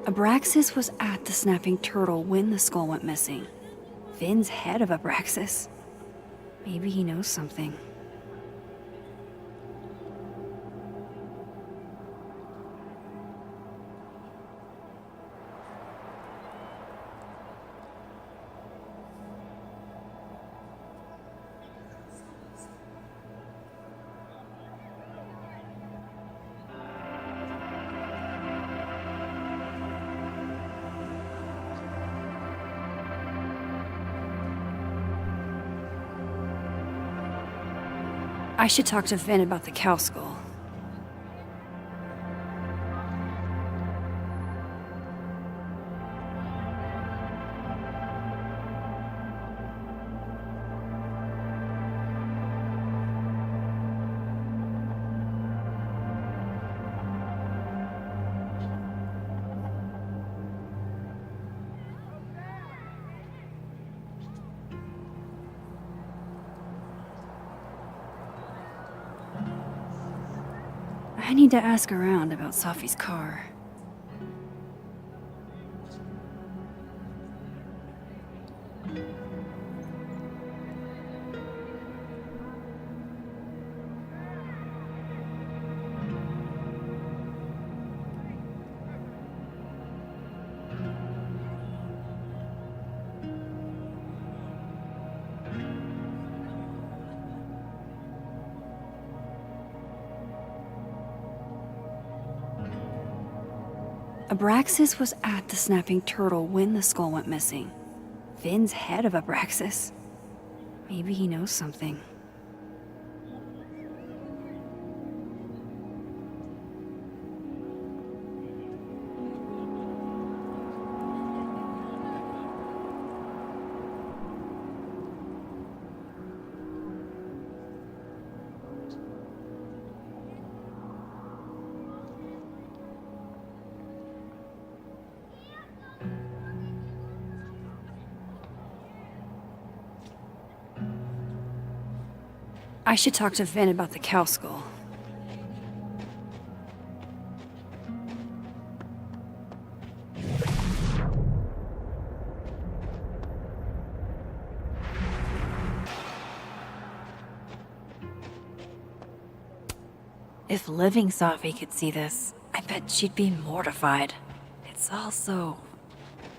Abraxas was at the snapping turtle when the skull went missing. Finn's head of Abraxas. Maybe he knows something. I should talk to Finn about the cow skull. I need to ask around about Safi's car. Abraxas was at the snapping turtle when the skull went missing. Finn's head of Abraxas. Maybe he knows something. I should talk to Finn about the cow skull. If living Safi could see this, I bet she'd be mortified. It's all so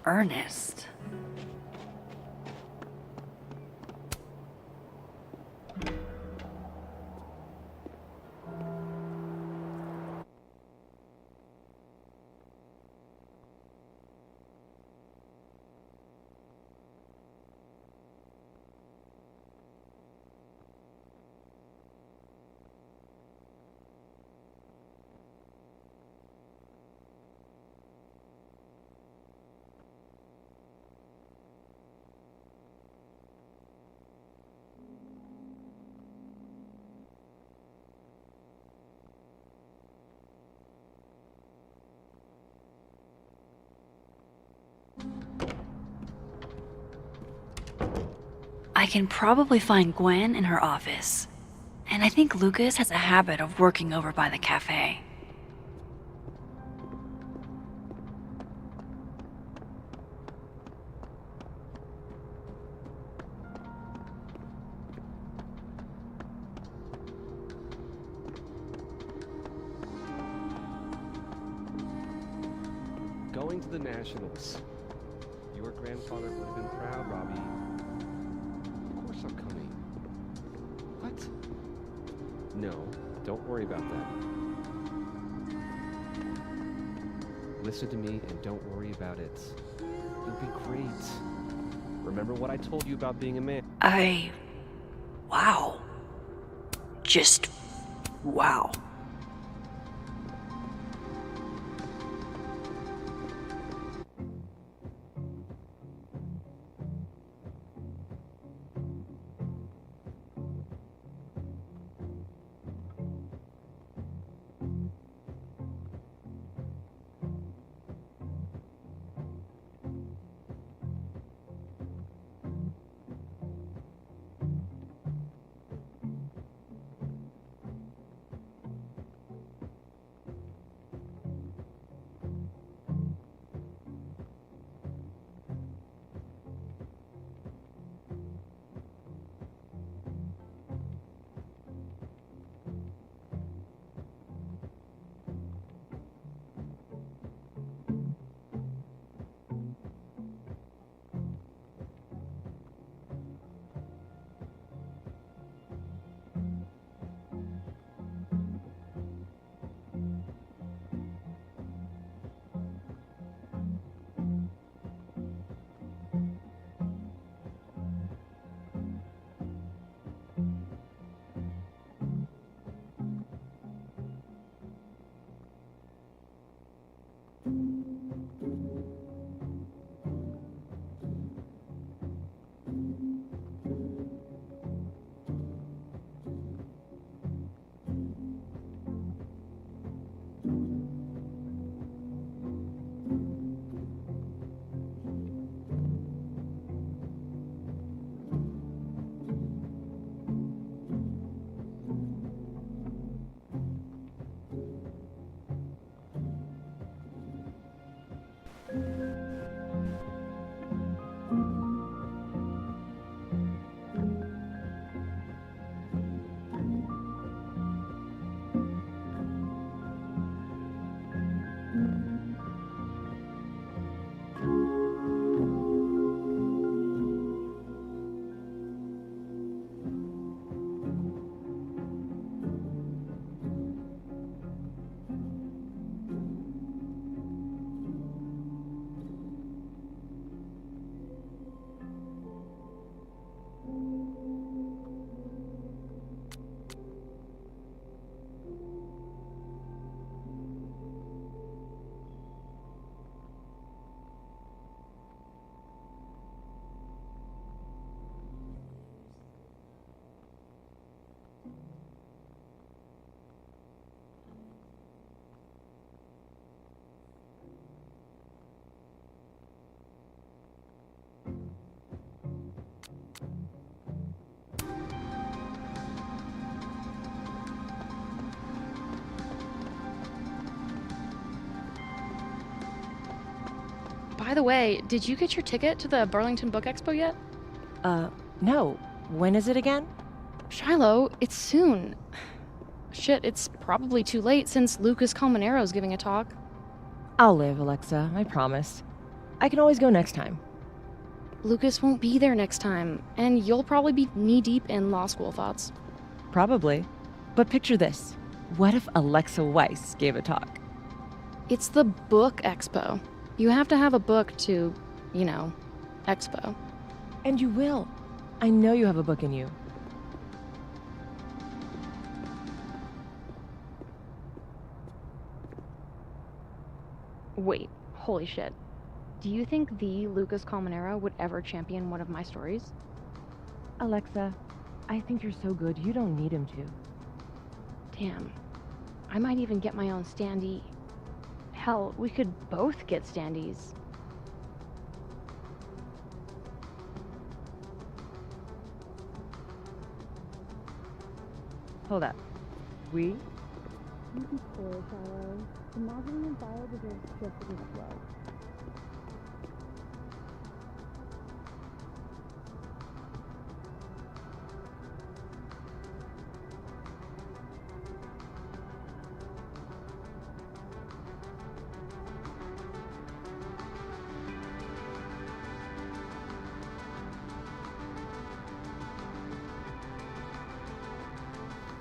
earnest. I can probably find Gwen in her office. And I think Lucas has a habit of working over by the cafe. Going to the Nationals. Your grandfather would have been proud, Robbie. Of course I'm coming. What? No, don't worry about that. Listen to me and don't worry about it. You'll be great. Remember what I told you about being a man? Wow. Just wow. By the way, did you get your ticket to the Burlington Book Expo yet? No. When is it again? Shiloh, it's soon. Shit, it's probably too late since Lucas Colmenaro's giving a talk. I'll live, Alexa, I promise. I can always go next time. Lucas won't be there next time, and you'll probably be knee-deep in law school thoughts. Probably. But picture this. What if Alexa Weiss gave a talk? It's the Book Expo. You have to have a book to, expo. And you will. I know you have a book in you. Wait, holy shit. Do you think the Lucas Colmenero would ever champion one of my stories? Alexa, I think you're so good you don't need him to. Damn. I might even get my own standee. Hell, we could both get standees. Hold up. We? You can spoil, Shiloh. The modeling file deserves just as much love.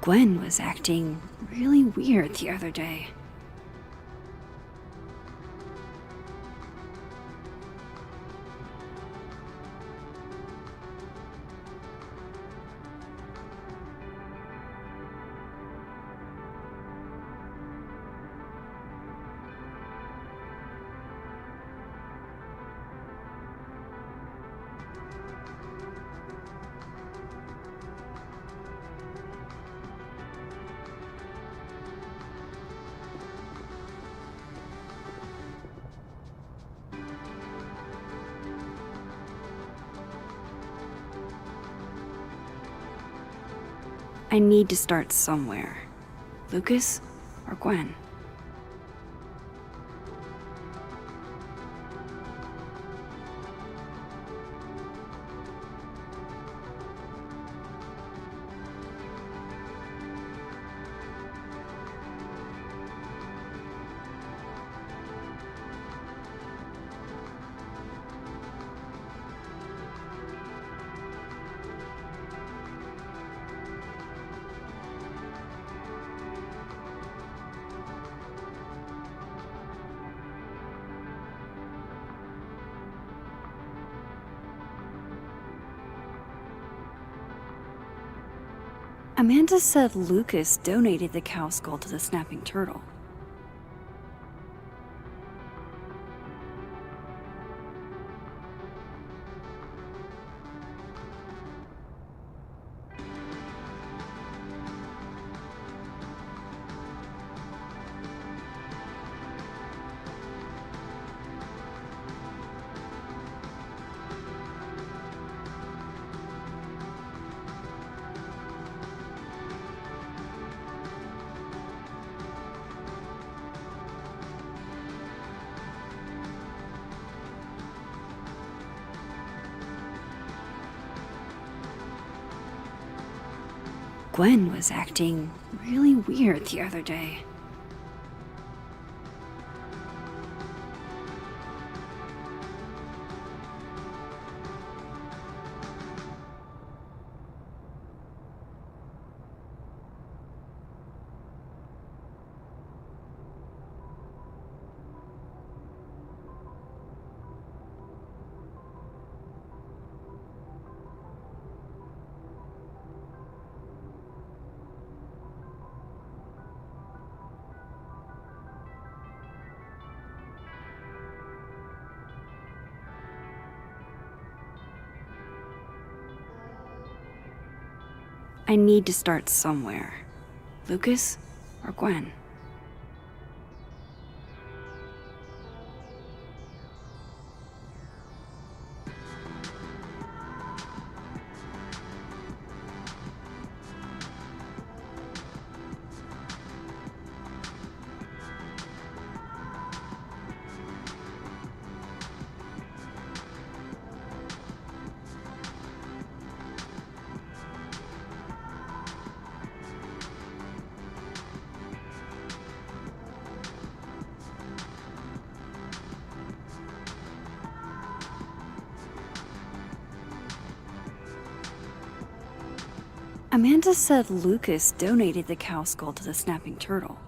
Gwen was acting really weird the other day. I need to start somewhere. Lucas or Gwen? Amanda said Lucas donated the cow skull to the snapping turtle. Gwen was acting really weird the other day. I need to start somewhere. Lucas or Gwen? Amanda said Lucas donated the cow skull to the snapping turtle.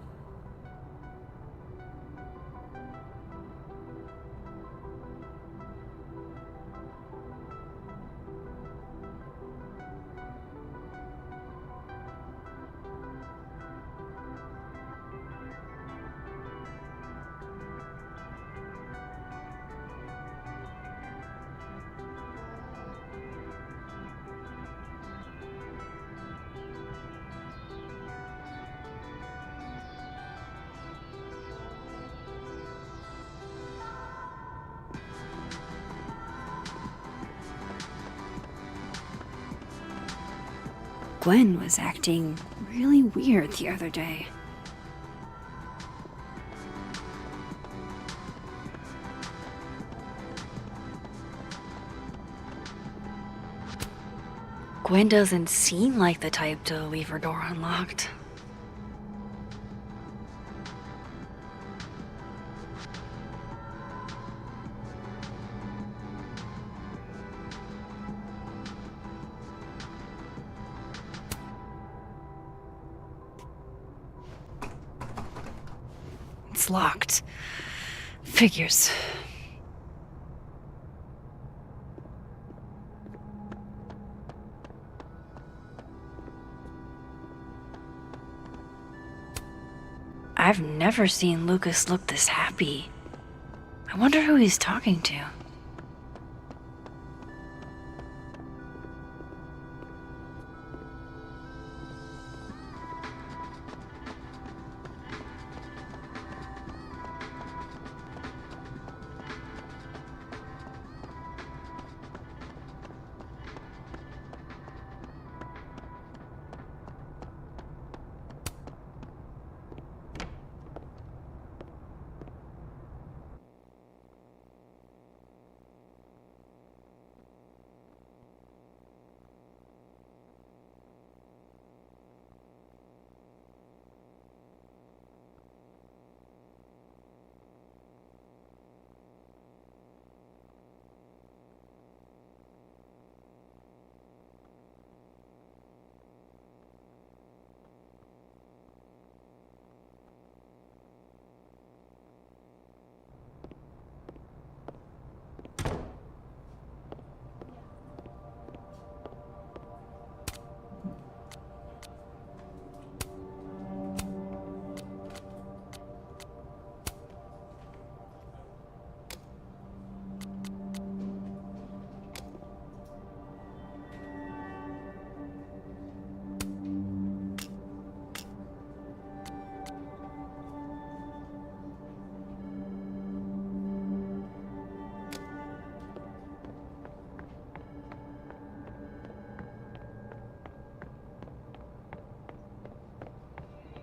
Gwen was acting really weird the other day. Gwen doesn't seem like the type to leave her door unlocked. It's locked. Figures. I've never seen Lucas look this happy. I wonder who he's talking to.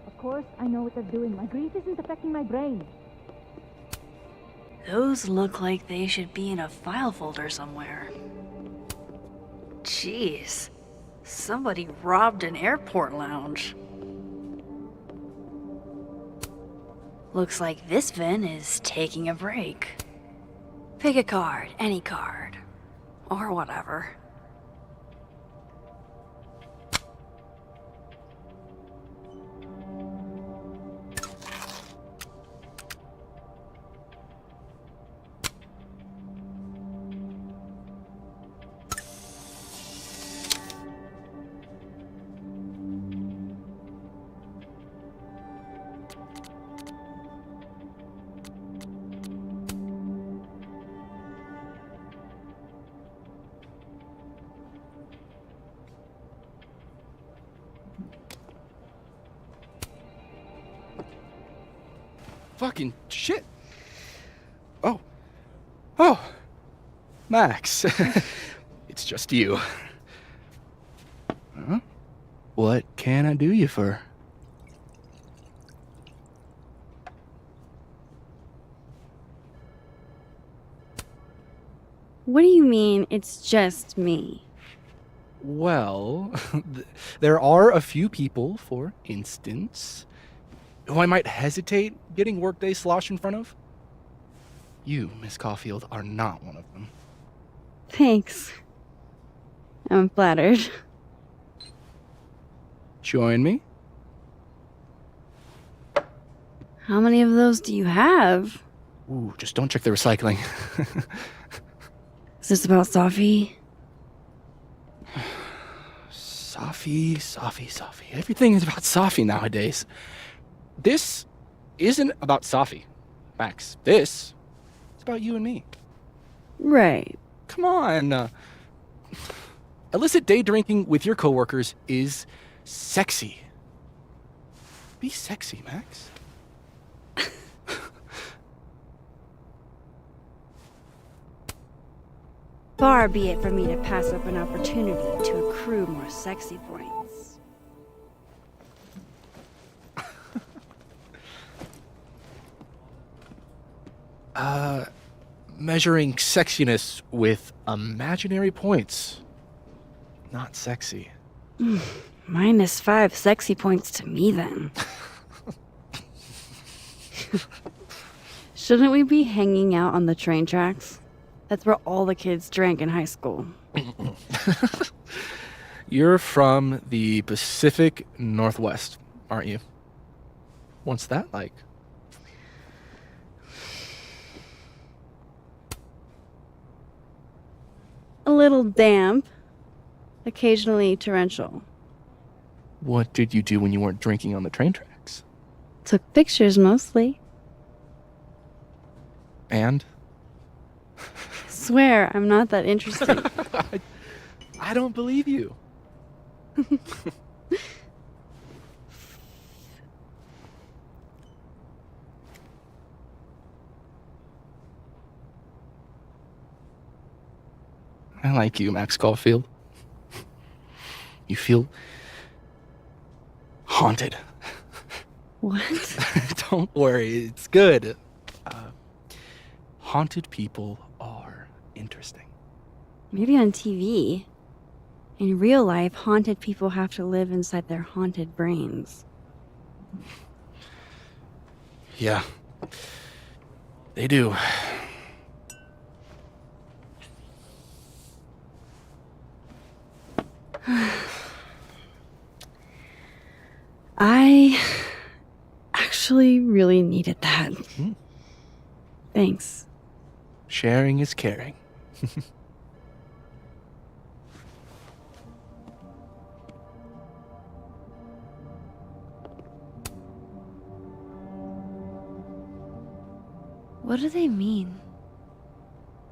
Of course, I know what they're doing. My grief isn't affecting my brain. Those look like they should be in a file folder somewhere. Jeez. Somebody robbed an airport lounge. Looks like this Vin is taking a break. Pick a card, any card. Or whatever. Fucking shit. Oh, Max. It's just you. Huh? What can I do you for? What do you mean, it's just me? Well, there are a few people, for instance, who I might hesitate getting workday slosh in front of. You, Miss Caulfield, are not one of them. Thanks. I'm flattered. Join me? How many of those do you have? Ooh, just don't check the recycling. Is this about Safi? Safi. Everything is about Safi nowadays. This isn't about Safi, Max. This is about you and me. Right. Come on. Illicit day drinking with your coworkers is sexy. Be sexy, Max. Far be it from me to pass up an opportunity to accrue more sexy points. Measuring sexiness with imaginary points. Not sexy. -5 sexy points to me, then. Shouldn't we be hanging out on the train tracks? That's where all the kids drank in high school. You're from the Pacific Northwest, aren't you? What's that like? A little damp, occasionally torrential. What did you do when you weren't drinking on the train tracks? Took pictures mostly. And? Swear, I'm not that interesting. I don't believe you. I like you, Max Caulfield. You feel haunted. What? Don't worry, it's good. Haunted people are interesting. Maybe on TV. In real life, haunted people have to live inside their haunted brains. Yeah, they do. I actually really needed that. Thanks. Sharing is caring. What do they mean?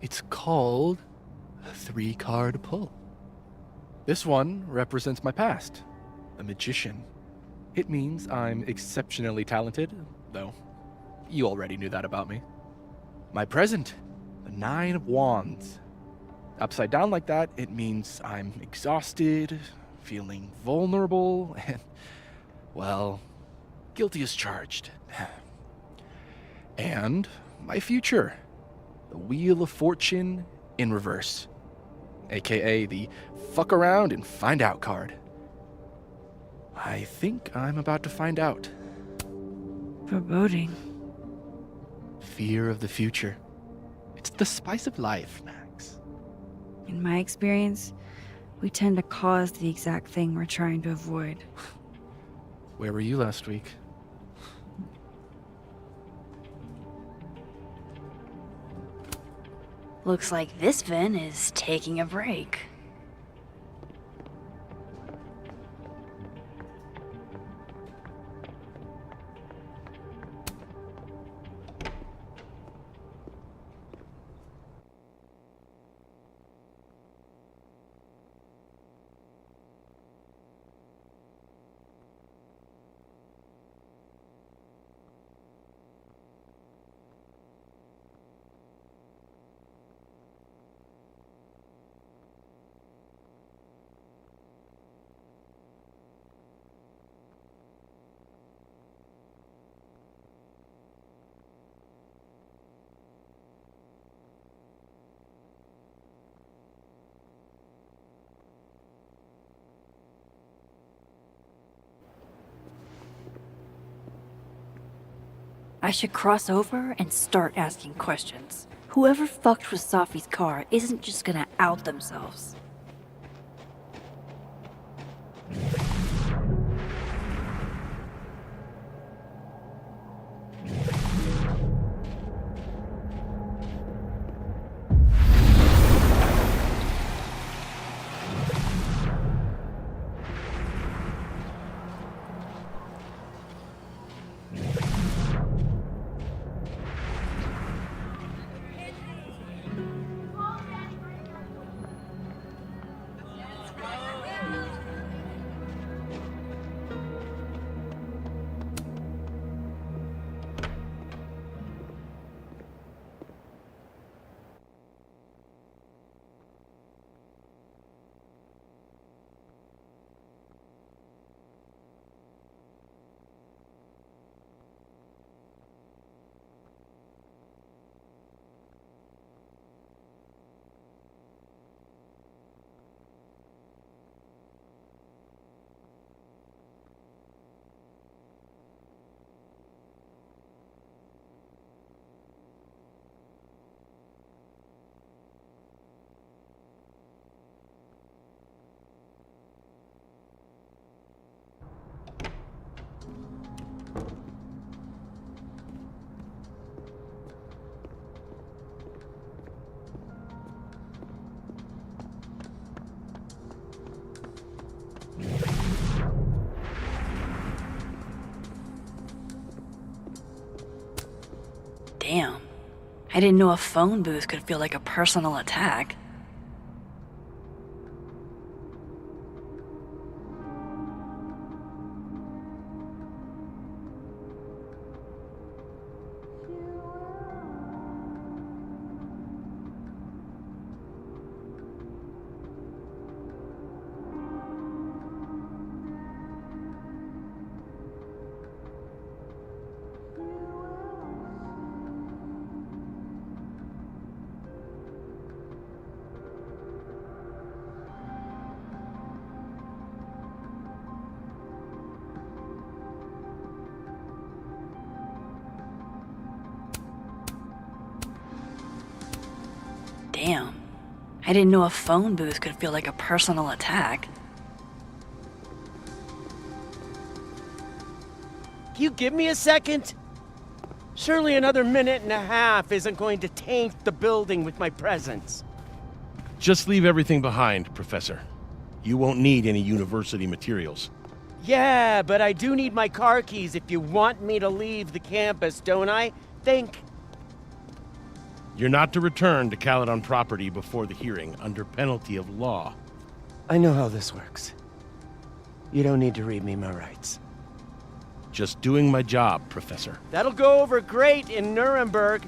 It's called a 3-card pull. This one represents my past, a magician. It means I'm exceptionally talented, though you already knew that about me. My present, the 9 of Wands. Upside down like that, it means I'm exhausted, feeling vulnerable, and, well, guilty as charged. And my future, the Wheel of Fortune in reverse, aka the fuck around and find out card. I think I'm about to find out. Foreboding. Fear of the future. It's the spice of life, Max. In my experience, we tend to cause the exact thing we're trying to avoid. Where were you last week? Looks like this Vin is taking a break. I should cross over and start asking questions. Whoever fucked with Safi's car isn't just gonna out themselves. I didn't know a phone booth could feel like a personal attack. Damn. I didn't know a phone booth could feel like a personal attack. Can you give me a second? Surely another minute and a half isn't going to taint the building with my presence. Just leave everything behind, Professor. You won't need any university materials. Yeah, but I do need my car keys if you want me to leave the campus, don't I? Think. You're not to return to Caledon property before the hearing under penalty of law. I know how this works. You don't need to read me my rights. Just doing my job, Professor. That'll go over great in Nuremberg.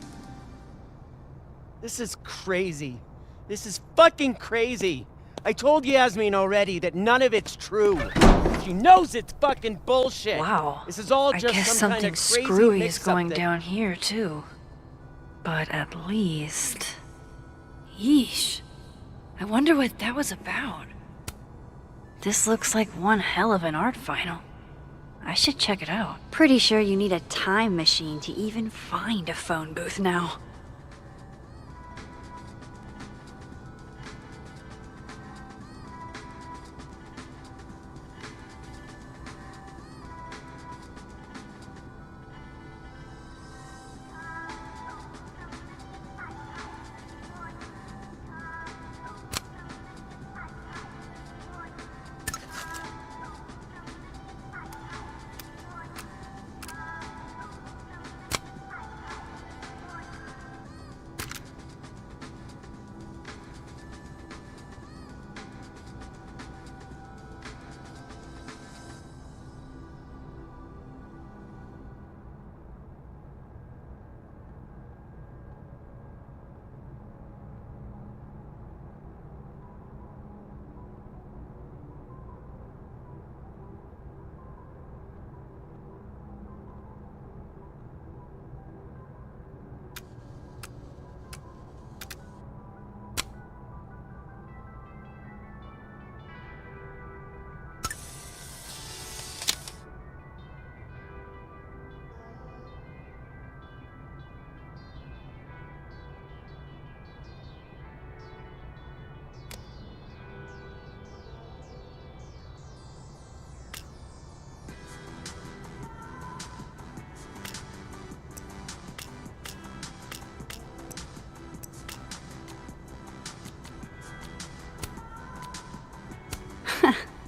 This is crazy. This is fucking crazy. I told Yasmin already that none of it's true. She knows it's fucking bullshit. Wow. This is all I just guess some kind something of crazy screwy is mix-up going that- down here, too. But at least... Yeesh. I wonder what that was about. This looks like one hell of an art final. I should check it out. Pretty sure you need a time machine to even Find a phone booth now.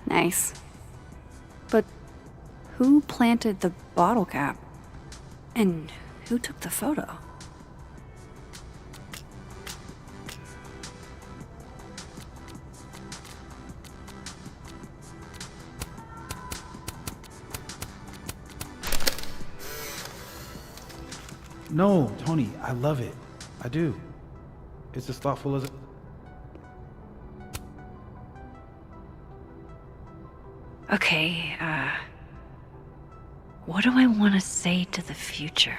Nice. But who planted the bottle cap? And who took the photo? No, Tony, I love it. I do. It's as thoughtful as... Okay, what do I want to say to the future?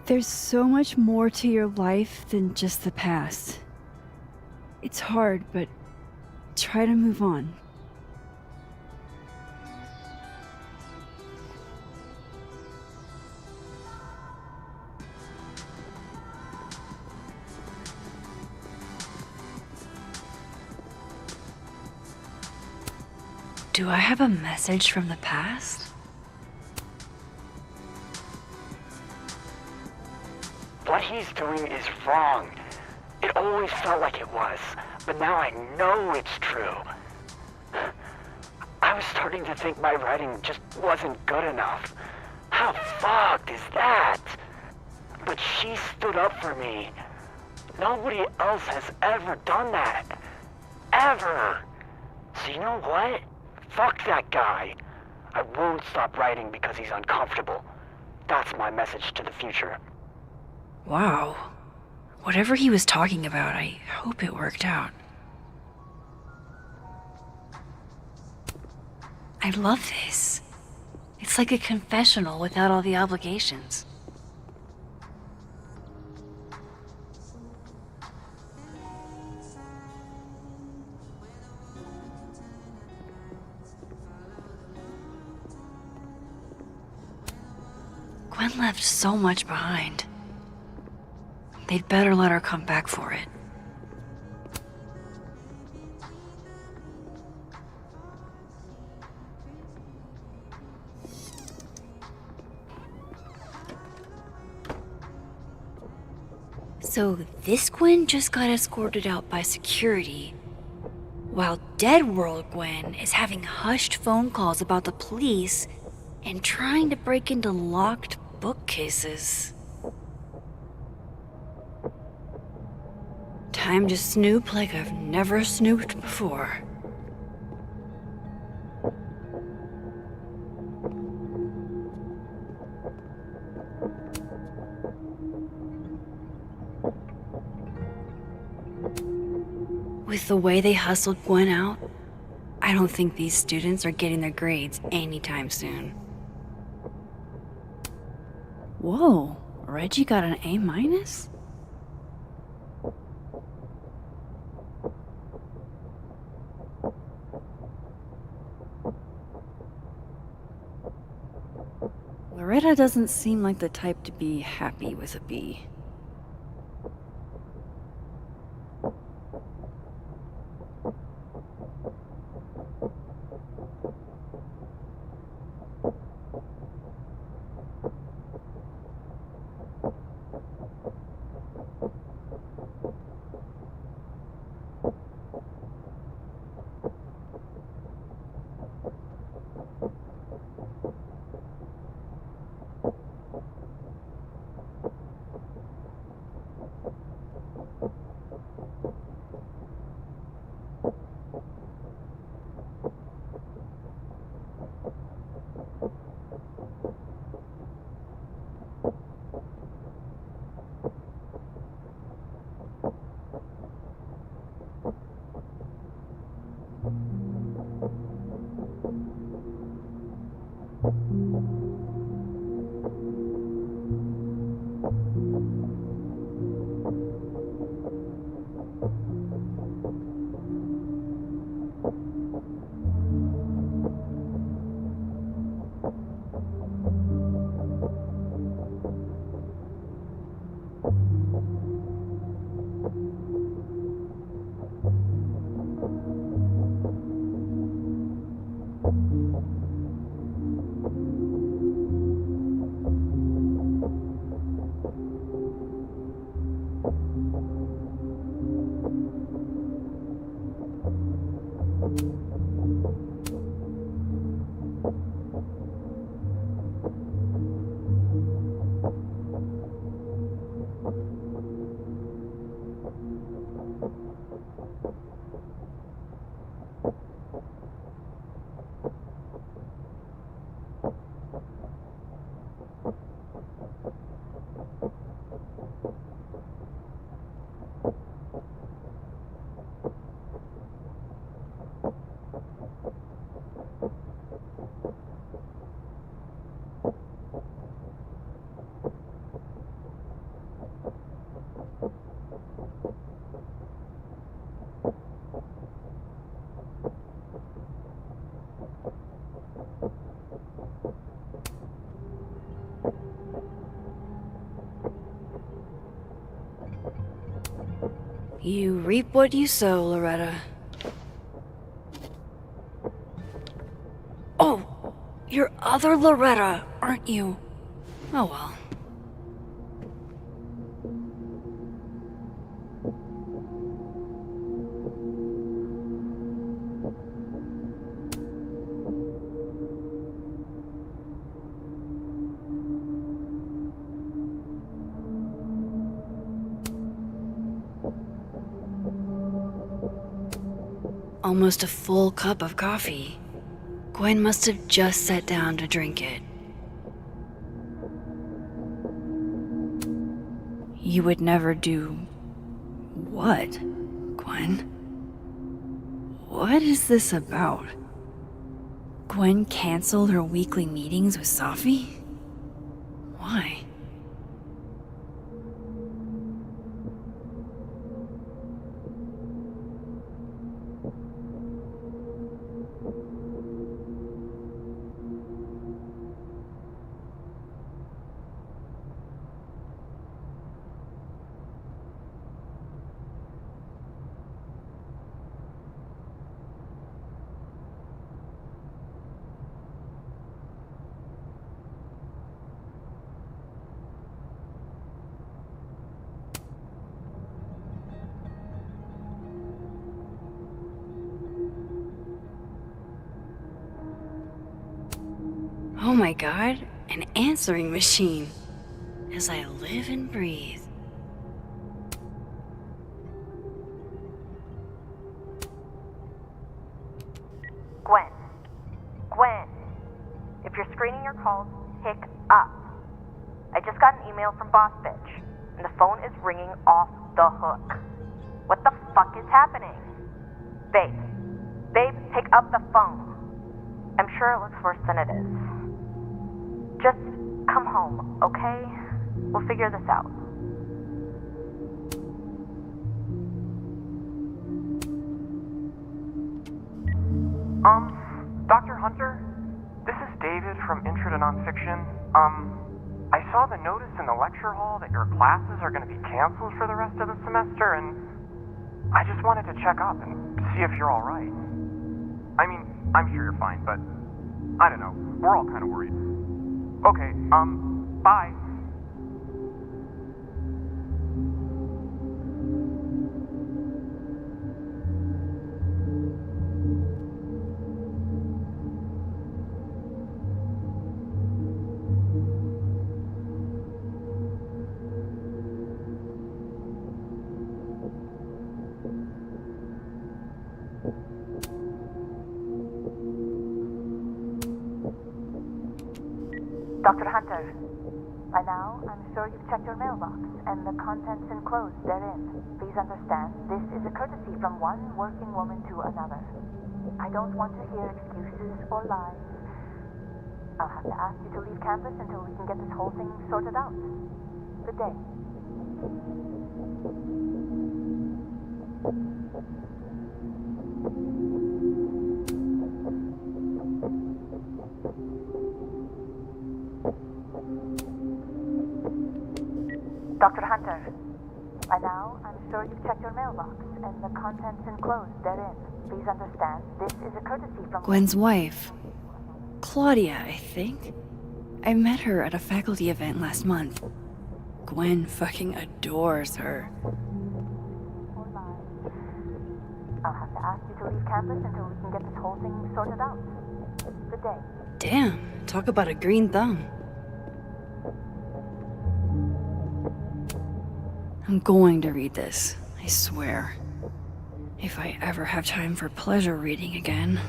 There's so much more to your life than just the past. It's hard, but try to move on. Do I have a message from the past? What he's doing is wrong. It always felt like it was, but now I know it's true. starting to think my writing just wasn't good enough. How fucked is that? But she stood up for me. Nobody else has ever done that. Ever. So you know what? Fuck that guy. I won't stop writing because he's uncomfortable. That's my message to the future. Wow. Whatever he was talking about, I hope it worked out. I love this. It's like a confessional without all the obligations. Gwen left so much behind. They'd better let her come back for it. So this Gwen just got escorted out by security, while Dead World Gwen is having hushed phone calls about the police and trying to break into locked bookcases. Time to snoop like I've never snooped before. With the way they hustled Gwen out, I don't think these students are getting their grades anytime soon. Whoa, Reggie got an A-? Loretta doesn't seem like the type to be happy with a B. You reap what you sow, Loretta. Oh, you're other Loretta, aren't you? Oh well. almost a full cup of coffee. Gwen must have just sat down to drink it. You would never do what, Gwen? What is this about? Gwen canceled her weekly meetings with Safi? Why? Oh my god, an answering machine. As I live and breathe. Gwen. Gwen. If you're screening your calls, pick up. I just got an email from Boss Bitch, and the phone is ringing off the hook. What the fuck is happening? Babe. Babe, pick up the phone. I'm sure it looks worse than it is. Just come home, okay? We'll figure this out. Dr. Hunter? This is David from Intro to Nonfiction. I saw the notice in the lecture hall that your classes are going to be canceled for the rest of the semester, and I just wanted to check up and see if you're all right. I mean, I'm sure you're fine, but I don't know. We're all kind of worried. Okay, bye. Dr. Hunter, by now, I'm sure you've checked your mailbox and the contents enclosed therein. Please understand, this is a courtesy from one working woman to another. I don't want to hear excuses or lies. I'll have to ask you to leave campus until we can get this whole thing sorted out. Good day. Dr. Hunter, by now, I'm sure you've checked your mailbox and the contents enclosed therein. Please understand, this is a courtesy from Gwen's wife. Claudia, I think. I met her at a faculty event last month. Gwen fucking adores her. I'll have to ask you to leave campus until we can get this whole thing sorted out. Good day. Damn, talk about a green thumb. I'm going to read this, I swear. If I ever have time for pleasure reading again.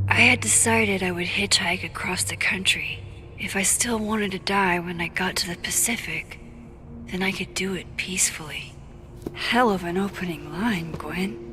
I had decided I would hitchhike across the country. If I still wanted to die when I got to the Pacific, then I could do it peacefully. Hell of an opening line, Gwen.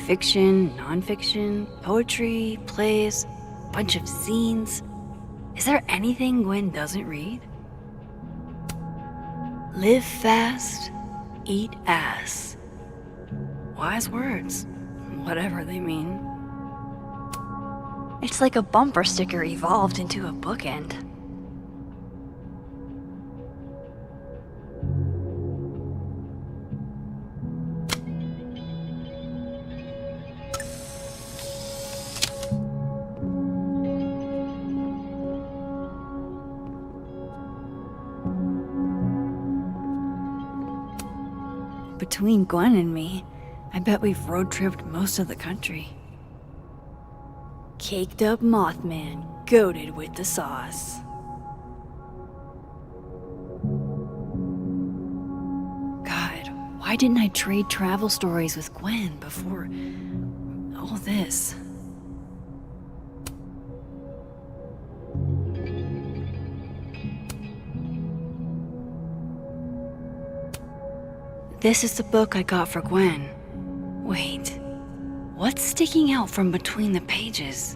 Fiction, nonfiction, poetry, plays, bunch of zines. Is there anything Gwen doesn't read? Live fast, eat ass. Wise words, whatever they mean. It's like a bumper sticker evolved into a bookend. Between Gwen and me, I bet we've road-tripped most of the country. Caked up Mothman, goated with the sauce. God, why didn't I trade travel stories with Gwen before all this? This is the book I got for Gwen. Wait, what's sticking out from between the pages?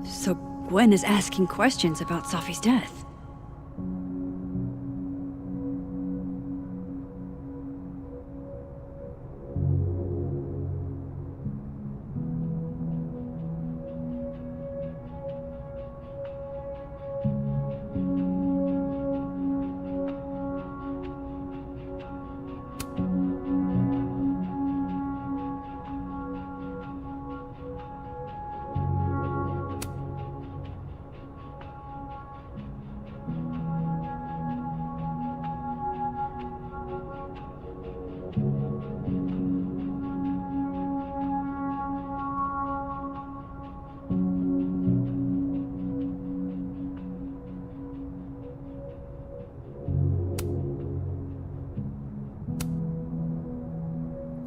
So Gwen is asking questions about Safi's death.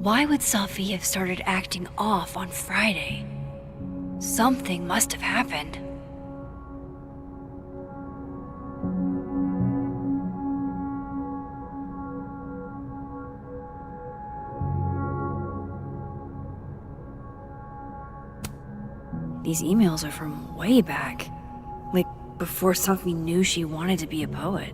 Why would Safi have started acting off on Friday? Something must have happened. These emails are from way back, like before Safi knew she wanted to be a poet.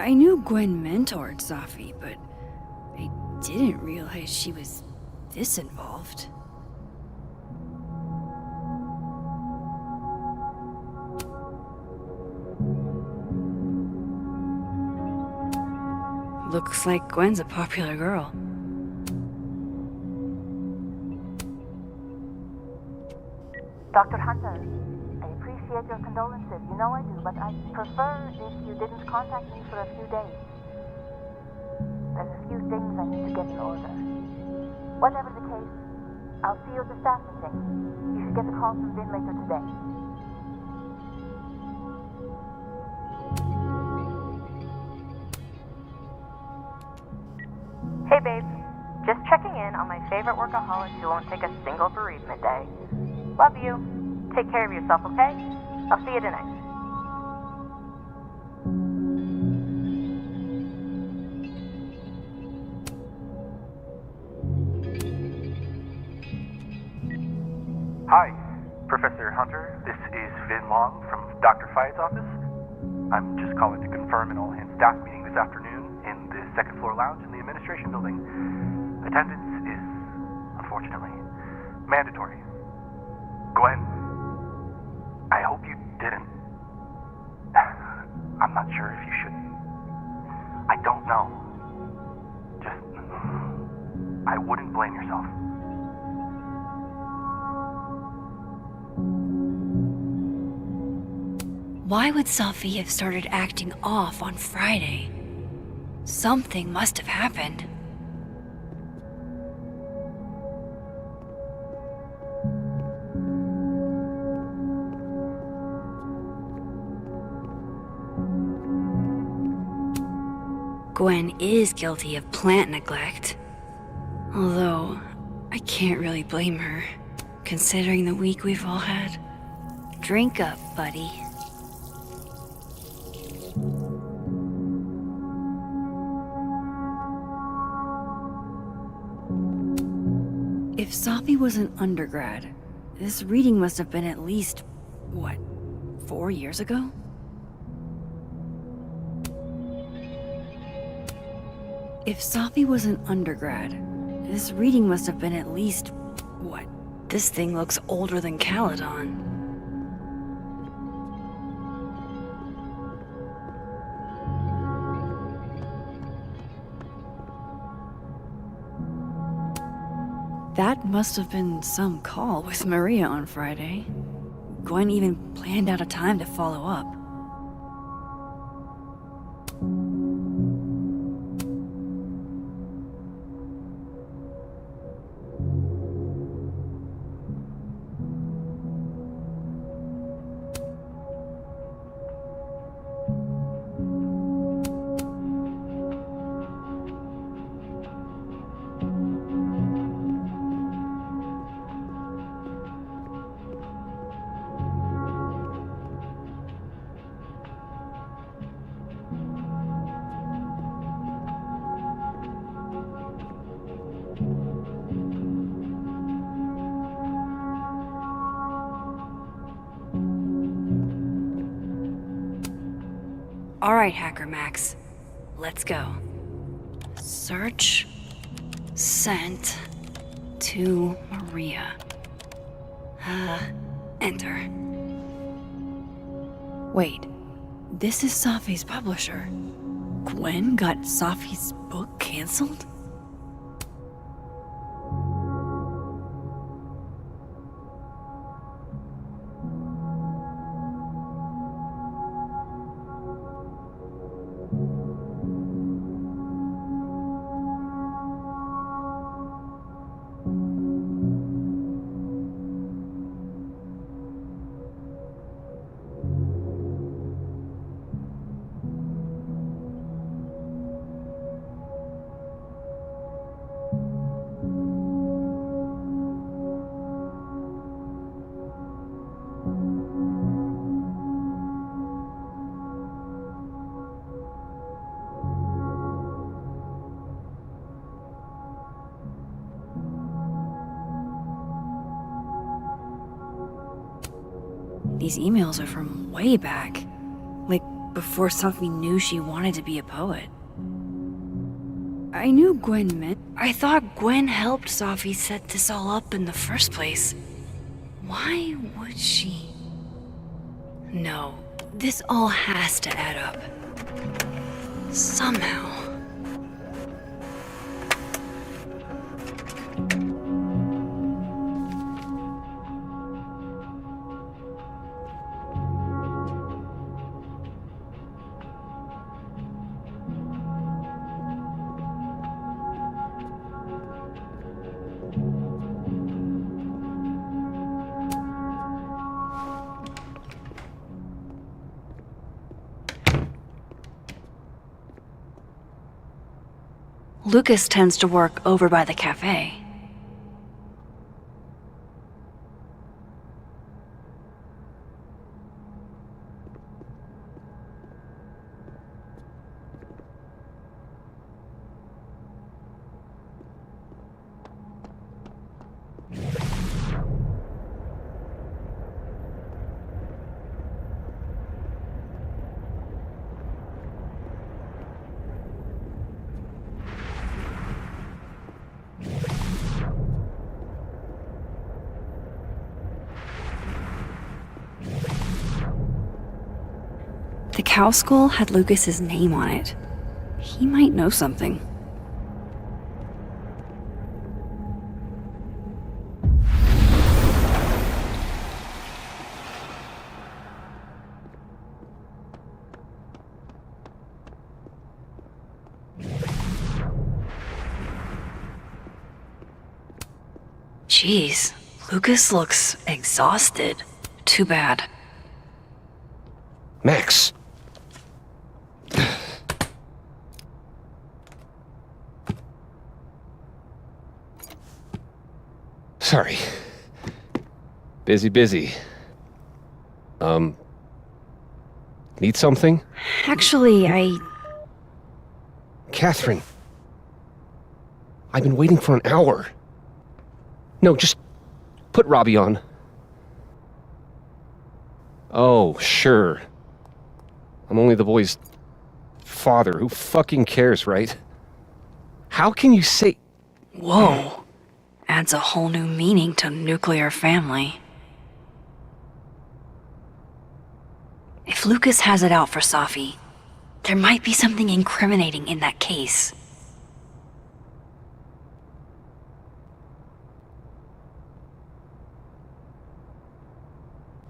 I knew Gwen mentored Safi, but I didn't realize she was this involved. Looks like Gwen's a popular girl. Dr. Hunter, I appreciate your condolences. You know I do, but I'd prefer if you didn't contact me for a few days. There's a few things I need to get in order. Whatever the case, I'll see you at the staff meeting. You should get the call from Vin later today. Hey babe, just checking in on my favorite workaholic who won't take a single bereavement day. Love you. Take care of yourself, okay? I'll see you tonight. Hi, Professor Hunter. This is Vin Long from Dr. Fayed's office. I'm just calling to confirm an all-hands staff meeting this afternoon in the second floor lounge in the administration building. Attendance is, unfortunately, mandatory. Gwen, I hope you didn't. I'm not sure if you should. I don't know. Just, I wouldn't blame yourself. Why would Safi have started acting off on Friday? Something must have happened. Gwen is guilty of plant neglect. Although, I can't really blame her, considering the week we've all had. Drink up, buddy. If Safi was an undergrad, this reading must have been at least, 4 years ago? If Safi was an undergrad, this reading must have been at least, This thing looks older than Caledon. That must have been some call with Maria on Friday. Gwen even planned out a time to follow up. All right, Hacker Max. Let's go. Search. Sent. To Maria. Enter. Wait. This is Safi's publisher. Gwen got Safi's book canceled? These emails are from way back. Like, before Sophie knew she wanted to be a poet. I knew Gwen meant. I thought Gwen helped Sophie set this all up in the first place. Why would she? No, this all has to add up. Somehow. Lucas tends to work over by the cafe. The cow skull had Lucas's name on it. He might know something. Jeez, Lucas looks exhausted. Too bad. Max! Sorry. Busy. Need something? Actually, Catherine. I've been waiting for an hour. No, just put Robbie on. Oh, sure. I'm only the boy's father. Who fucking cares, right? How can you say... Whoa. Adds a whole new meaning to nuclear family. If Lucas has it out for Sophie, there might be something incriminating in that case.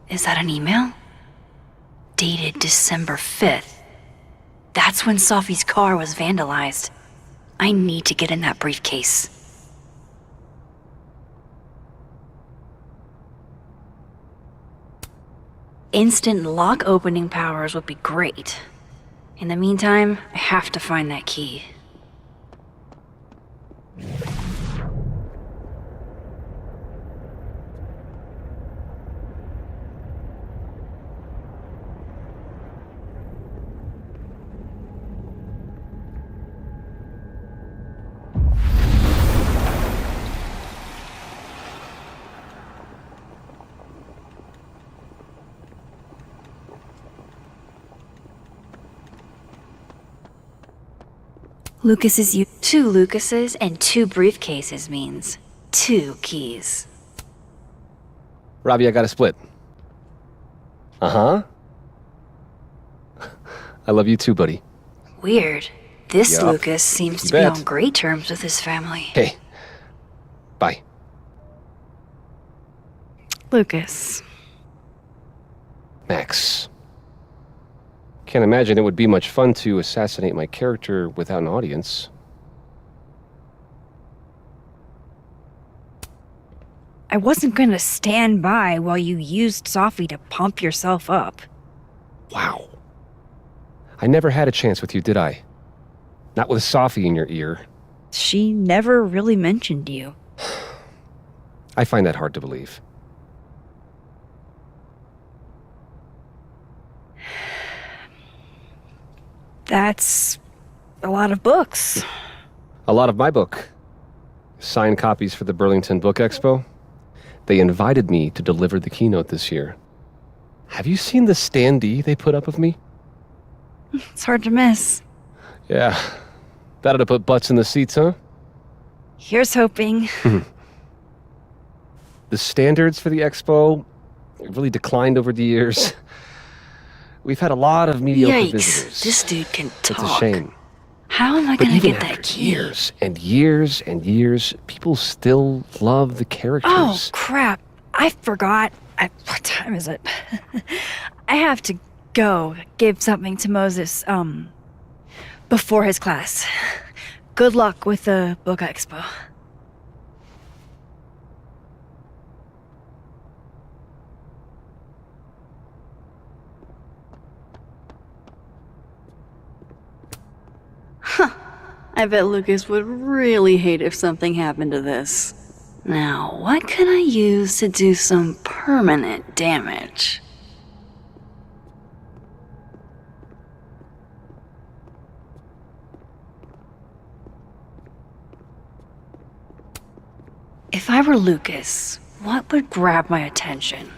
Is that an email? Dated December 5th. That's when Sophie's car was vandalized. I need to get in that briefcase. Instant lock opening powers would be great. In the meantime, I have to find that key. Lucas's you. 2 Lucases and 2 briefcases means 2 keys. Robbie, I got a split. Uh-huh. I love you too, buddy. Weird. This Yup. Lucas seems You to be bet. on great terms with his family. Hey. Bye. Lucas. Max. Can't imagine it would be much fun to assassinate my character without an audience. I wasn't gonna stand by while you used Sophie to pump yourself up. Wow. I never had a chance with you, did I? Not with Sophie in your ear. She never really mentioned you. I find that hard to believe. That's a lot of books. A lot of my book. Signed copies for the Burlington Book Expo. They invited me to deliver the keynote this year. Have you seen the standee they put up of me? It's hard to miss. Yeah. That'd have put butts in the seats, huh? Here's hoping. The standards for the expo have really declined over the years. We've had a lot of mediocre visitors. Yikes, this dude can talk. It's a shame. How am I But gonna even get that after key? years and years and years, people still love the characters. Oh, crap. I forgot. What time is it? I have to go give something to Moses, before his class. Good luck with the book expo. I bet Lucas would really hate if something happened to this. Now, what can I use to do some permanent damage? If I were Lucas, what would grab my attention?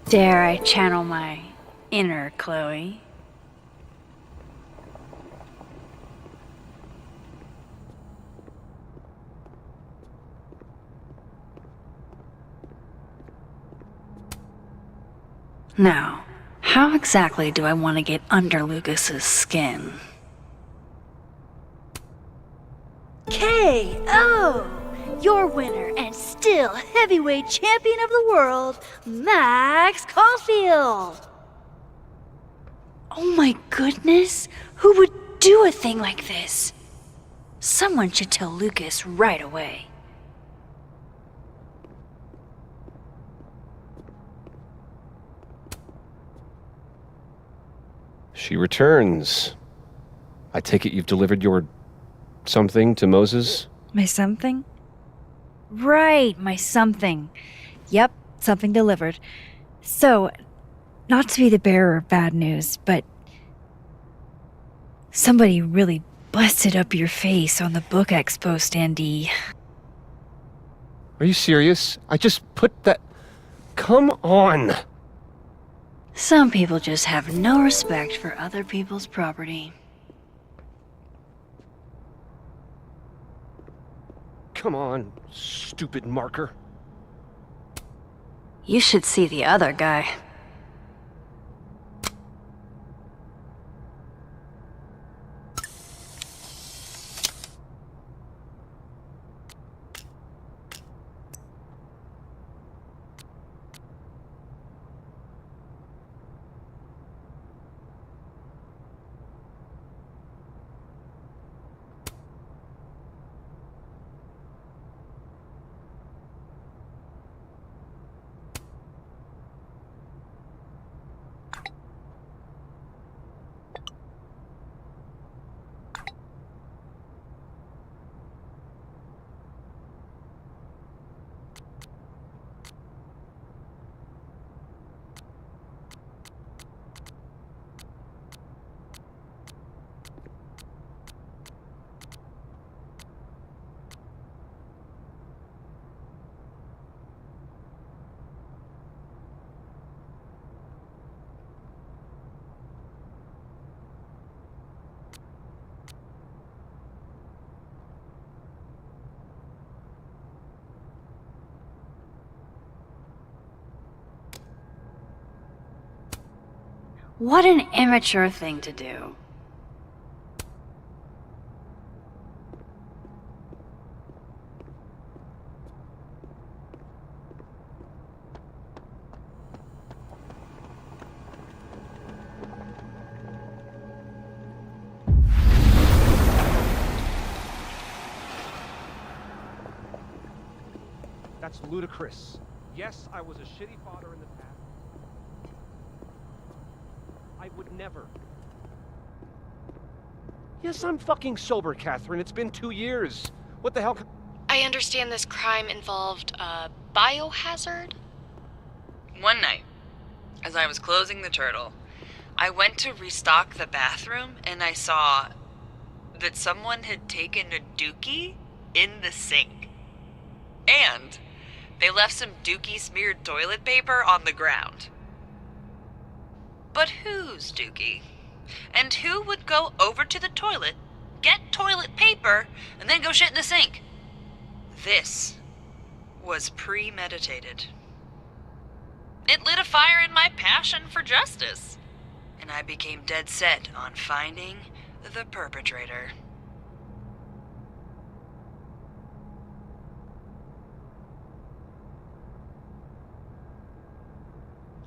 Dare I channel my inner Chloe? Now, how exactly do I want to get under Lucas's skin? KO! Your winner and still heavyweight champion of the world, Max Caulfield! Oh my goodness! Who would do a thing like this? Someone should tell Lucas right away. She returns. I take it you've delivered your something to Moses? My something? Right, my something. Yep, something delivered. So, not to be the bearer of bad news, but somebody really busted up your face on the book expo standee. Are you serious? I just put that... Come on! Some people just have no respect for other people's property. Come on, stupid marker. You should see the other guy. What an immature thing to do. That's ludicrous. Yes, I was a shitty father in the past. I would never. Yes, I'm fucking sober, Catherine. It's been 2 years. What the hell? I understand this crime involved a biohazard? One night, as I was closing the turtle, I went to restock the bathroom and I saw that someone had taken a dookie in the sink. And they left some dookie-smeared toilet paper on the ground. But whose dookie? And who would go over to the toilet, get toilet paper, and then go shit in the sink? This was premeditated. It lit a fire in my passion for justice, and I became dead set on finding the perpetrator.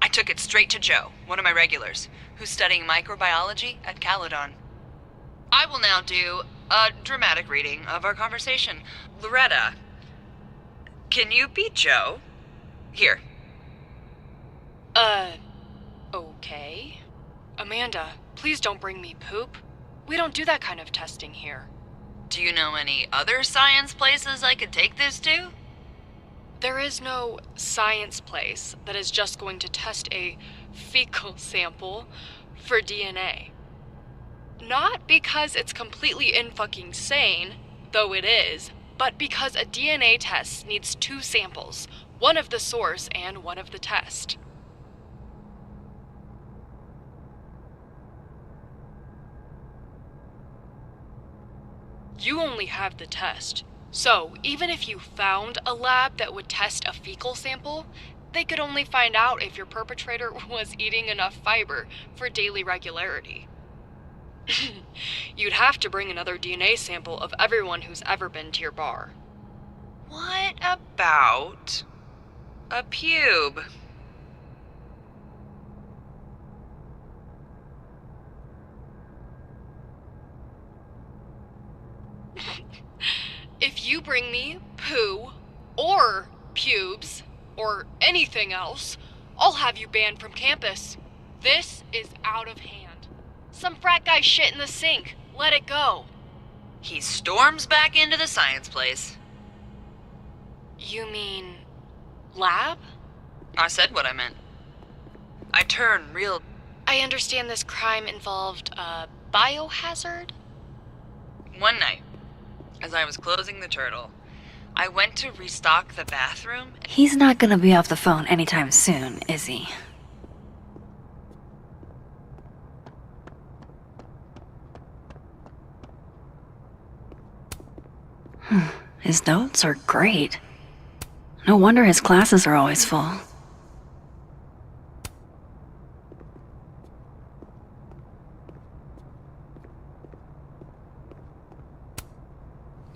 I took it straight to Joe, one of my regulars, who's studying microbiology at Caledon. I will now do a dramatic reading of our conversation. Loretta, can you be Joe? Here. Okay. Amanda, please don't bring me poop. We don't do that kind of testing here. Do you know any other science places I could take this to? There is no science place that is just going to test a fecal sample for DNA. Not because it's completely in-fucking sane, though it is, but because a DNA test needs 2 samples, one of the source and one of the test. You only have the test. So, even if you found a lab that would test a fecal sample, they could only find out if your perpetrator was eating enough fiber for daily regularity. You'd have to bring another DNA sample of everyone who's ever been to your bar. What about a pube? If you bring me poo, or pubes, or anything else, I'll have you banned from campus. This is out of hand. Some frat guy shit in the sink. Let it go. He storms back into the science place. You mean lab? I said what I meant. I turn real... I understand this crime involved a biohazard? One night, as I was closing the turtle, I went to restock the bathroom. He's not gonna be off the phone anytime soon, is he? His notes are great. No wonder his classes are always full.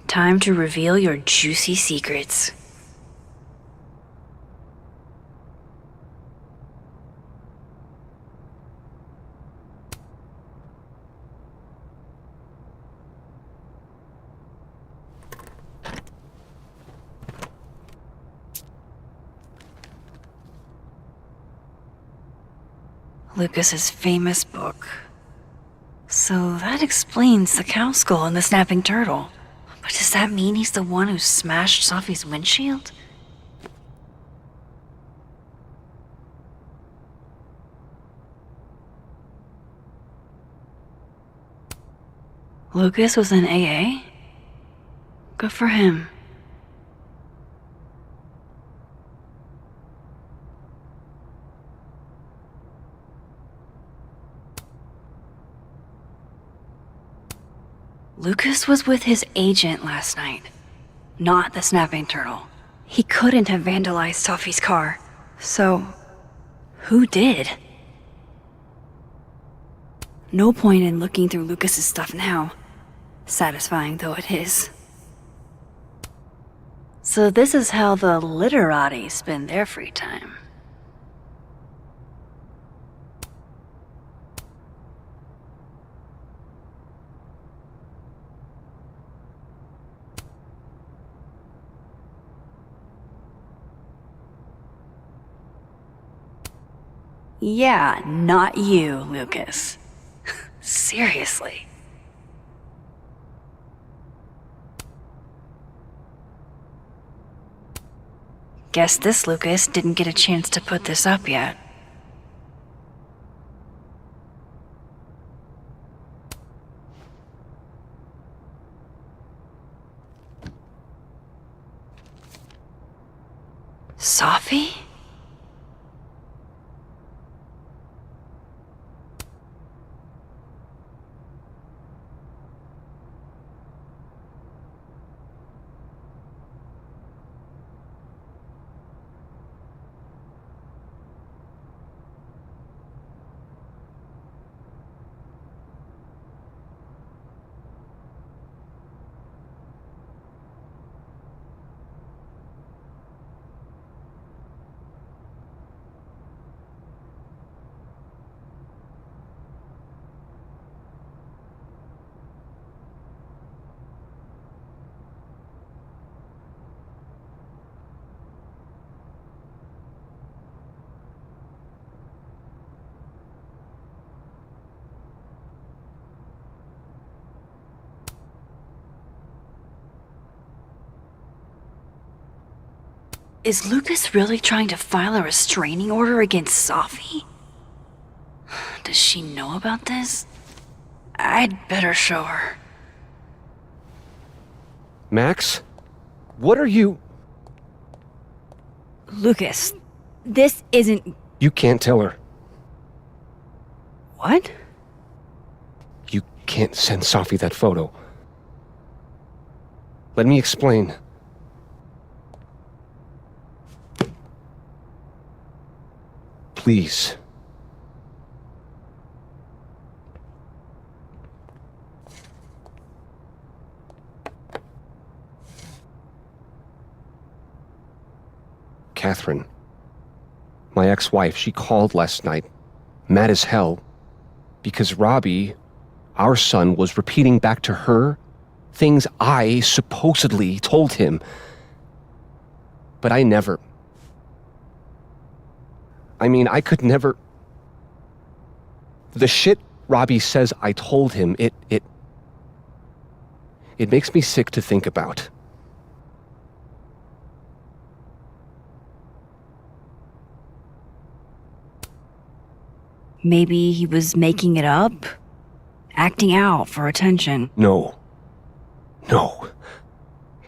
Time to reveal your juicy secrets. Lucas's famous book. So that explains the cow skull and the snapping turtle. But does that mean he's the one who smashed Sophie's windshield? Lucas was in AA? Good for him. Lucas was with his agent last night, not the snapping turtle. He couldn't have vandalized Sophie's car. So, who did? No point in looking through Lucas's stuff now, satisfying though it is. So this is how the literati spend their free time. Yeah, not you, Lucas. Seriously. Guess this Lucas didn't get a chance to put this up yet. Safi? Is Lucas really trying to file a restraining order against Safi? Does she know about this? I'd better show her. Max? What are you... Lucas, this isn't... You can't tell her. What? You can't send Safi that photo. Let me explain. Please. Catherine, my ex-wife, she called last night, mad as hell, because Robbie, our son, was repeating back to her things I supposedly told him. But I never... I could never... The shit Robbie says I told him, it makes me sick to think about. Maybe he was making it up? Acting out for attention? No.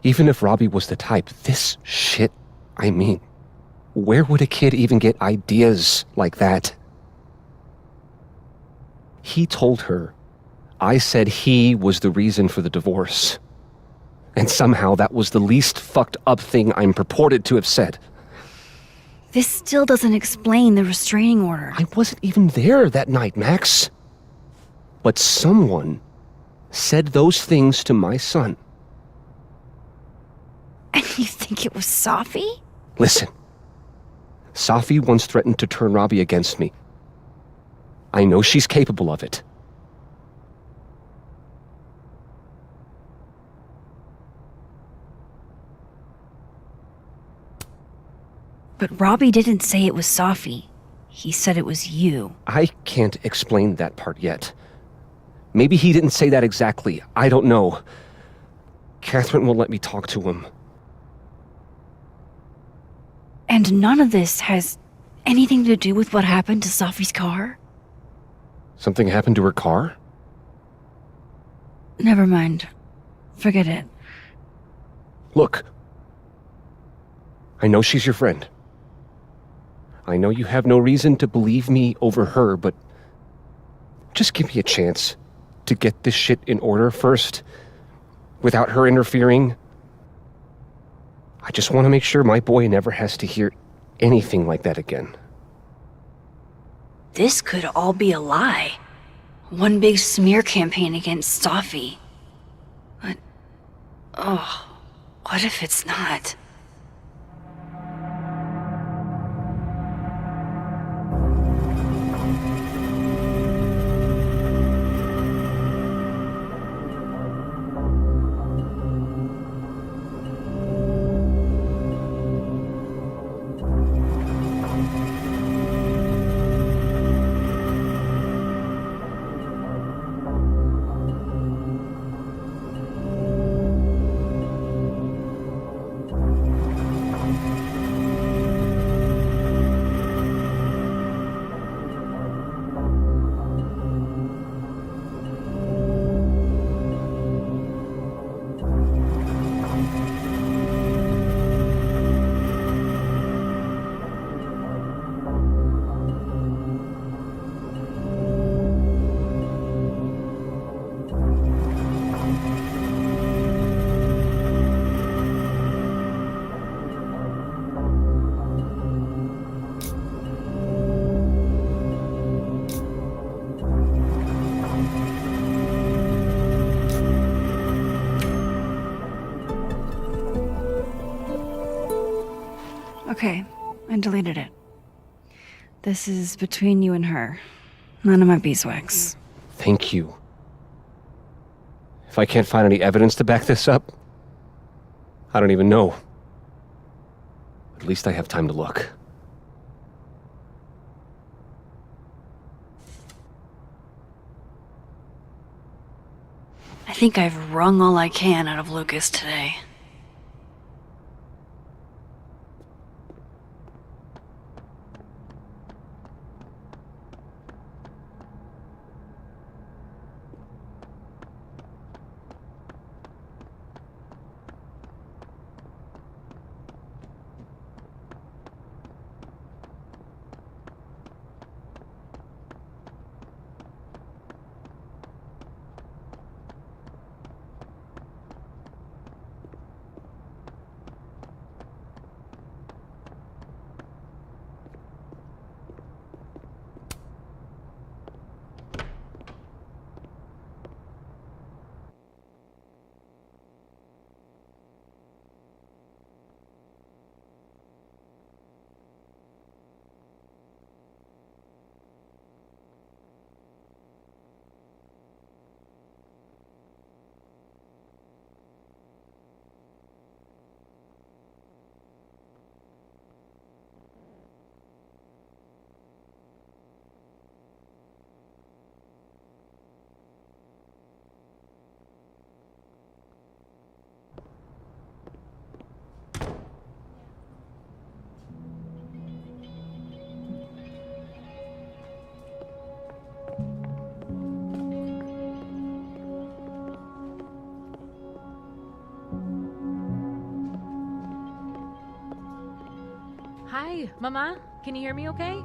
Even if Robbie was the type, this shit, where would a kid even get ideas like that? He told her I said he was the reason for the divorce. And somehow that was the least fucked up thing I'm purported to have said. This still doesn't explain the restraining order. I wasn't even there that night, Max. But someone said those things to my son. And you think it was Safi? Listen. Safi once threatened to turn Robbie against me. I know she's capable of it. But Robbie didn't say it was Safi. He said it was you. I can't explain that part yet. Maybe he didn't say that exactly. I don't know. Catherine won't let me talk to him. And none of this has anything to do with what happened to Safi's car? Something happened to her car? Never mind. Forget it. Look. I know she's your friend. I know you have no reason to believe me over her, but just give me a chance to get this shit in order first, without her interfering. I just want to make sure my boy never has to hear anything like that again. This could all be a lie. One big smear campaign against Safi. But... what if it's not? Okay, I deleted it. This is between you and her. None of my beeswax. Thank you. If I can't find any evidence to back this up, I don't even know. At least I have time to look. I think I've wrung all I can out of Lucas today. Hi, Mama. Can you hear me okay?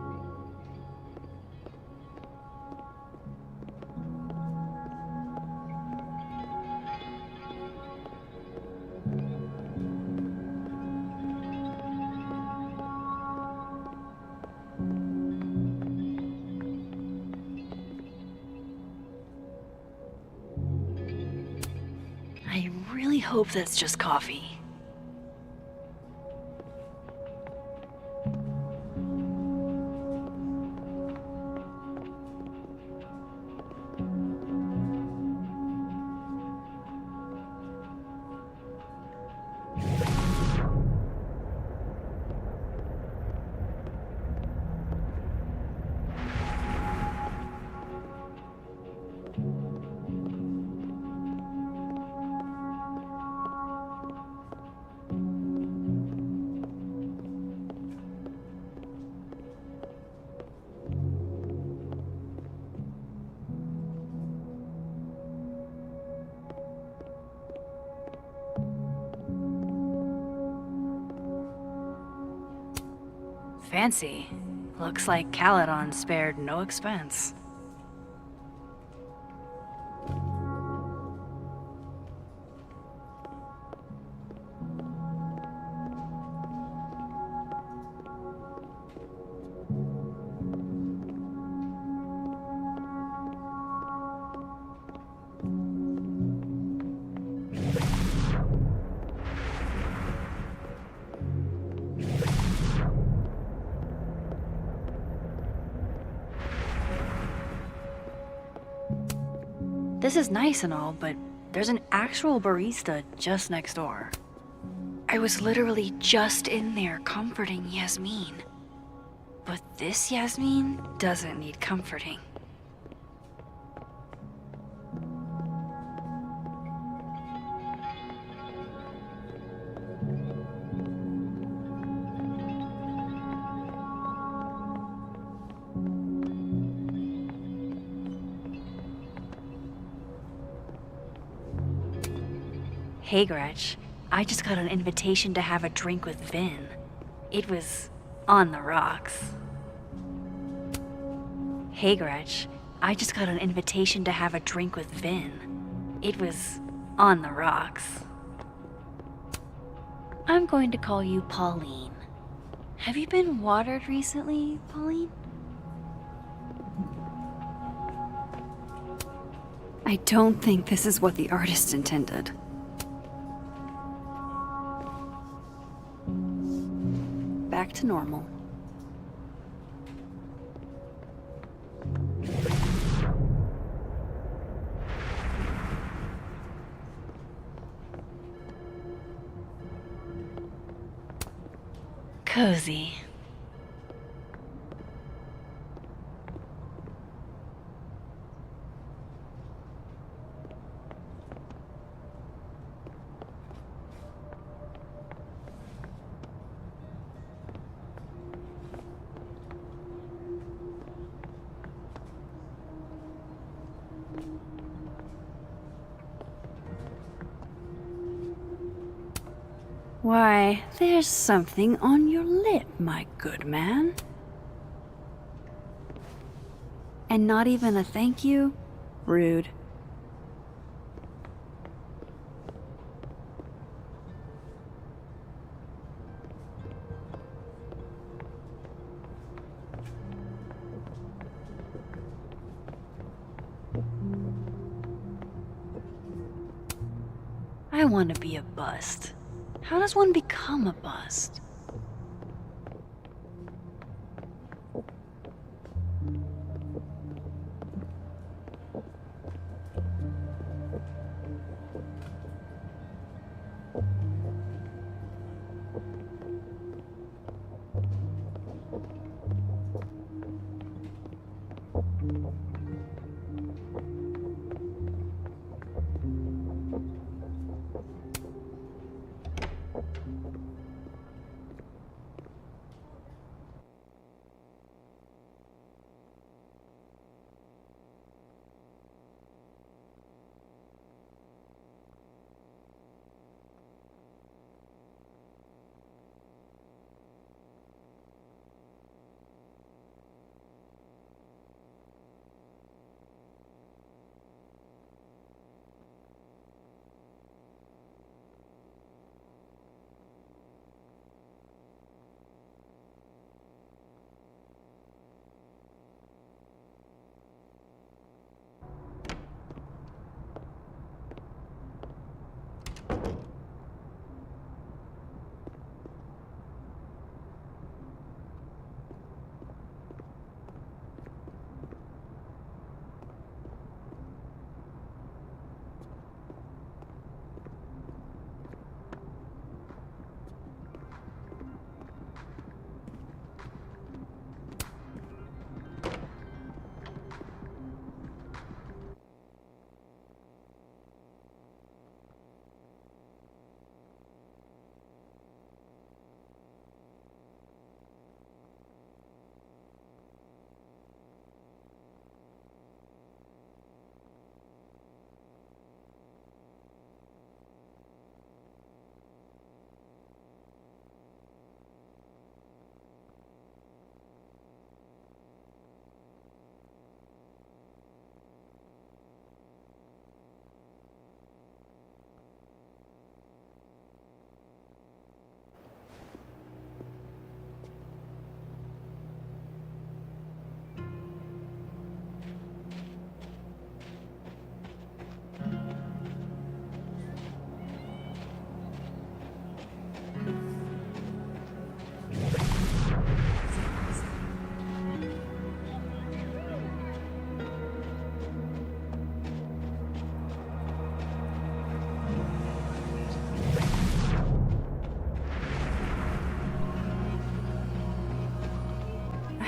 I really hope that's just coffee. Fancy. Looks like Caledon spared no expense. This is nice and all, but there's an actual barista just next door. I was literally just in there comforting Yasmin. But this Yasmin doesn't need comforting. Hey, Gretch. I just got an invitation to have a drink with Vin. It was on the rocks. Hey, Gretch. I just got an invitation to have a drink with Vin. It was on the rocks. I'm going to call you Pauline. Have you been watered recently, Pauline? I don't think this is what the artist intended. back to normal. Cozy. Why, there's something on your lip, my good man. And not even a thank you? Rude. I want to be a bust. How does one become a bust?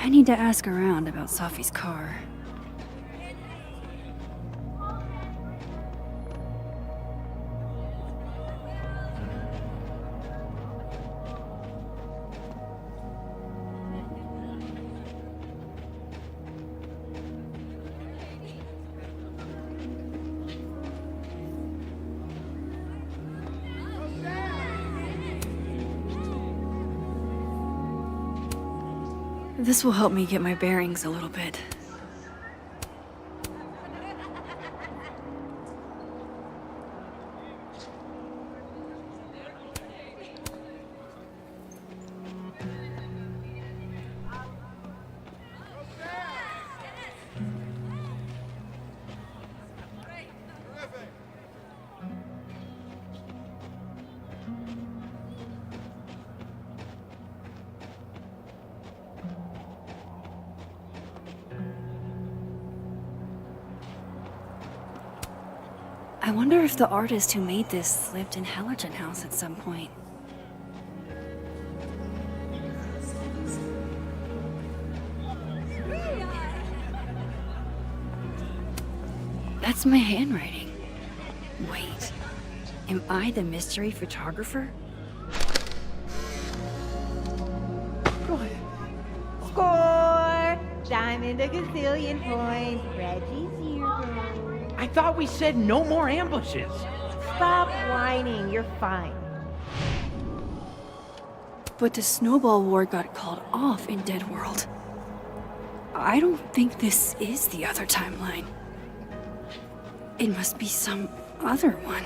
I need to ask around about Sophie's car. This will help me get my bearings a little bit. I wonder if the artist who made this lived in Hellerton House at some point. That's my handwriting. Wait, am I the mystery photographer? Score! Diamond a gazillion points. Reggie's hero. I thought we said no more ambushes. Stop whining. You're fine. But the Snowball War got called off in Dead World. I don't think this is the other timeline. It must be some other one.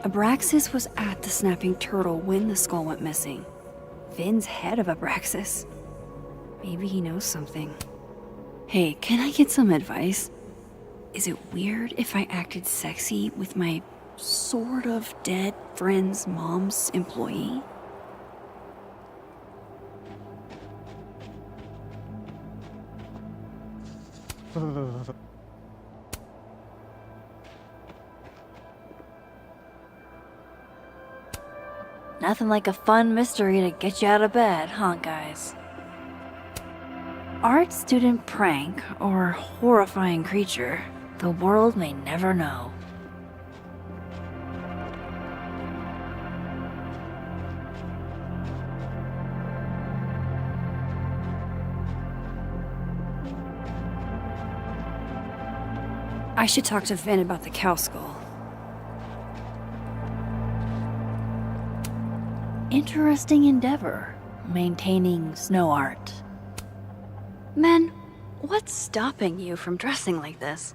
Abraxas was at the Snapping Turtle when the skull went missing. Vin's head of Abraxas. Maybe he knows something. Hey, can I get some advice? Is it weird if I acted sexy with my sort of dead friend's mom's employee? Nothing like a fun mystery to get you out of bed, huh, guys? Art student prank or horrifying creature, the world may never know. I should talk to Vin about the cow skull. Interesting endeavor, maintaining snow art. Men, what's stopping you from dressing like this?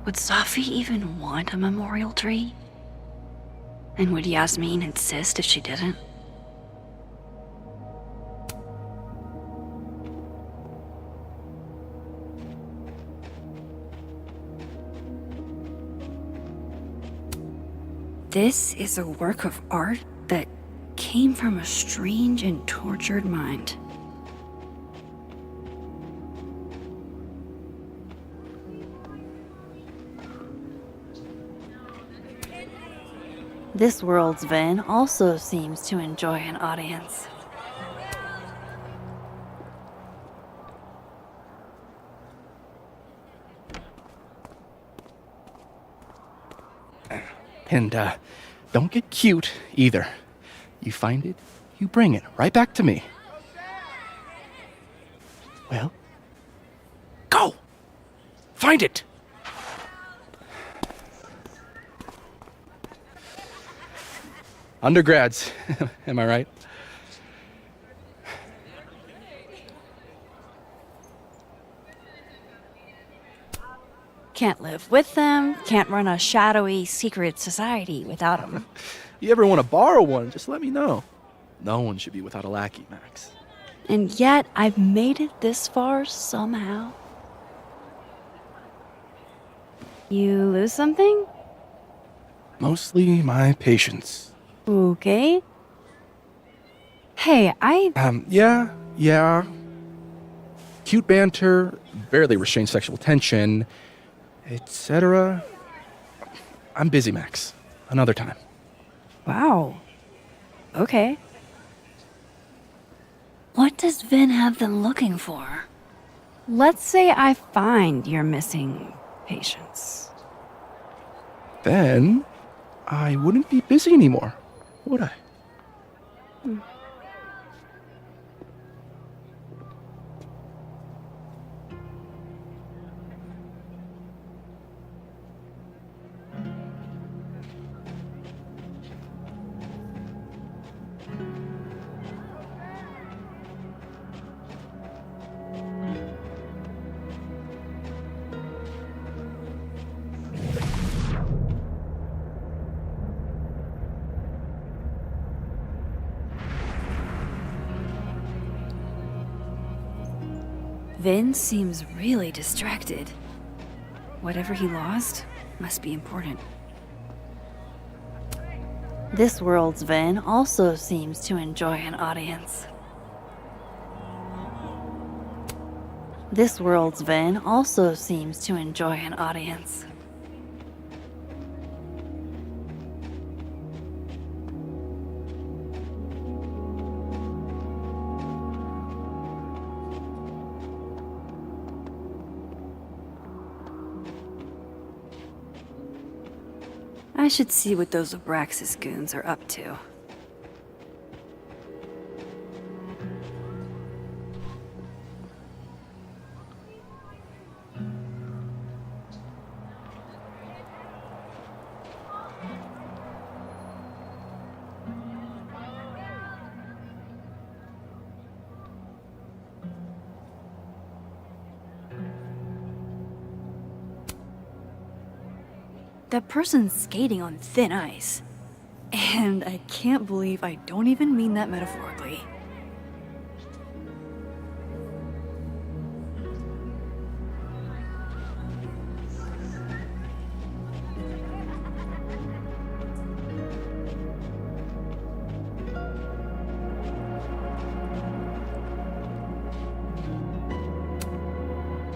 Would Safi even want a memorial tree? And would Yasmin insist if she didn't? This is a work of art that came from a strange and tortured mind. This world's Vin also seems to enjoy an audience. And, don't get cute either. You find it, you bring it right back to me. Well, go! Find it! Undergrads, am I right? Can't live with them, can't run a shadowy secret society without them. You ever want to borrow one, just let me know. No one should be without a lackey, Max. And yet, I've made it this far somehow. You lose something? Mostly my patience. Okay. Hey, Yeah. Cute banter, barely restrained sexual tension, etc. I'm busy, Max. Another time. Wow. Okay. What does Vin have them looking for? Let's say I find your missing patience. Then I wouldn't be busy anymore, would I? Vin seems really distracted. Whatever he lost must be important. This world's Vin also seems to enjoy an audience. This world's Vin also seems to enjoy an audience. I should see what those Abraxas goons are up to. That person's skating on thin ice. And I can't believe I don't even mean that metaphorically.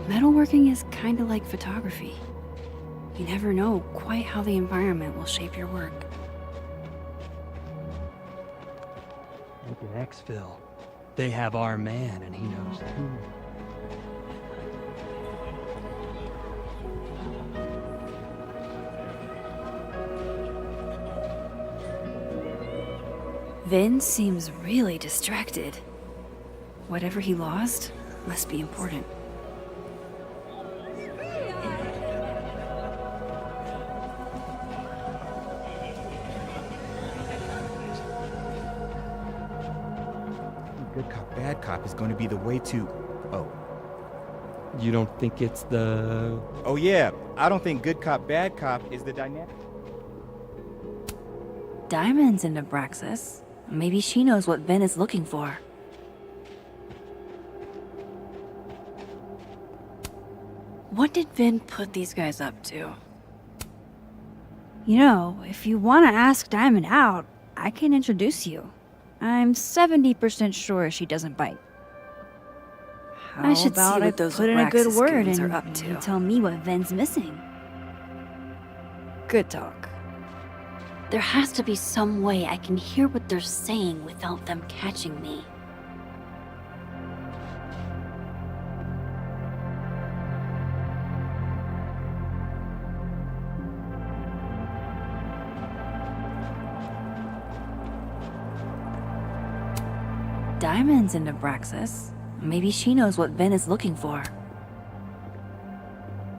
Metalworking is kinda like photography. You never know quite how the environment will shape your work. Look at Exfil. They have our man, and he knows too. Vin seems really distracted. Whatever he lost must be important. Good cop, bad cop is going to be the way to... Oh. You don't think it's the... Oh yeah, I don't think good cop, bad cop is the dynamic. Diamond's into Abraxas. Maybe she knows what Vin is looking for. What did Vin put these guys up to? You know, if you want to ask Diamond out, I can introduce you. I'm 70% sure she doesn't bite. I should see about what I those put in a good Abraxas word goons and are up to. you tell me what Ven's missing. Good talk. There has to be some way I can hear what they're saying without them catching me. Diamond's into Abraxas. Maybe she knows what Vin is looking for.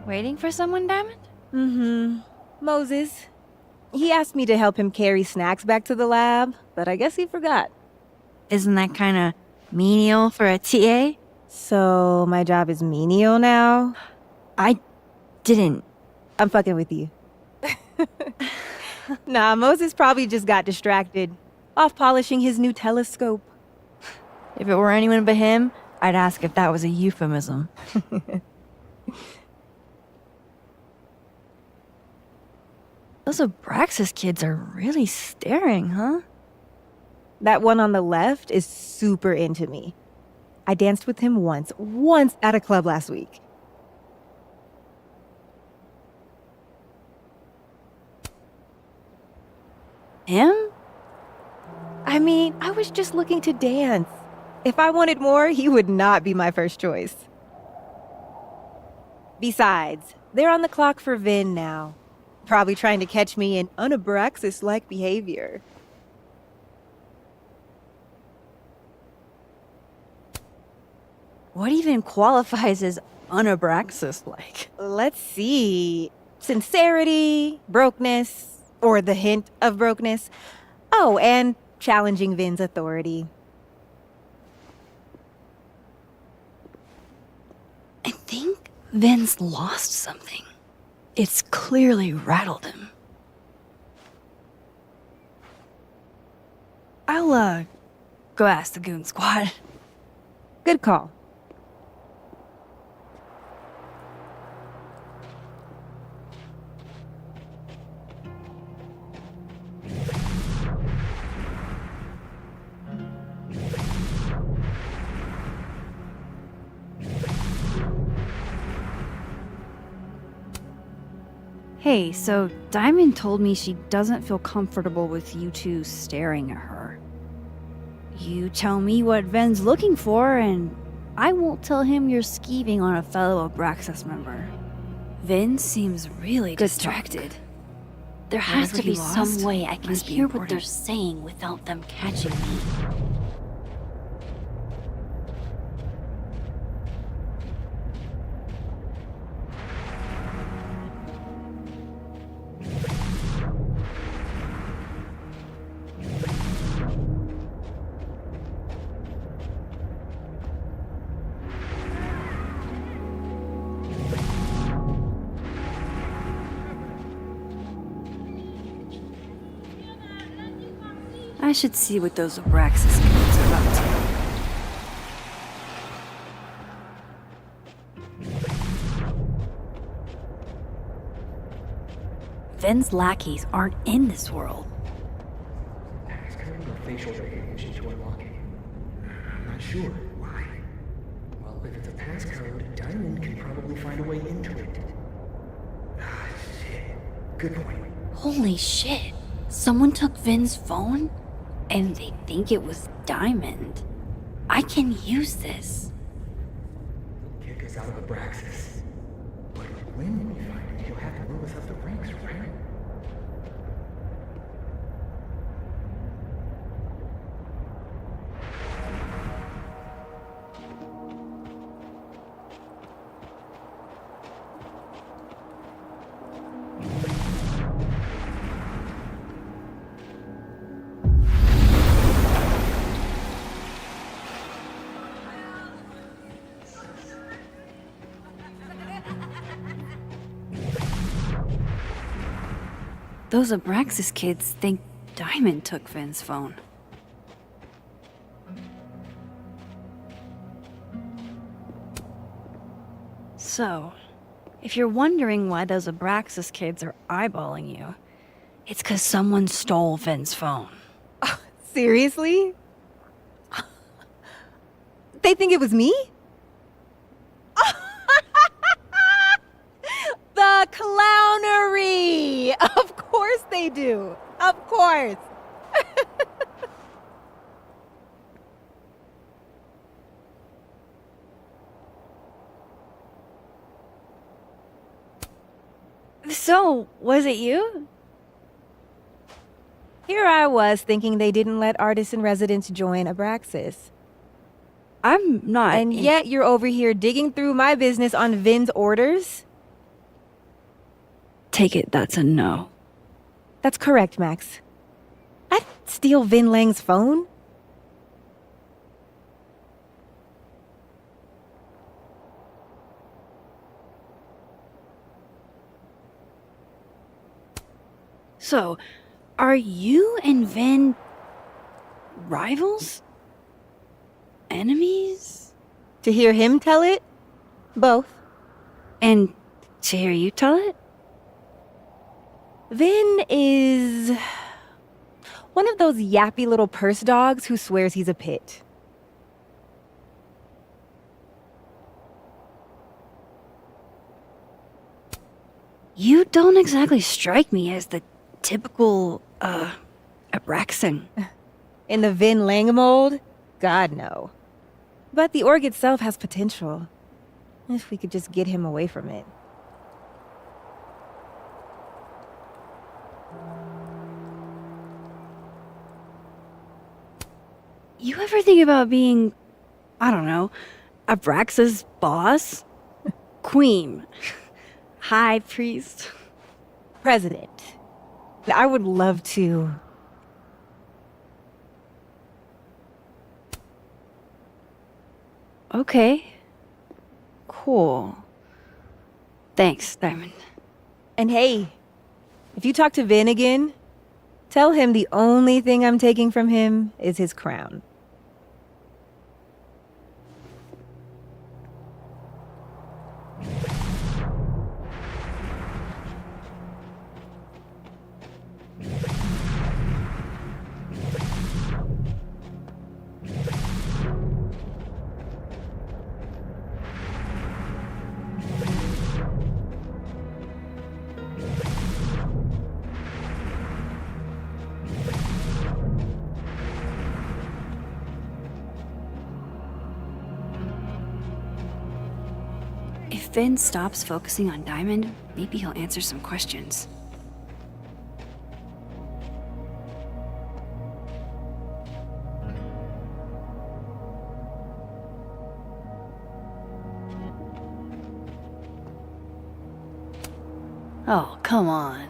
Waiting for someone, Diamond? Mm-hmm. Moses. He asked me to help him carry snacks back to the lab, but I guess he forgot. Isn't that kind of menial for a TA? So, my job is menial now? I didn't. I'm fucking with you. Nah, Moses probably just got distracted. Off polishing his new telescope. If it were anyone but him, I'd ask if that was a euphemism. Those Abraxas kids are really staring, huh? That one on the left is super into me. I danced with him once at a club last week. Him? I mean, I was just looking to dance. If I wanted more, he would not be my first choice. Besides, they're on the clock for Vin now. Probably trying to catch me in un-Abraxas-like behavior. What even qualifies as un-Abraxas-like? Let's see. Sincerity, brokenness, or the hint of brokenness. Oh, and challenging Vin's authority. I think Vin's lost something. It's clearly rattled him. I'll, go ask the Goon Squad. Good call. Hey, so Diamond told me she doesn't feel comfortable with you two staring at her. You tell me what Ven's looking for, and I won't tell him you're skeeving on a fellow Abraxas member. Vin seems really distracted. There has Whatever to be he lost some way I can must be hear what they're important. saying without them catching me. I should see what those Abraxas kids are up to. Ven's lackeys aren't in this world. Passcode or facial recognition to unlock it? I'm not sure. Why? Well, if it's a passcode, Diamond can probably find a way into it. Ah, shit. Good point. Holy shit. Someone took Vin's phone? And they think it was Diamond. I can use this. Kick us out of Abraxas. But when we find it, he'll have to move us up the ranks, right? Those Abraxas kids think Diamond took Vin's phone. So, if you're wondering why those Abraxas kids are eyeballing you, it's 'cause someone stole Vin's phone. Seriously? They think it was me? The clownery! Of course they do. Of course. So, was it you? Here I was thinking they didn't let artists in residence join Abraxas. I'm not. And yet you're over here digging through my business on Vin's orders? Take it that's a no. That's correct, Max. I'd steal Vin Lang's phone? So, are you and Vin rivals? Enemies? To hear him tell it? Both. And to hear you tell it? Vin is one of those yappy little purse dogs who swears he's a pit. You don't exactly strike me as the typical, Abraxan. In the Vin Lang mold? God, no. But the org itself has potential. If we could just get him away from it. You ever think about being, I don't know, Abraxas' boss? Queen? High priest? President. I would love to. Okay. Cool. Thanks, Diamond. And hey, if you talk to Vin again, tell him the only thing I'm taking from him is his crown. Finn stops focusing on Diamond, maybe he'll answer some questions. Oh, come on.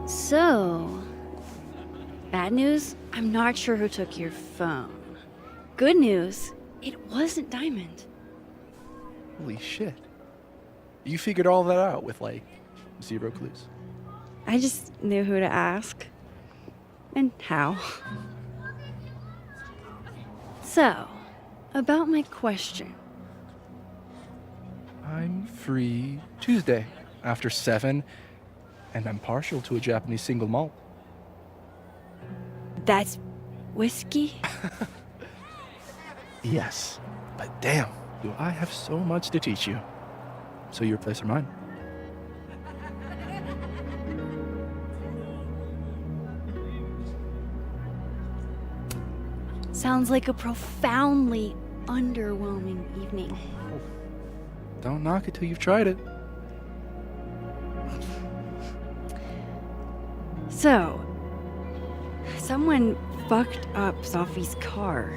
So, bad news? I'm not sure who took your phone. Good news, it wasn't Diamond. Holy shit. You figured all that out with, like, 0 clues. I just knew who to ask. And how. So, about my question. I'm free Tuesday after 7, and I'm partial to a Japanese single malt. That's whiskey? Yes, but damn, do I have so much to teach you. So your place or mine? Sounds like a profoundly underwhelming evening. Don't knock it till you've tried it. So, someone fucked up Sophie's car.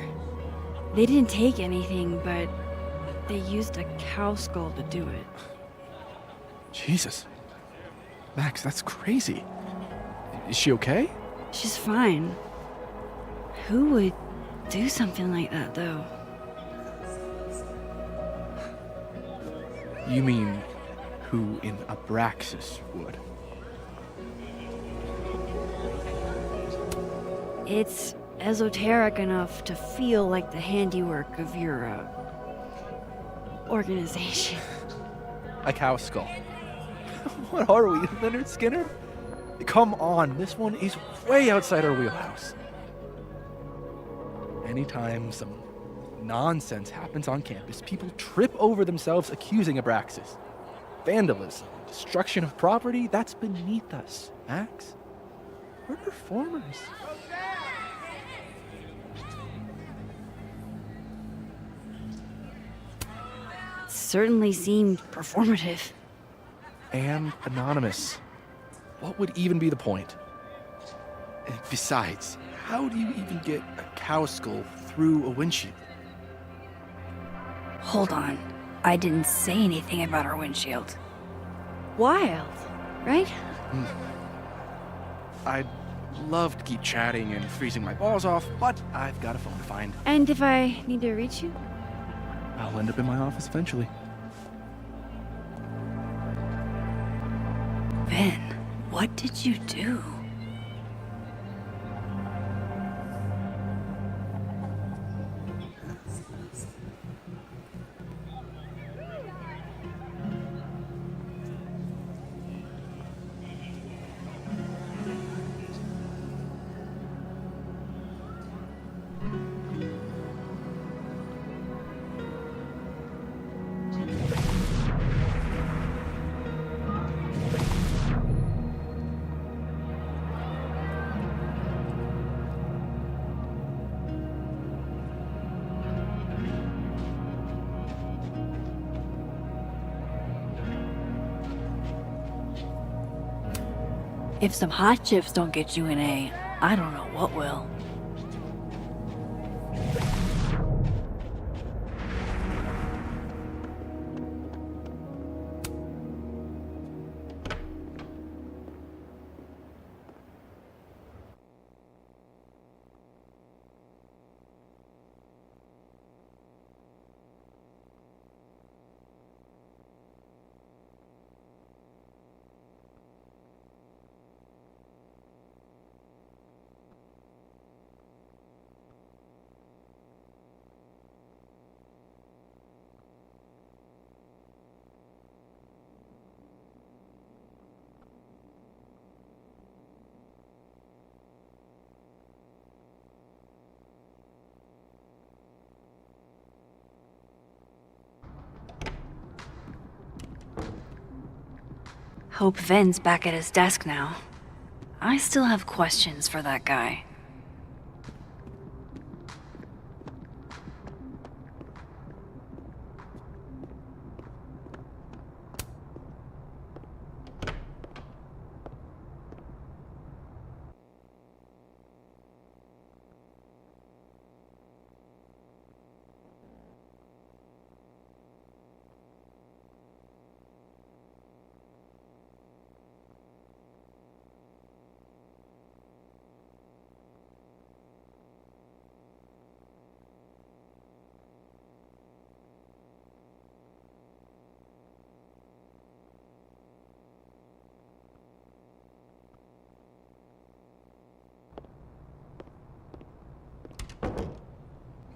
They didn't take anything, but they used a cow skull to do it. Jesus. Max, that's crazy. Is she okay? She's fine. Who would do something like that, though? You mean who in Abraxas would? It's esoteric enough to feel like the handiwork of your, organization. A cow skull. What are we, Leonard Skinner? Come on, this one is way outside our wheelhouse. Anytime some nonsense happens on campus, people trip over themselves accusing Abraxas. Vandalism, destruction of property, that's beneath us, Max. We're performers. Certainly seemed performative. And anonymous. What would even be the point? And besides, how do you even get a cow skull through a windshield? Hold on. I didn't say anything about our windshield. Wild, right? I'd love to keep chatting and freezing my balls off, but I've got a phone to find. And if I need to reach you? I'll end up in my office eventually. Ben, what did you do? If some hot chips don't get you an A, I don't know what will. Hope Ven's back at his desk now. I still have questions for that guy.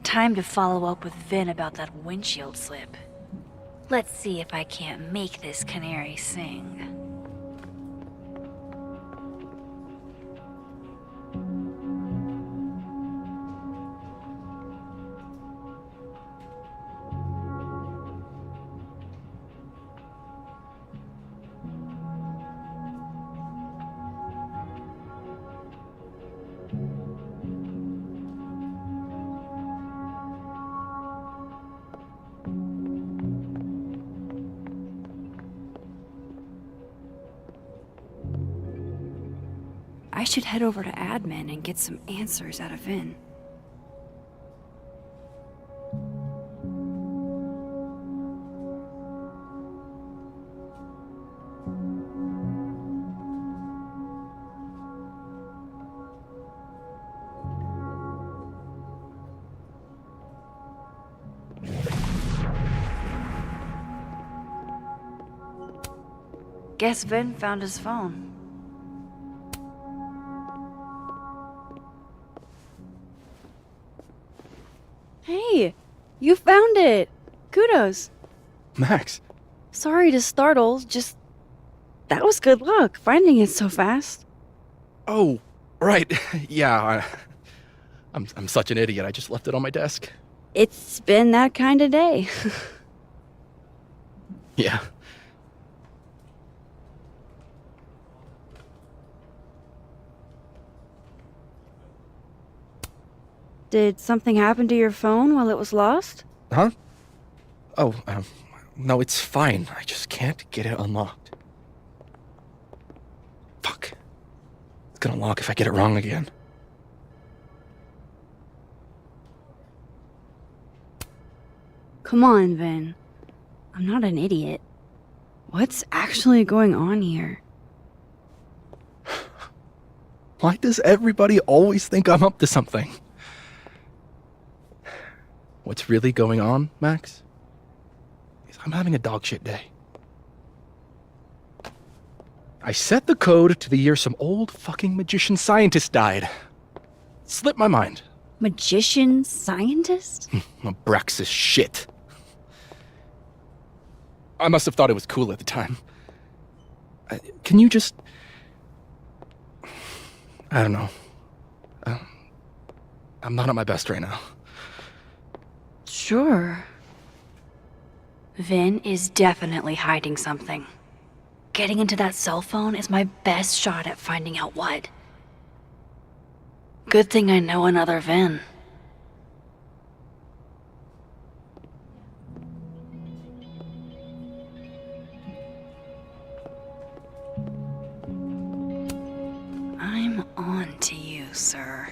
Time to follow up with Vin about that windshield slip. Let's see if I can't make this canary sing. I should head over to admin and get some answers out of Vin. Guess Vin found his phone. Hey, you found it! Kudos! Max. Sorry to startle, just... that was good luck, finding it so fast. Oh, right. Yeah, I'm such an idiot. I just left it on my desk. It's been that kind of day. Yeah. Did something happen to your phone while it was lost? Huh? Oh, no, it's fine. I just can't get it unlocked. Fuck. It's gonna lock if I get it wrong again. Come on, Vin. I'm not an idiot. What's actually going on here? Why does everybody always think I'm up to something? What's really going on, Max? Is I'm having a dogshit day. I set the code to the year some old fucking magician scientist died. Slipped my mind. Magician scientist? Abraxas shit. I must have thought it was cool at the time. Can you just... I don't know. I'm not at my best right now. Sure. Vin is definitely hiding something. Getting into that cell phone is my best shot at finding out what. Good thing I know another Vin. I'm on to you, sir.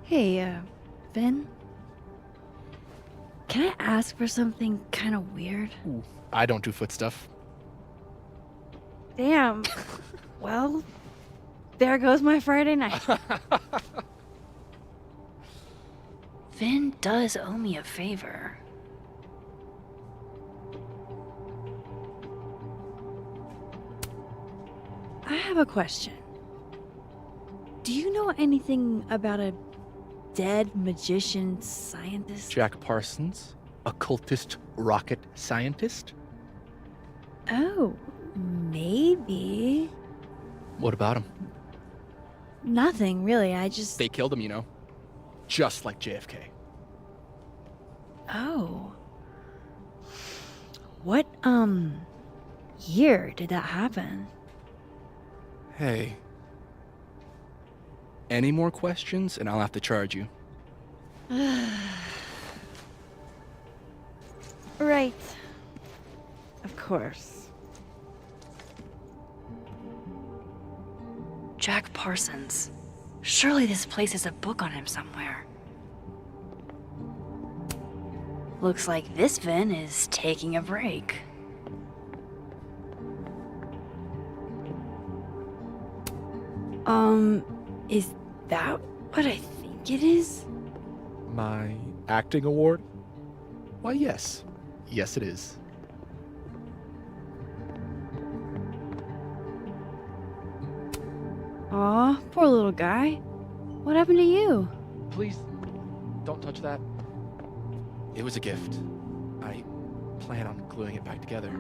Hey, Vin? Can I ask for something kind of weird? Ooh, I don't do foot stuff. Damn. Well, there goes my Friday night. Vin does owe me a favor. I have a question. Do you know anything about a dead magician scientist? Jack Parsons, occultist rocket scientist? Oh, maybe. What about him? Nothing, really. I just. They killed him, you know. Just like JFK. Oh. What, year did that happen? Hey. Any more questions, and I'll have to charge you. Right. Of course. Jack Parsons. Surely this place has a book on him somewhere. Looks like this Vin is taking a break. Is that what I think it is? My acting award? Why, yes. Yes, it is. Aw, poor little guy. What happened to you? Please, don't touch that. It was a gift. I plan on gluing it back together.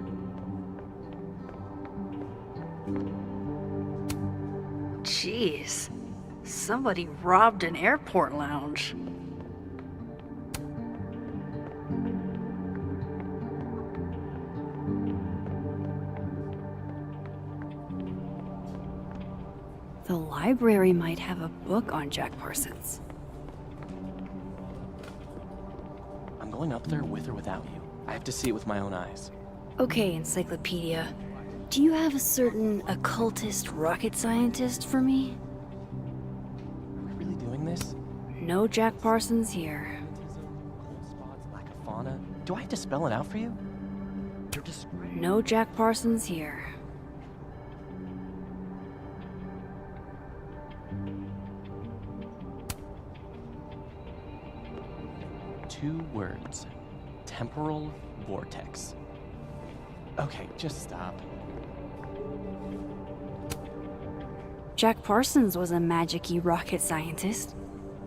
Jeez. Somebody robbed an airport lounge. The library might have a book on Jack Parsons. I'm going up there with or without you. I have to see it with my own eyes. Okay, Encyclopedia. Do you have a certain occultist rocket scientist for me? Are we really doing this? No Jack Parsons here. Cold spots, lack of fauna. Do I have to spell it out for you? You're just... No Jack Parsons here. Two words. Temporal vortex. Okay, just stop. Jack Parsons was a magic-y rocket scientist.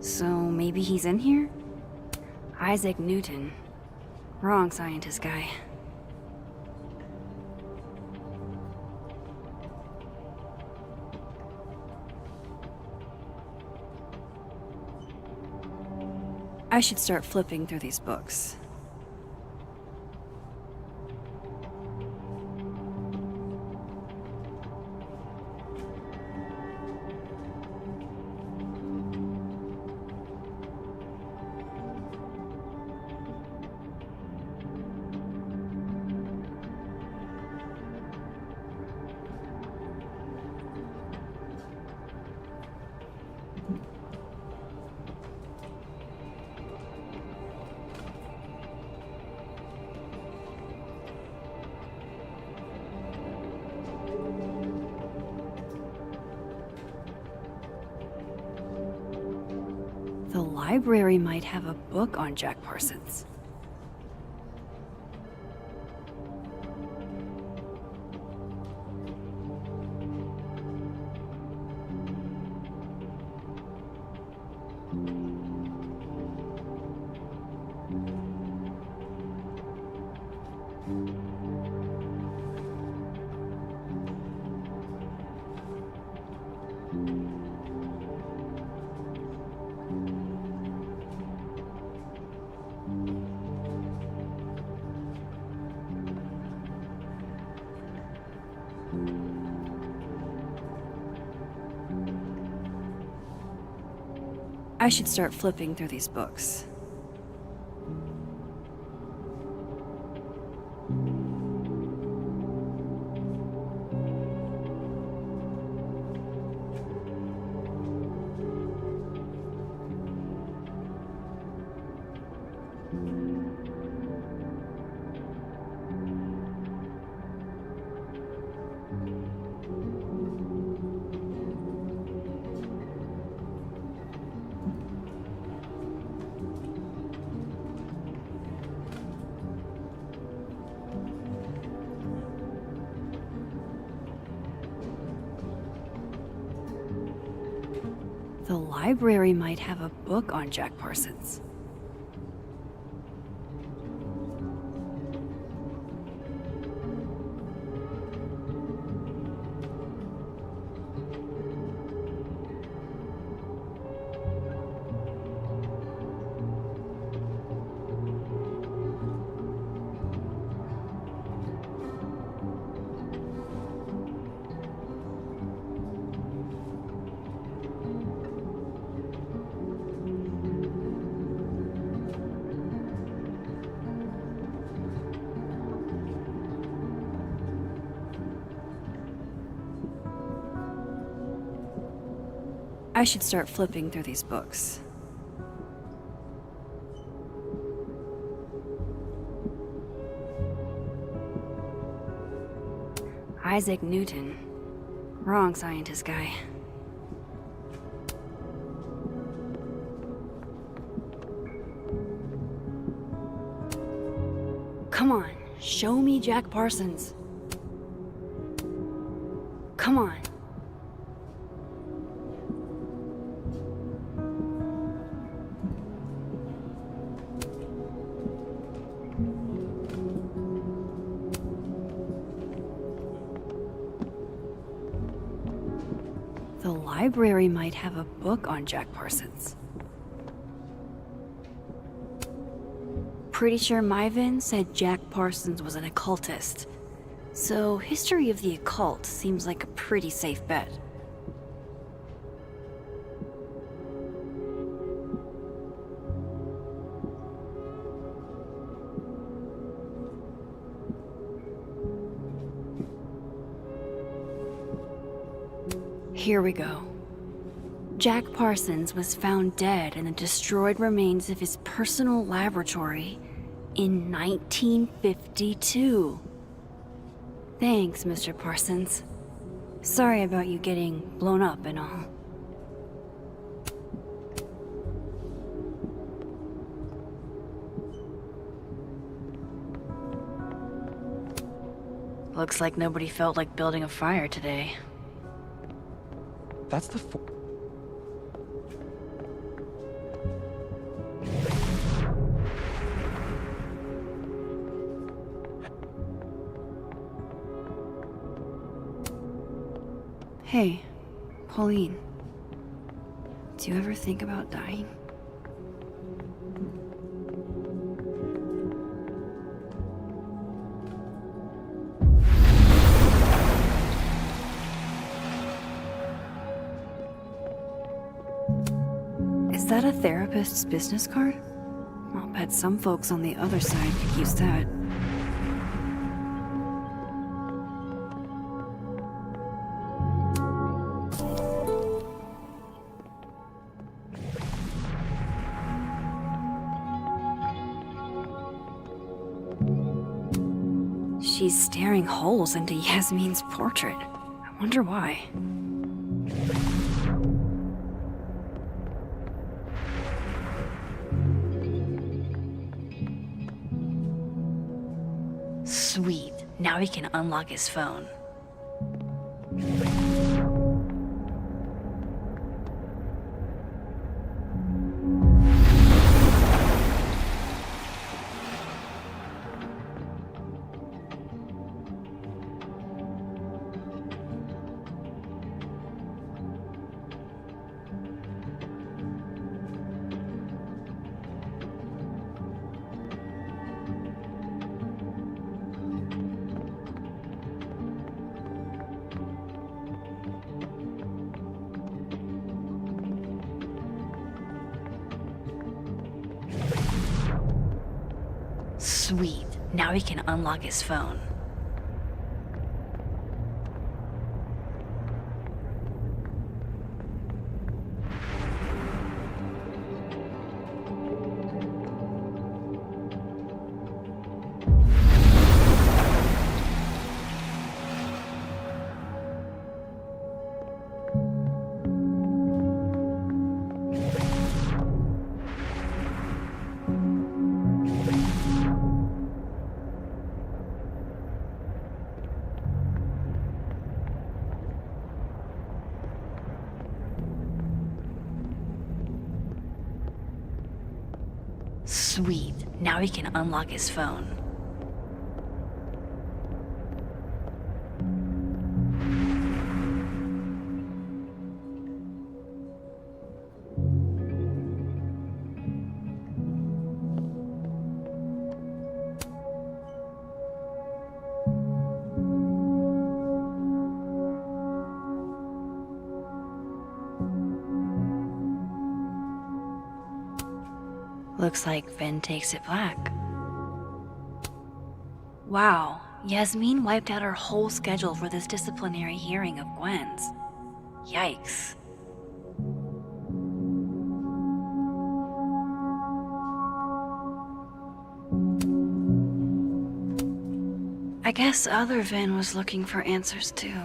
So maybe he's in here? Isaac Newton. Wrong scientist guy. I should start flipping through these books. The library might have a book on Jack Parsons. I should start flipping through these books. The library might have a book on Jack Parsons. I should start flipping through these books. Isaac Newton. Wrong scientist guy. Come on, show me Jack Parsons. Come on. The library might have a book on Jack Parsons. Pretty sure Myvin said Jack Parsons was an occultist, so history of the occult seems like a pretty safe bet. Here we go. Jack Parsons was found dead in the destroyed remains of his personal laboratory in 1952. Thanks, Mr. Parsons. Sorry about you getting blown up and all. Looks like nobody felt like building a fire today. That's the Hey, Pauline. Do you ever think about dying? Is that a therapist's business card? I'll bet some folks on the other side could use that. She's staring holes into Yasmin's portrait. I wonder why. Sweet. Now he can unlock his phone. Sweet. Now he can unlock his phone. Sweet. Now he can unlock his phone. Looks like Vin takes it back. Wow, Yasmin wiped out her whole schedule for this disciplinary hearing of Gwen's. Yikes. I guess other Vin was looking for answers too.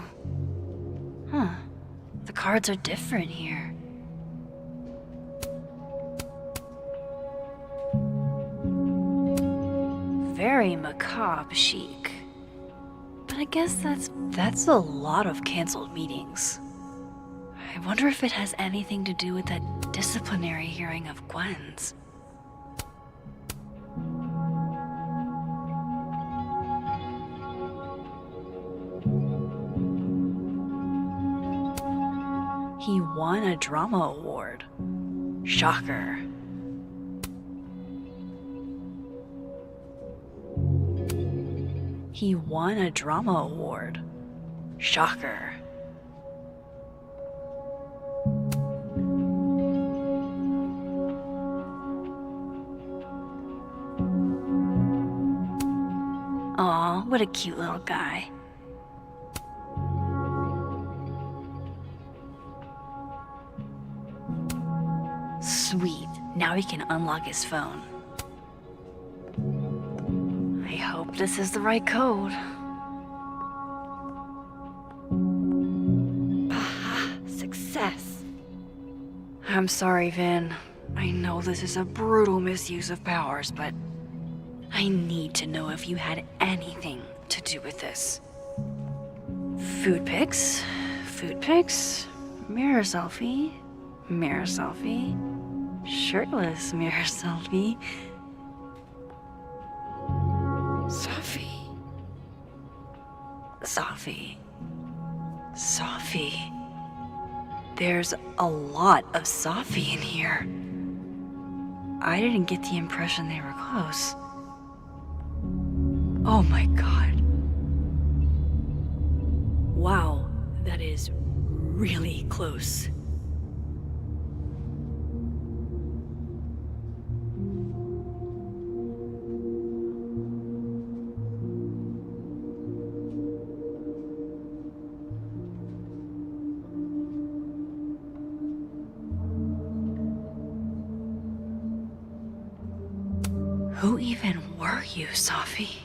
Huh. The cards are different here. Very macabre chic. But I guess that's a lot of canceled meetings. I wonder if it has anything to do with that disciplinary hearing of Gwen's. He won a drama award. Shocker. He won a drama award. Shocker. Aw, what a cute little guy. Sweet. Now he can unlock his phone. I hope this is the right code. Success. I'm sorry, Vin. I know this is a brutal misuse of powers, but I need to know if you had anything to do with this. Food pics, mirror selfie, shirtless mirror selfie. Safi. There's a lot of Safi in here. I didn't get the impression they were close. Oh my god. Wow, that is really close. Who even were you, Safi?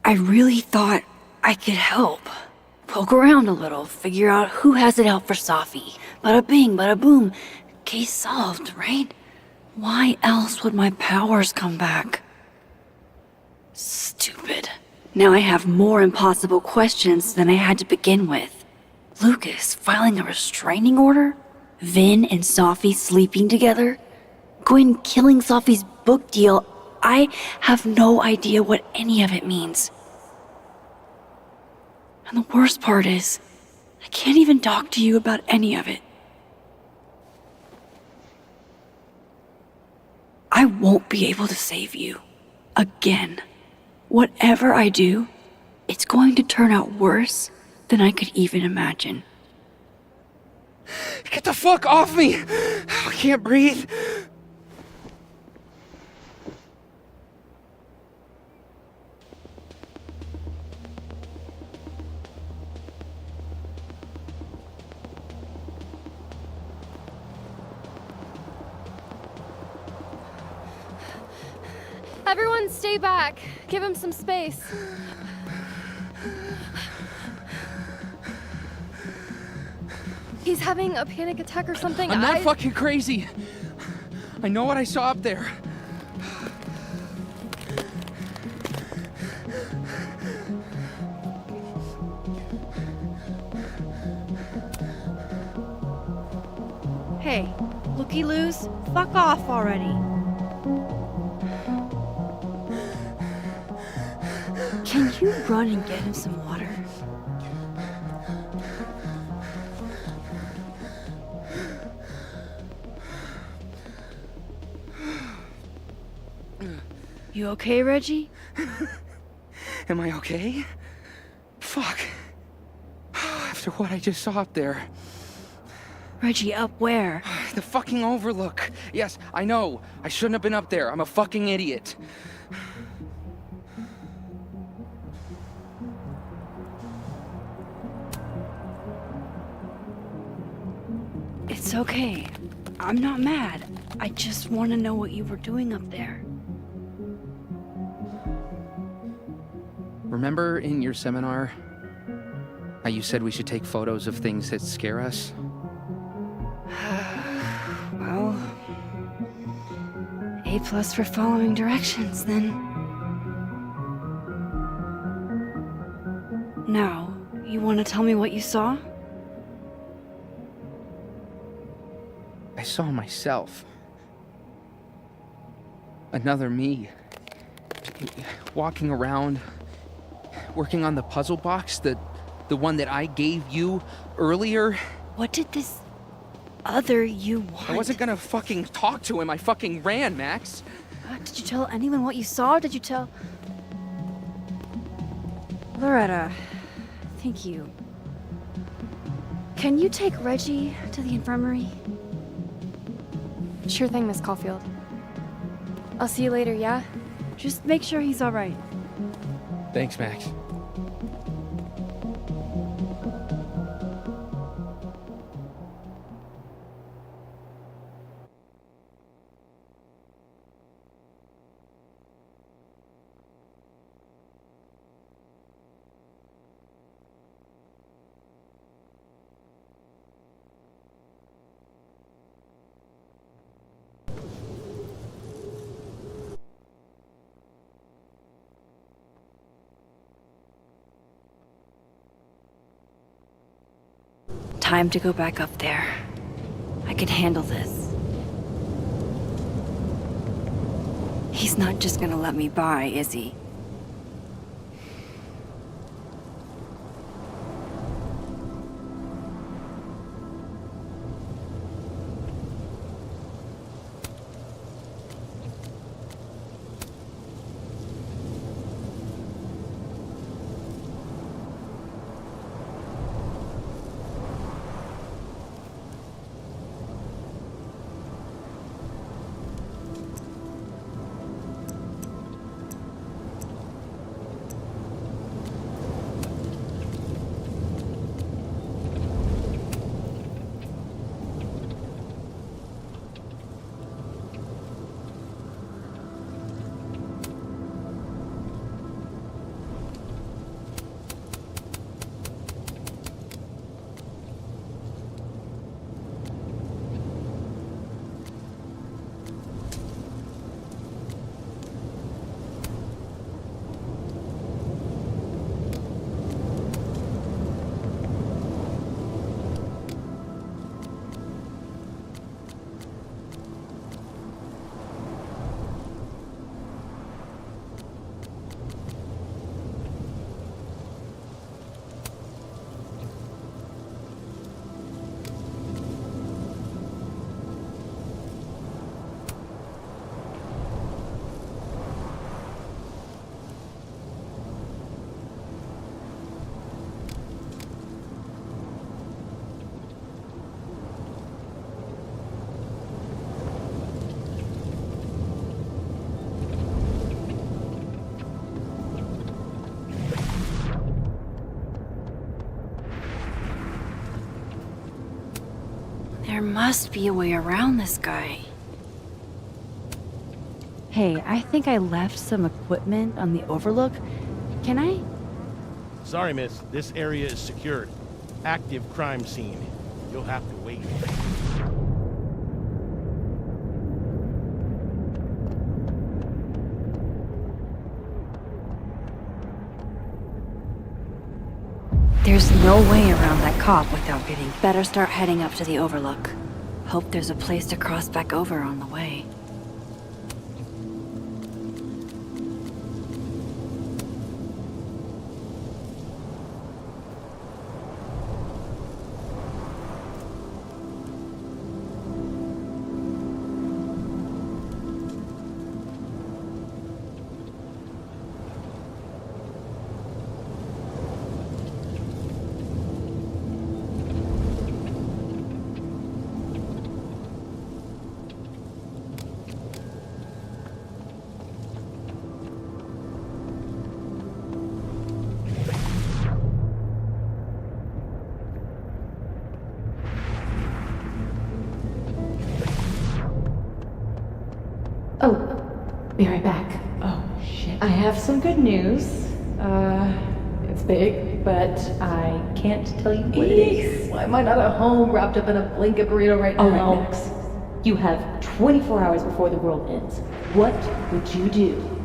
I really thought I could help. Poke around a little, figure out who has it out for Safi. Bada bing, bada boom. Case solved, right? Why else would my powers come back? Stupid. Now I have more impossible questions than I had to begin with. Lucas filing a restraining order? Vin and Safi sleeping together? Gwen killing Safi's book deal? I have no idea what any of it means. And the worst part is, I can't even talk to you about any of it. I won't be able to save you. Again. Whatever I do, it's going to turn out worse than I could even imagine. Get the fuck off me! I can't breathe. Everyone stay back. Give him some space. He's having a panic attack or something. I'm not fucking crazy. I know what I saw up there. Hey, looky-loos, fuck off already. Can you run and get him some water? You okay, Reggie? Am I okay? Fuck. After what I just saw up there. Reggie, up where? The fucking overlook. Yes, I know. I shouldn't have been up there. I'm a fucking idiot. It's okay. I'm not mad. I just want to know what you were doing up there. Remember in your seminar how you said we should take photos of things that scare us? Well, A+ for following directions, then. Now, you want to tell me what you saw? I saw myself. Another me. Walking around, working on the puzzle box, the one that I gave you earlier. What did this other you want? I wasn't gonna fucking talk to him. I fucking ran, Max. Did you tell anyone what you saw? Did you tell... Loretta, thank you. Can you take Reggie to the infirmary? Sure thing, Miss Caulfield. I'll see you later, yeah? Just make sure he's all right. Thanks, Max. Time to go back up there. I can handle this. He's not just gonna let me by, is he? There must be a way around this guy. Hey, I think I left some equipment on the overlook. Can I? Sorry, miss. This area is secured. Active crime scene. You'll have to wait. There's no way around that cop without getting. Better start heading up to the overlook. Hope there's a place to cross back over on the way. Oh, be right back. Oh, shit. I have some good news. It's big, but I can't tell you what it is. Why am I not at home wrapped up in a blanket burrito right now? All right, Max. You have 24 hours before the world ends. What would you do?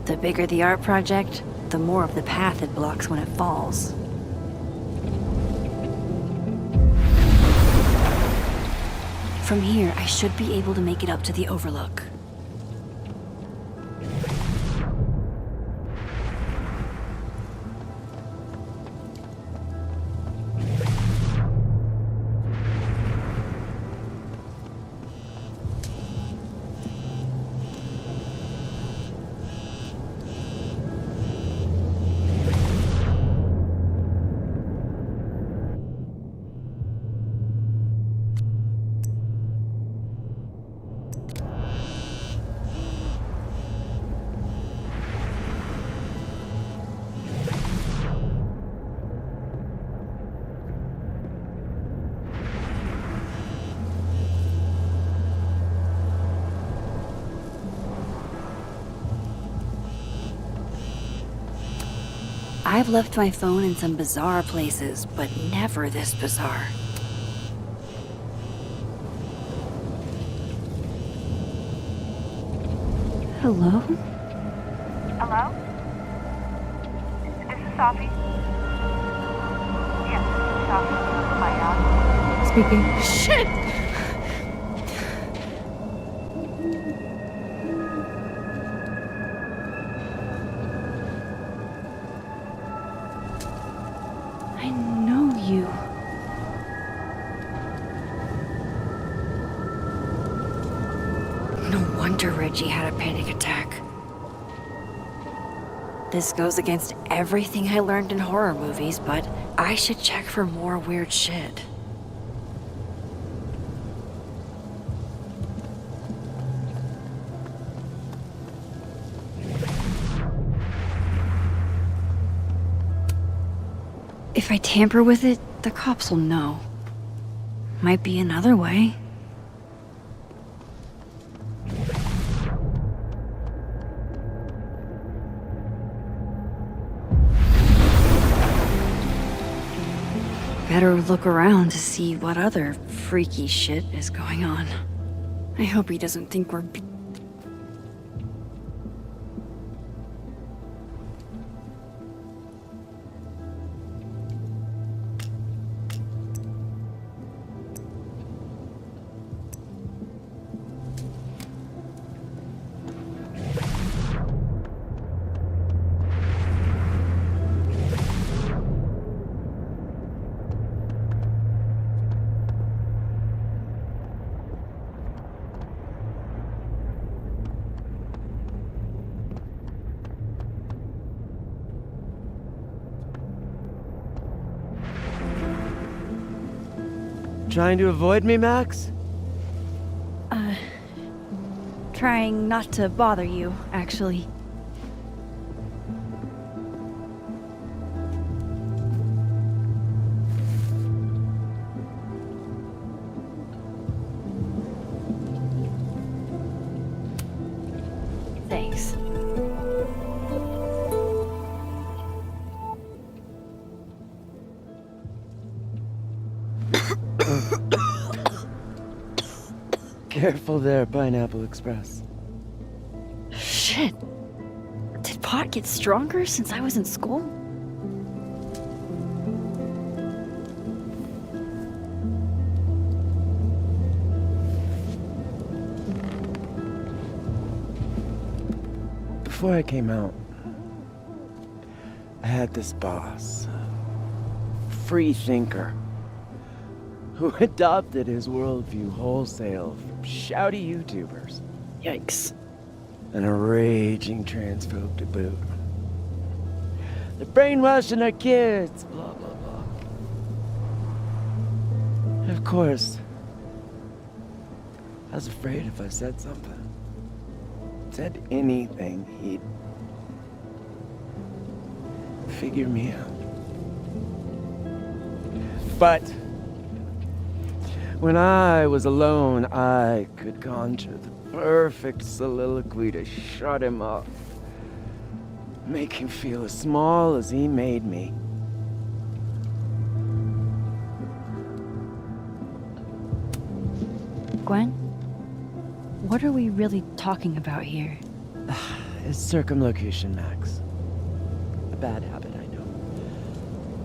The bigger the art project, the more of the path it blocks when it falls. From here, I should be able to make it up to the overlook. I've left my phone in some bizarre places, but never this bizarre. Hello? Hello? This is Safi. Yes, this is Safi. Hi, Speaking. Shit! I know you. No wonder Reggie had a panic attack. This goes against everything I learned in horror movies, but I should check for more weird shit. If I tamper with it, the cops will know. Might be another way. Better look around to see what other freaky shit is going on. I hope he doesn't think we're Trying to avoid me, Max? Trying not to bother you, actually. Thanks. Careful there, Pineapple Express. Shit. Did pot get stronger since I was in school? Before I came out, I had this boss, a free thinker, who adopted his worldview wholesale from shouty YouTubers. Yikes. And a raging transphobe to boot. They're brainwashing our kids, blah, blah, blah. And of course, I was afraid if I said something, said anything, he'd figure me out. But when I was alone, I could conjure the perfect soliloquy to shut him up. Make him feel as small as he made me. Gwen? What are we really talking about here? It's circumlocution, Max. A bad habit, I know.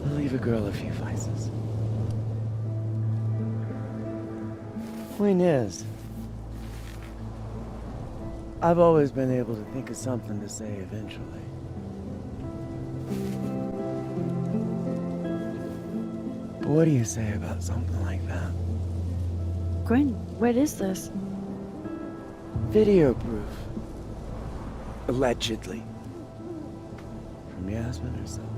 I'll leave a girl a few vices. Point is, I've always been able to think of something to say eventually. But what do you say about something like that? Gwen, what is this? Video proof. Allegedly. From Yasmin herself.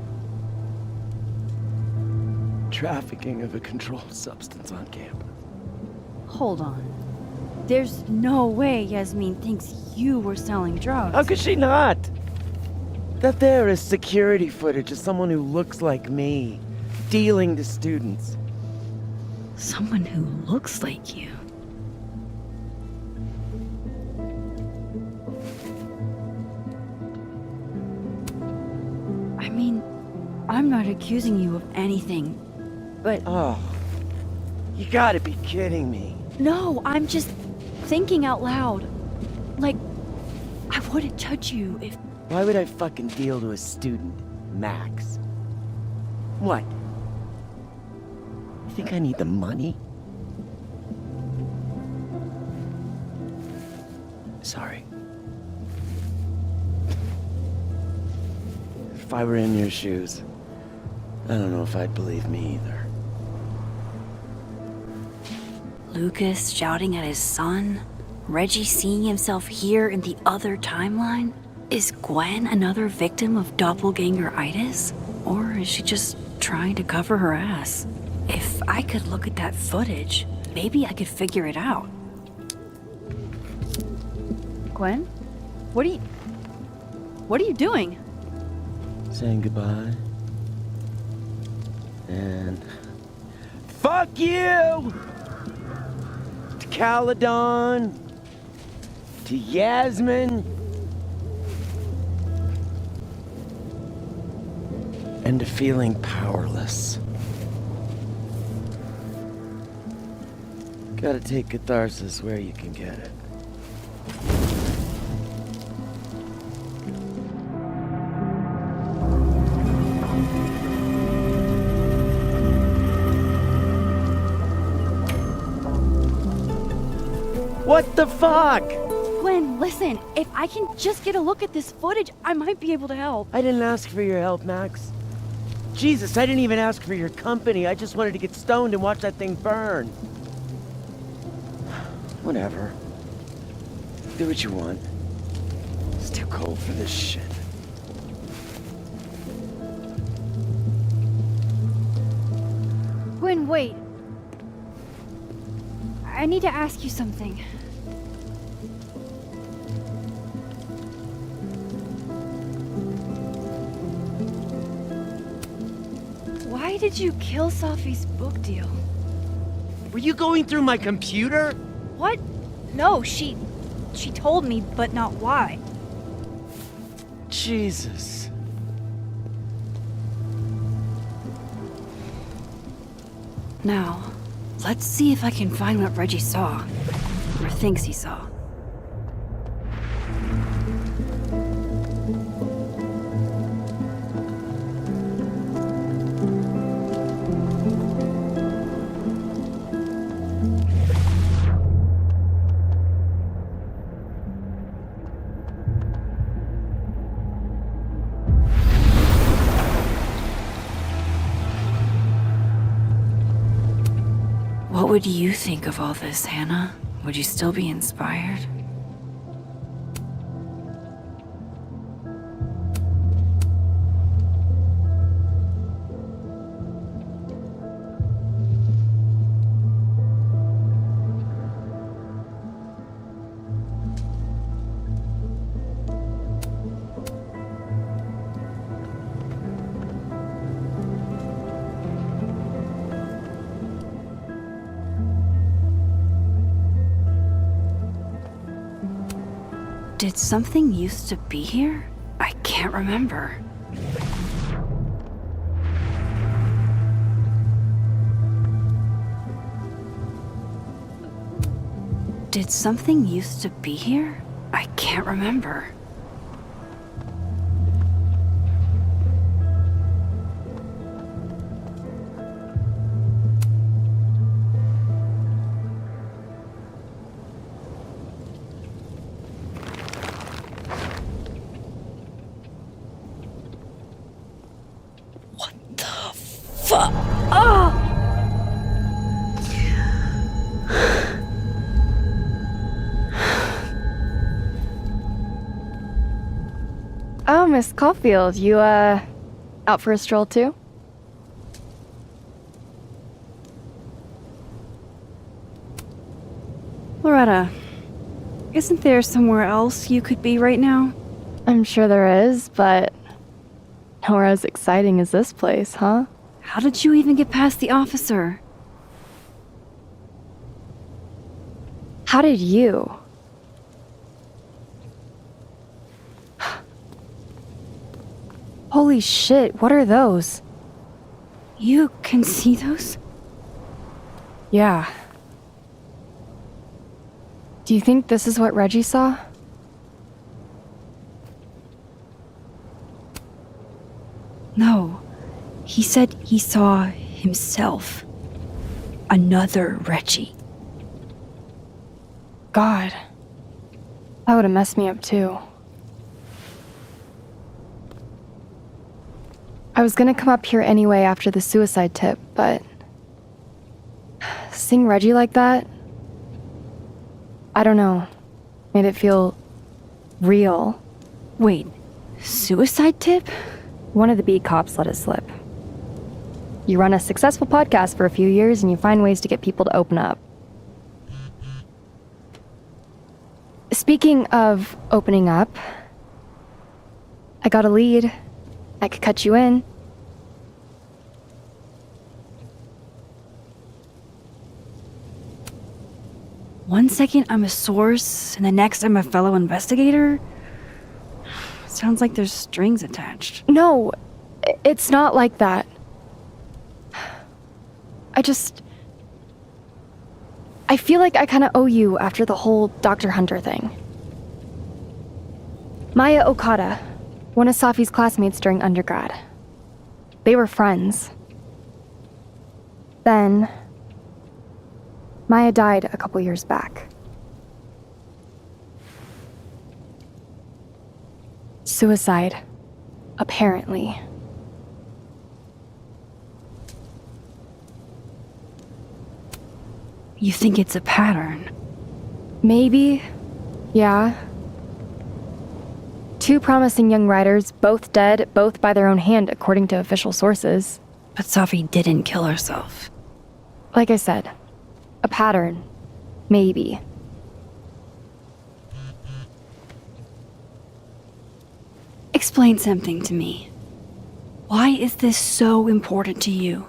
Trafficking of a controlled substance on campus. Hold on. There's no way Yasmin thinks you were selling drugs. How could she not? That there is security footage of someone who looks like me, dealing to students. Someone who looks like you? I mean, I'm not accusing you of anything, but... Oh, you gotta be kidding me. No, I'm just thinking out loud. Like, I wouldn't judge you if... Why would I fucking deal to a student, Max? What? You think I need the money? Sorry. If I were in your shoes, I don't know if I'd believe me either. Lucas shouting at his son? Reggie seeing himself here in the other timeline? Is Gwen another victim of doppelganger-itis? Or is she just trying to cover her ass? If I could look at that footage, maybe I could figure it out. Gwen? What are you doing? Saying goodbye. And... Fuck you! To Caledon. To Yasmin. And to feeling powerless. Gotta take catharsis where you can get it. What the fuck? Gwen, listen, if I can just get a look at this footage, I might be able to help. I didn't ask for your help, Max. Jesus, I didn't even ask for your company. I just wanted to get stoned and watch that thing burn. Whatever. Do what you want. It's too cold for this shit. Gwen, wait. I need to ask you something. Why did you kill Safi's book deal? Were you going through my computer? What? No, she told me, but not why. Jesus. Now, let's see if I can find what Reggie saw. Or thinks he saw. What would you think of all this, Hannah? Would you still be inspired? Did something used to be here? I can't remember. Did something used to be here? I can't remember. Fuck! Oh! Oh, Miss Caulfield, you, out for a stroll too? Loretta, isn't there somewhere else you could be right now? I'm sure there is, but nowhere as exciting as this place, huh? How did you even get past the officer? How did you? Holy shit, what are those? You can see those? Yeah. Do you think this is what Reggie saw? No. He said he saw himself. Another Reggie. God. That would have messed me up too. I was gonna come up here anyway after the suicide tip, but seeing Reggie like that, I don't know, made it feel real. Wait, suicide tip? One of the beat cops let it slip. You run a successful podcast for a few years and you find ways to get people to open up. Speaking of opening up, I got a lead. I could cut you in. One second I'm a source, and the next I'm a fellow investigator? Sounds like there's strings attached. No, it's not like that. I feel like I kind of owe you after the whole Dr. Hunter thing. Maya Okada, one of Safi's classmates during undergrad. They were friends. Then, Maya died a couple years back. Suicide, apparently. You think it's a pattern? Maybe. Yeah. 2 promising young writers, both dead, both by their own hand, according to official sources. But Safi didn't kill herself. Like I said, a pattern. Maybe. Explain something to me. Why is this so important to you?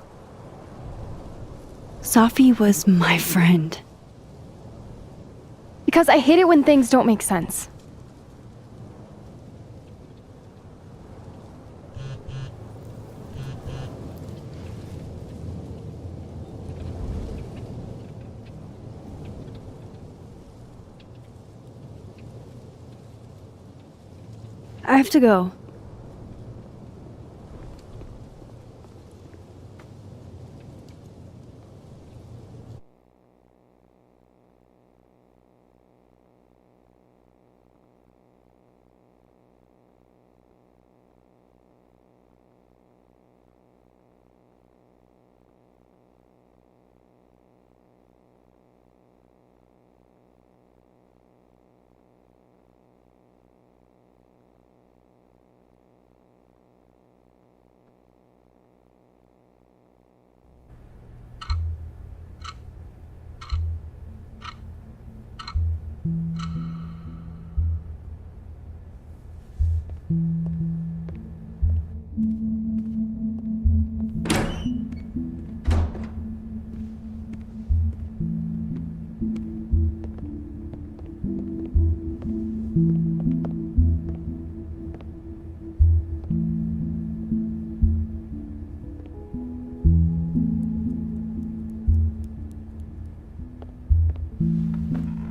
Sophie was my friend. Because I hate it when things don't make sense. I have to go.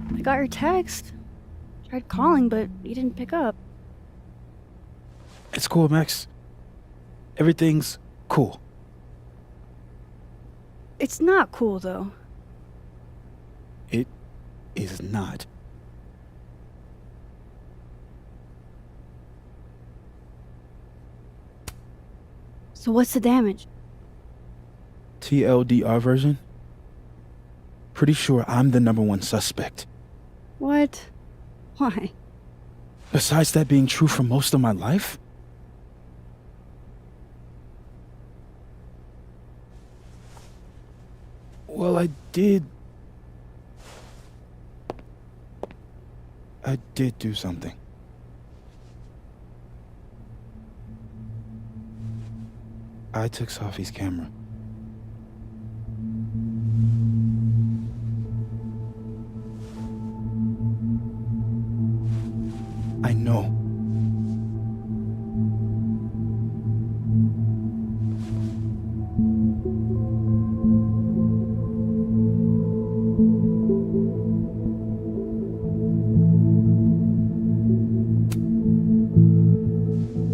I got your text. Tried calling, but you didn't pick up. It's cool, Max. Everything's cool. It's not cool, though. It is not. So what's the damage? TLDR version? Pretty sure I'm the #1 suspect. What? Why? Besides that being true for most of my life? Well, I did do something. I took Sophie's camera. I know.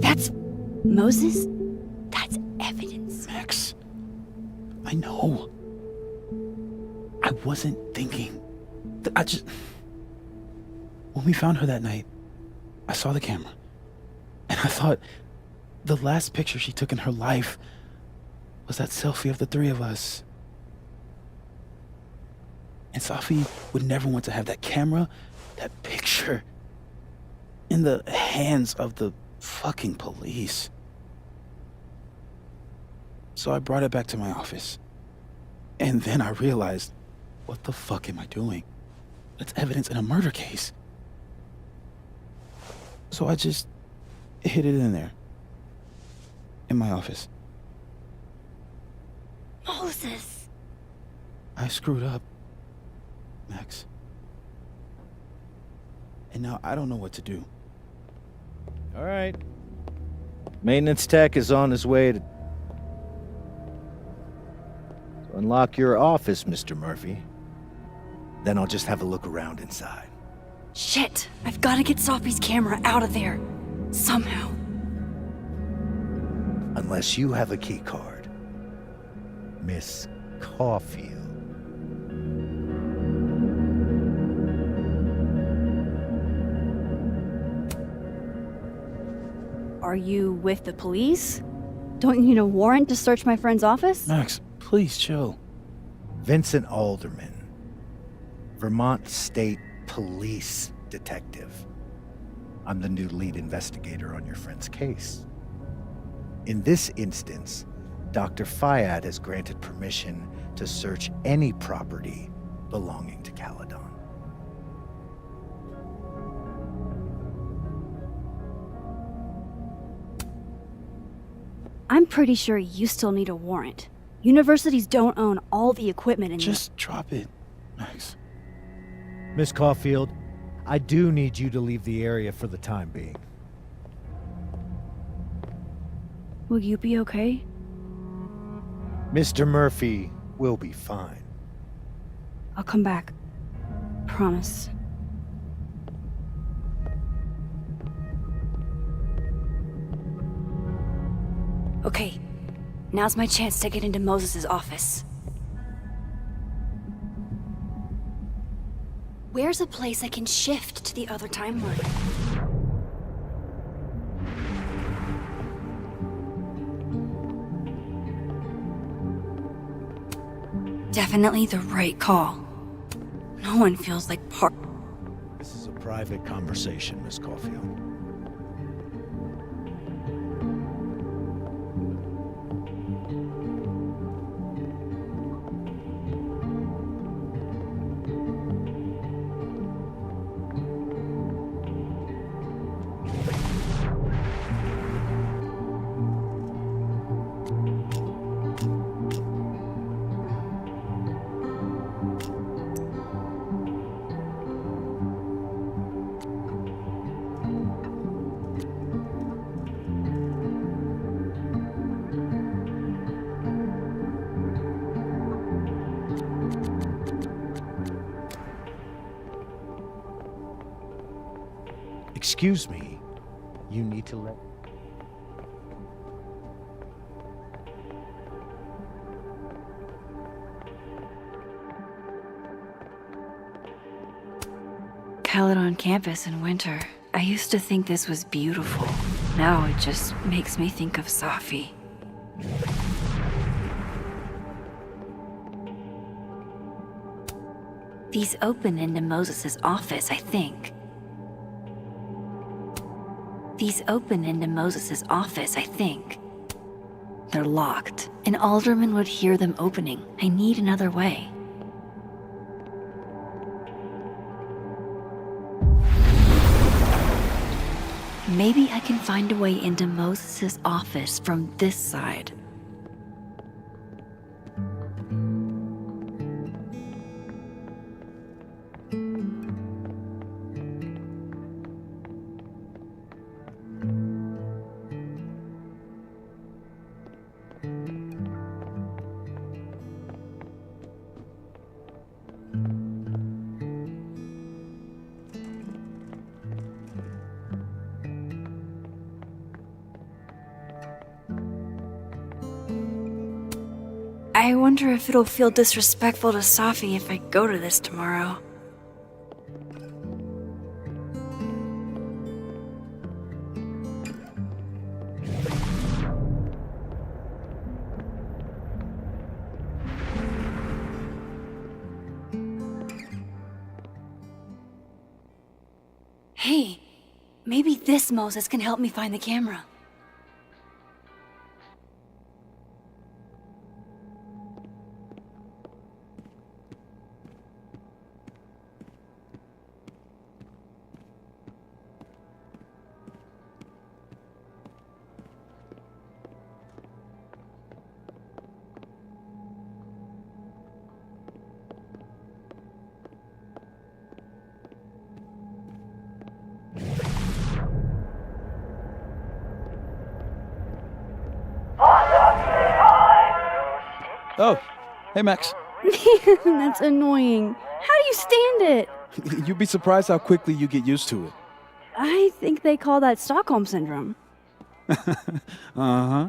That's Moses? That's evidence. Max, I know. I wasn't thinking. When we found her that night, I saw the camera, and I thought the last picture she took in her life was that selfie of the three of us. And Sophie would never want to have that camera, that picture, in the hands of the fucking police. So I brought it back to my office. And then I realized, what the fuck am I doing? That's evidence in a murder case. So I just hid it in there. In my office. Moses! I screwed up, Max. And now I don't know what to do. All right. Maintenance tech is on his way to unlock your office, Mr. Murphy. Then I'll just have a look around inside. Shit! I've got to get Sophie's camera out of there. Somehow. Unless you have a key card. Miss Caulfield. Are you with the police? Don't you need a warrant to search my friend's office? Max, please chill. Vincent Alderman, Vermont State Police Detective. I'm the new lead investigator on your friend's case. In this instance, Dr. Fayad has granted permission to search any property belonging to Caledon. I'm pretty sure you still need a warrant. Universities don't own all the equipment in Just drop it, Max. Miss Caulfield, I do need you to leave the area for the time being. Will you be okay? Mr. Murphy will be fine. I'll come back. Promise. Okay, now's my chance to get into Moses' office. Where's a place I can shift to the other timeline? Definitely the right call. No one feels like part. This is a private conversation, Miss Caulfield. Excuse me, you need to let... Caledon campus in winter. I used to think this was beautiful. Now it just makes me think of Safi. These open into Moses' office, I think. These open into Moses' office, I think. They're locked. An alderman would hear them opening. I need another way. Maybe I can find a way into Moses' office from this side. I wonder if it'll feel disrespectful to Safi if I go to this tomorrow. Hey, maybe this Moses can help me find the camera. Oh, hey Max. Man, that's annoying. How do you stand it? You'd be surprised how quickly you get used to it. I think they call that Stockholm Syndrome. Uh-huh.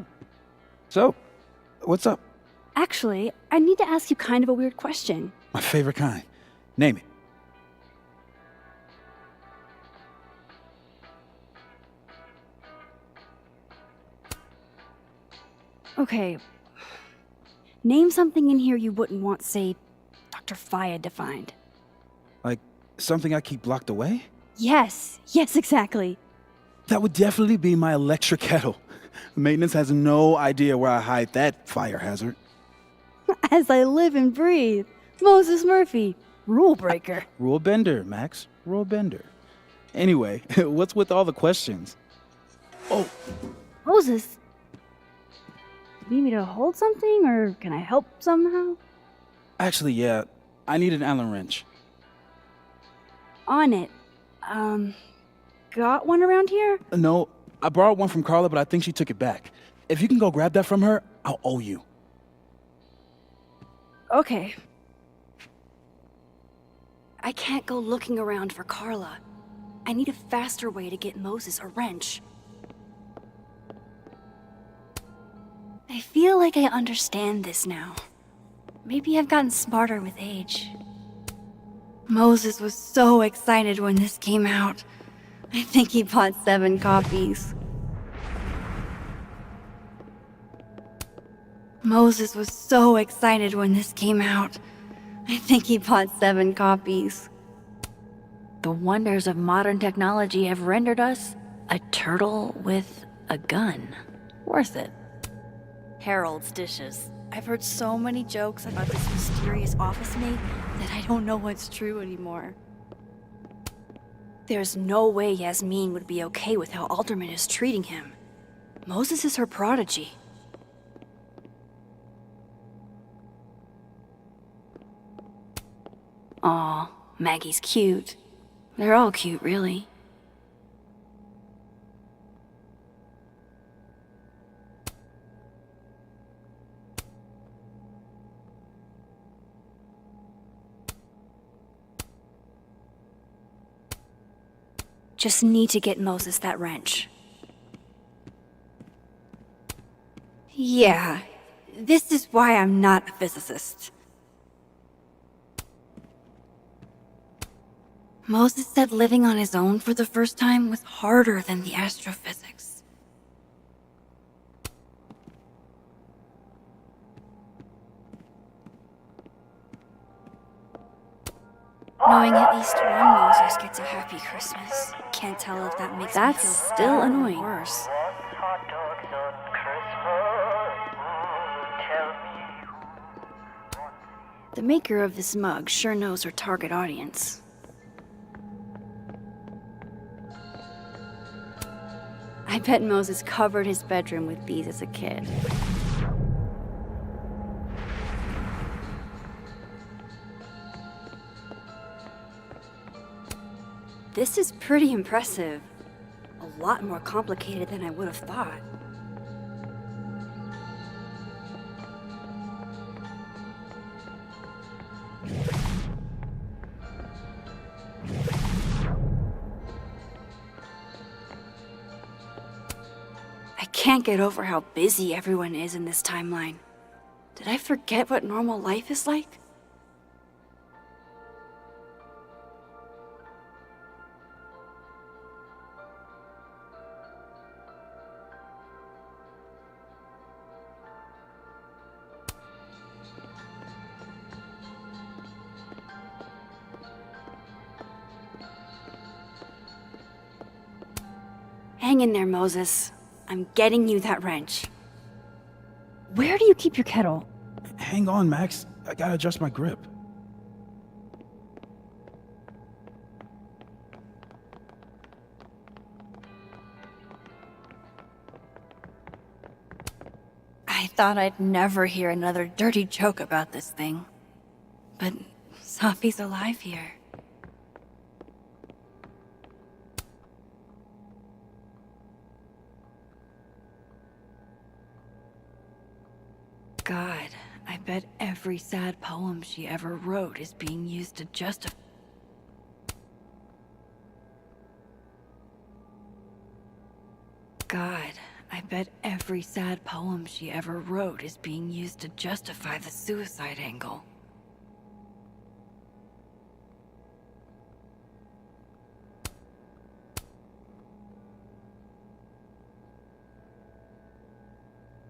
So, what's up? Actually, I need to ask you kind of a weird question. My favorite kind. Name it. Okay. Name something in here you wouldn't want, say, Dr. Fayed to find. Like, something I keep locked away? Yes, exactly. That would definitely be my electric kettle. Maintenance has no idea where I hide that fire hazard. As I live and breathe. Moses Murphy. Rule breaker. Rule bender, Max. Rule bender. Anyway, what's with all the questions? Oh, Moses. You need me to hold something, or can I help somehow? actually, yeah. I need an Allen wrench. On it. Got one around here? No, I borrowed one from Carla, but I think she took it back. If you can go grab that from her, I'll owe you. Okay. I can't go looking around for Carla. I need a faster way to get Moses a wrench. I feel like I understand this now. Maybe I've gotten smarter with age. Moses was so excited when this came out. I think he bought 7 copies. Moses was so excited when this came out. I think he bought 7 copies. The wonders of modern technology have rendered us a turtle with a gun. Worth it. Harold's dishes. I've heard so many jokes about this mysterious office mate that I don't know what's true anymore. There's no way Yasmin would be okay with how Alderman is treating him. Moses is her prodigy. Aw, Maggie's cute. They're all cute, really. Just need to get Moses that wrench. Yeah, this is why I'm not a physicist. Moses said living on his own for the first time was harder than the astrophysics. Knowing at least one Moses gets a happy Christmas. Can't tell if that makes me feel still annoying. Worse. The maker of this mug sure knows her target audience. I bet Moses covered his bedroom with these as a kid. This is pretty impressive. A lot more complicated than I would have thought. I can't get over how busy everyone is in this timeline. Did I forget what normal life is like? Hang in there, Moses. I'm getting you that wrench. Where do you keep your kettle? Hang on, Max. I gotta adjust my grip. I thought I'd never hear another dirty joke about this thing. But Safi's alive here. God, I bet every sad poem she ever wrote is being used to justify. God, I bet every sad poem she ever wrote is being used to justify the suicide angle.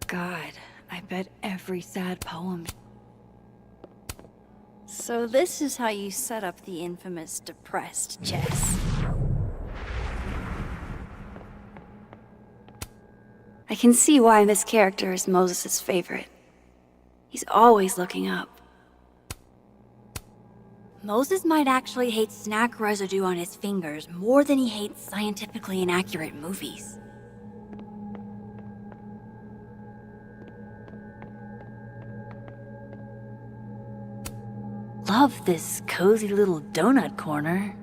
God, I bet every sad poem. So this is how you set up the infamous depressed Jess. I can see why this character is Moses' favorite. He's always looking up. Moses might actually hate snack residue on his fingers more than he hates scientifically inaccurate movies. Love this cozy little donut corner.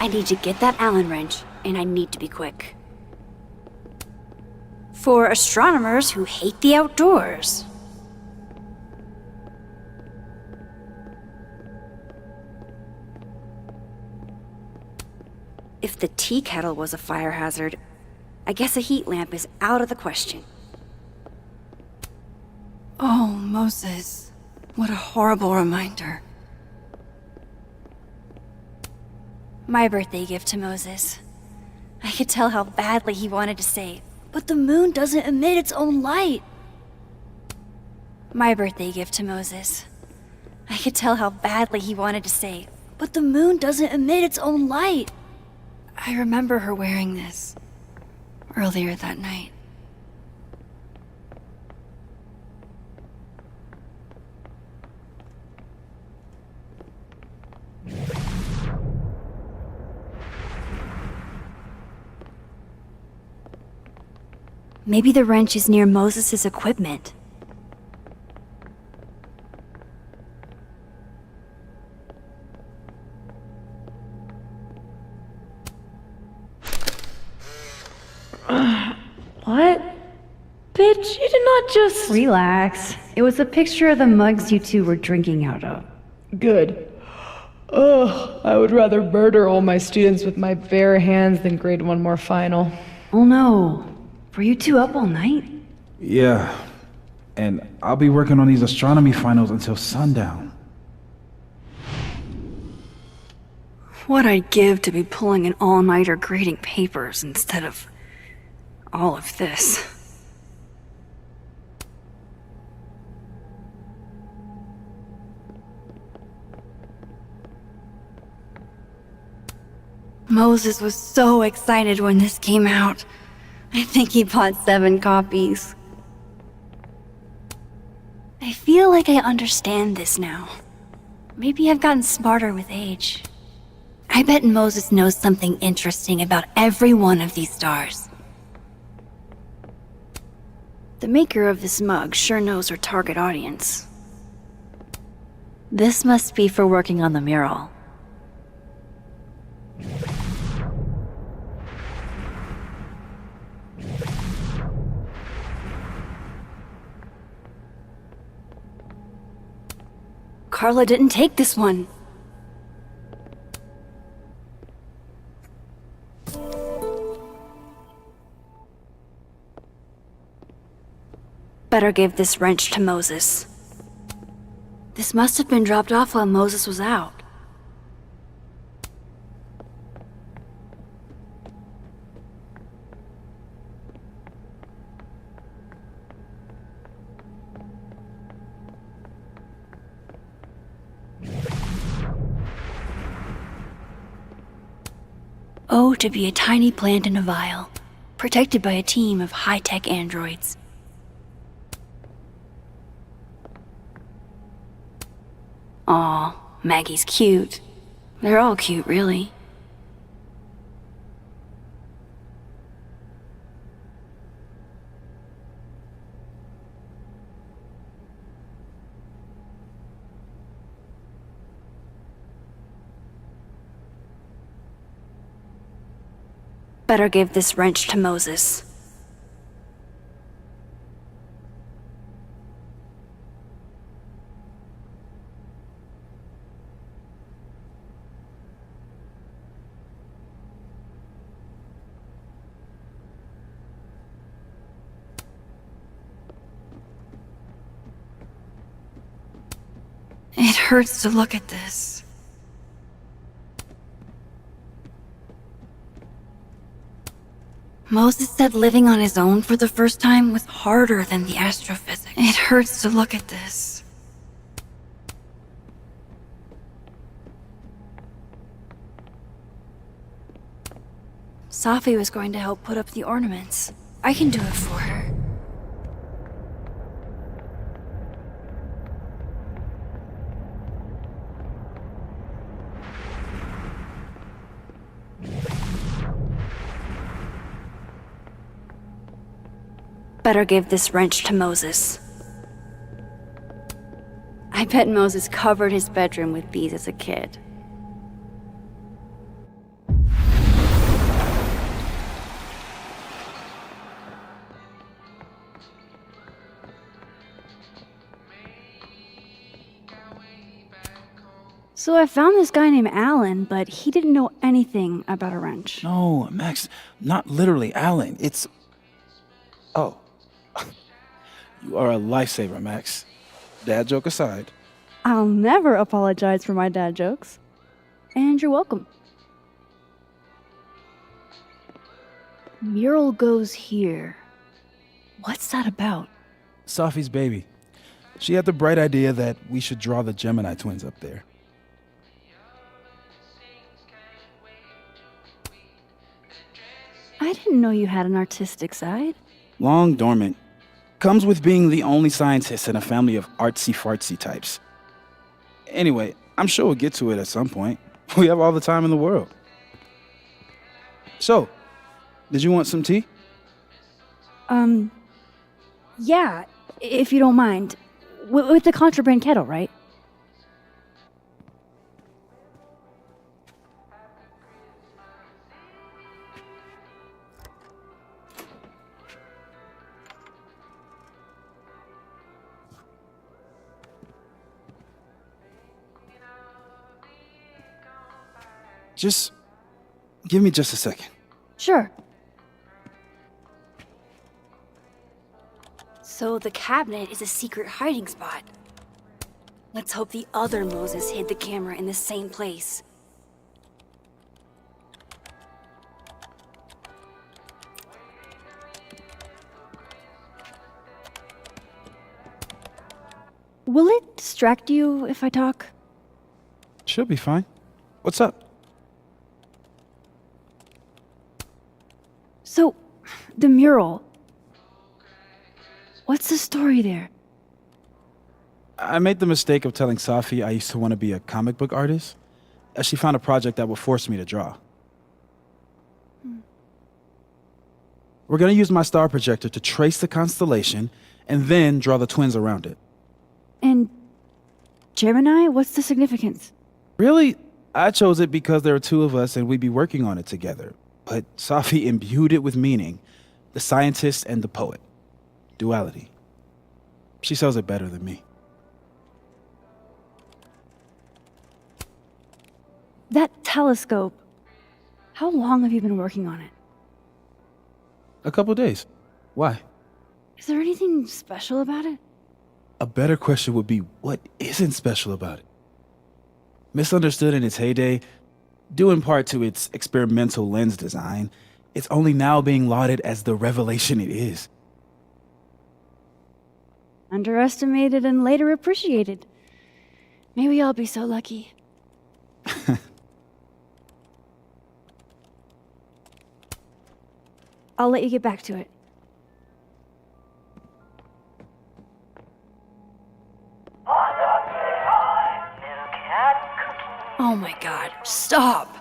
I need to get that Allen wrench, and I need to be quick. For astronomers who hate the outdoors. If the tea kettle was a fire hazard, I guess a heat lamp is out of the question. Oh, Moses. What a horrible reminder. My birthday gift to Moses. I could tell how badly he wanted to say, but the moon doesn't emit its own light. My birthday gift to Moses. I could tell how badly he wanted to say, but the moon doesn't emit its own light. I remember her wearing this earlier that night. Maybe the wrench is near Moses' equipment. What? Bitch, you did not just... Relax. It was a picture of the mugs you two were drinking out of. Good. Ugh, I would rather murder all my students with my bare hands than grade one more final. Oh no. Were you two up all night? Yeah. And I'll be working on these astronomy finals until sundown. What I'd give to be pulling an all-nighter grading papers instead of all of this. Moses was so excited when this came out. I think he bought 7 copies. I feel like I understand this now. Maybe I've gotten smarter with age. I bet Moses knows something interesting about every one of these stars. The maker of this mug sure knows her target audience. This must be for working on the mural. Carla didn't take this one. Better give this wrench to Moses. This must have been dropped off while Moses was out. Oh, to be a tiny plant in a vial, protected by a team of high-tech androids. Aw, Maggie's cute. They're all cute, really. Better give this wrench to Moses. It hurts to look at this. Moses said living on his own for the first time was harder than the astrophysics. It hurts to look at this. Safi was going to help put up the ornaments. I can do it for her. Better give this wrench to Moses. I bet Moses covered his bedroom with these as a kid. So I found this guy named Alan, but he didn't know anything about a wrench. No, Max, not literally Alan. It's... Oh. You are a lifesaver, Max. Dad joke aside. I'll never apologize for my dad jokes. And you're welcome. Mural goes here. What's that about? Safi's baby. She had the bright idea that we should draw the Gemini twins up there. I didn't know you had an artistic side. Long dormant. Comes with being the only scientist in a family of artsy-fartsy types. Anyway, I'm sure we'll get to it at some point. We have all the time in the world. So, did you want some tea? Yeah, if you don't mind. With the contraband kettle, right? Just give me just a second. Sure. So the cabinet is a secret hiding spot. Let's hope the other Moses hid the camera in the same place. Will it distract you if I talk? She'll be fine. What's up? So, the mural. What's the story there? I made the mistake of telling Safi I used to want to be a comic book artist, as she found a project that would force me to draw. We're going to use my star projector to trace the constellation and then draw the twins around it. And Gemini, what's the significance? Really, I chose it because there are two of us and we'd be working on it together. But Safi imbued it with meaning, the scientist and the poet. Duality. She sells it better than me. That telescope. How long have you been working on it? A couple days. Why? Is there anything special about it? A better question would be, what isn't special about it? Misunderstood in its heyday, due in part to its experimental lens design, it's only now being lauded as the revelation it is. Underestimated and later appreciated. Maybe I'll be so lucky. I'll let you get back to it. Oh my god, stop!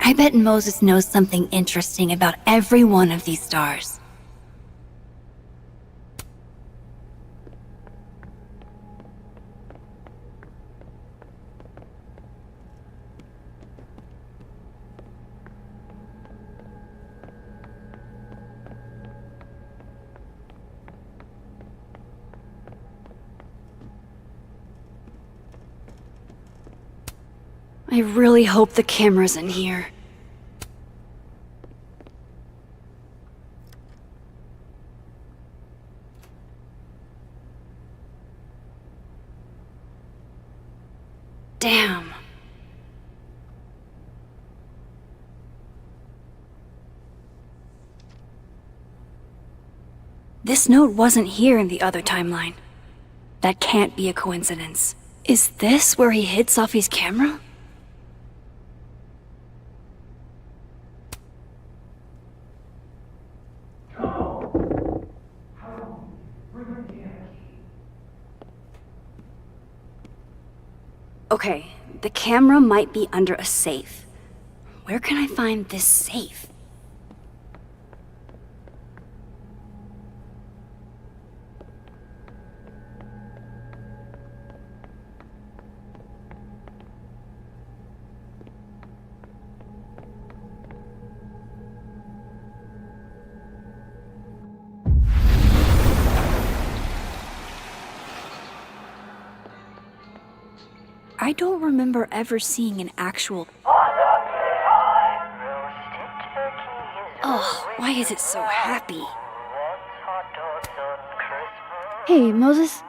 I bet Moses knows something interesting about every one of these stars. I really hope the camera's in here. Damn. This note wasn't here in the other timeline. That can't be a coincidence. Is this where he hid Safi's camera? Okay, the camera might be under a safe. Where can I find this safe? I don't remember ever seeing an actual... Oh, why is it so happy? Hey, Moses?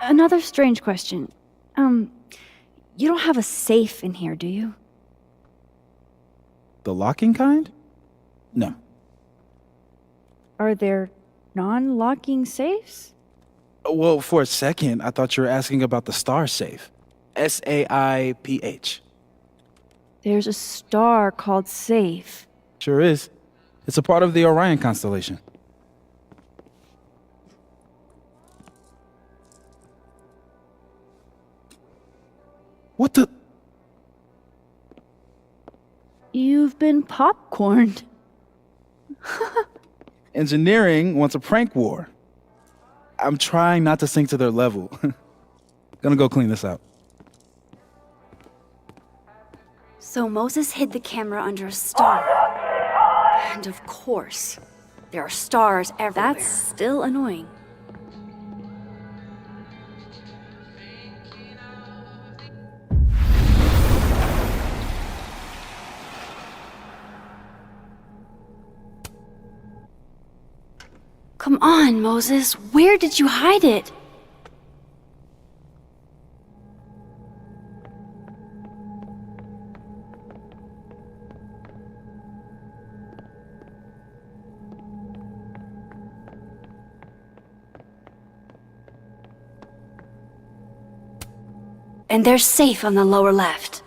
Another strange question. You don't have a safe in here, do you? The locking kind? No. Are there non-locking safes? Well, for a second, I thought you were asking about the star safe. SAIPH. There's a star called Safe. Sure is. It's a part of the Orion constellation. What the? You've been popcorned. Engineering wants a prank war. I'm trying not to sink to their level. Gonna go clean this out. So Moses hid the camera under a star. And of course, there are stars everywhere. That's still annoying. Come on, Moses. Where did you hide it? And they're safe on the lower left.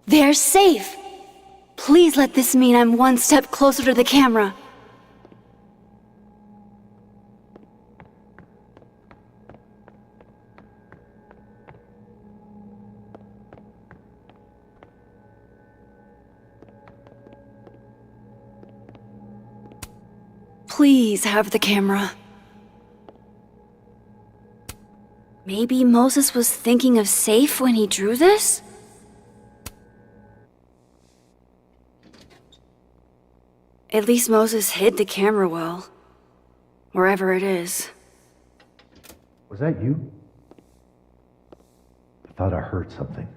They're safe! Please let this mean I'm one step closer to the camera. Please have the camera. Maybe Moses was thinking of Safe when he drew this? At least Moses hid the camera well. Wherever it is. Was that you? I thought I heard something.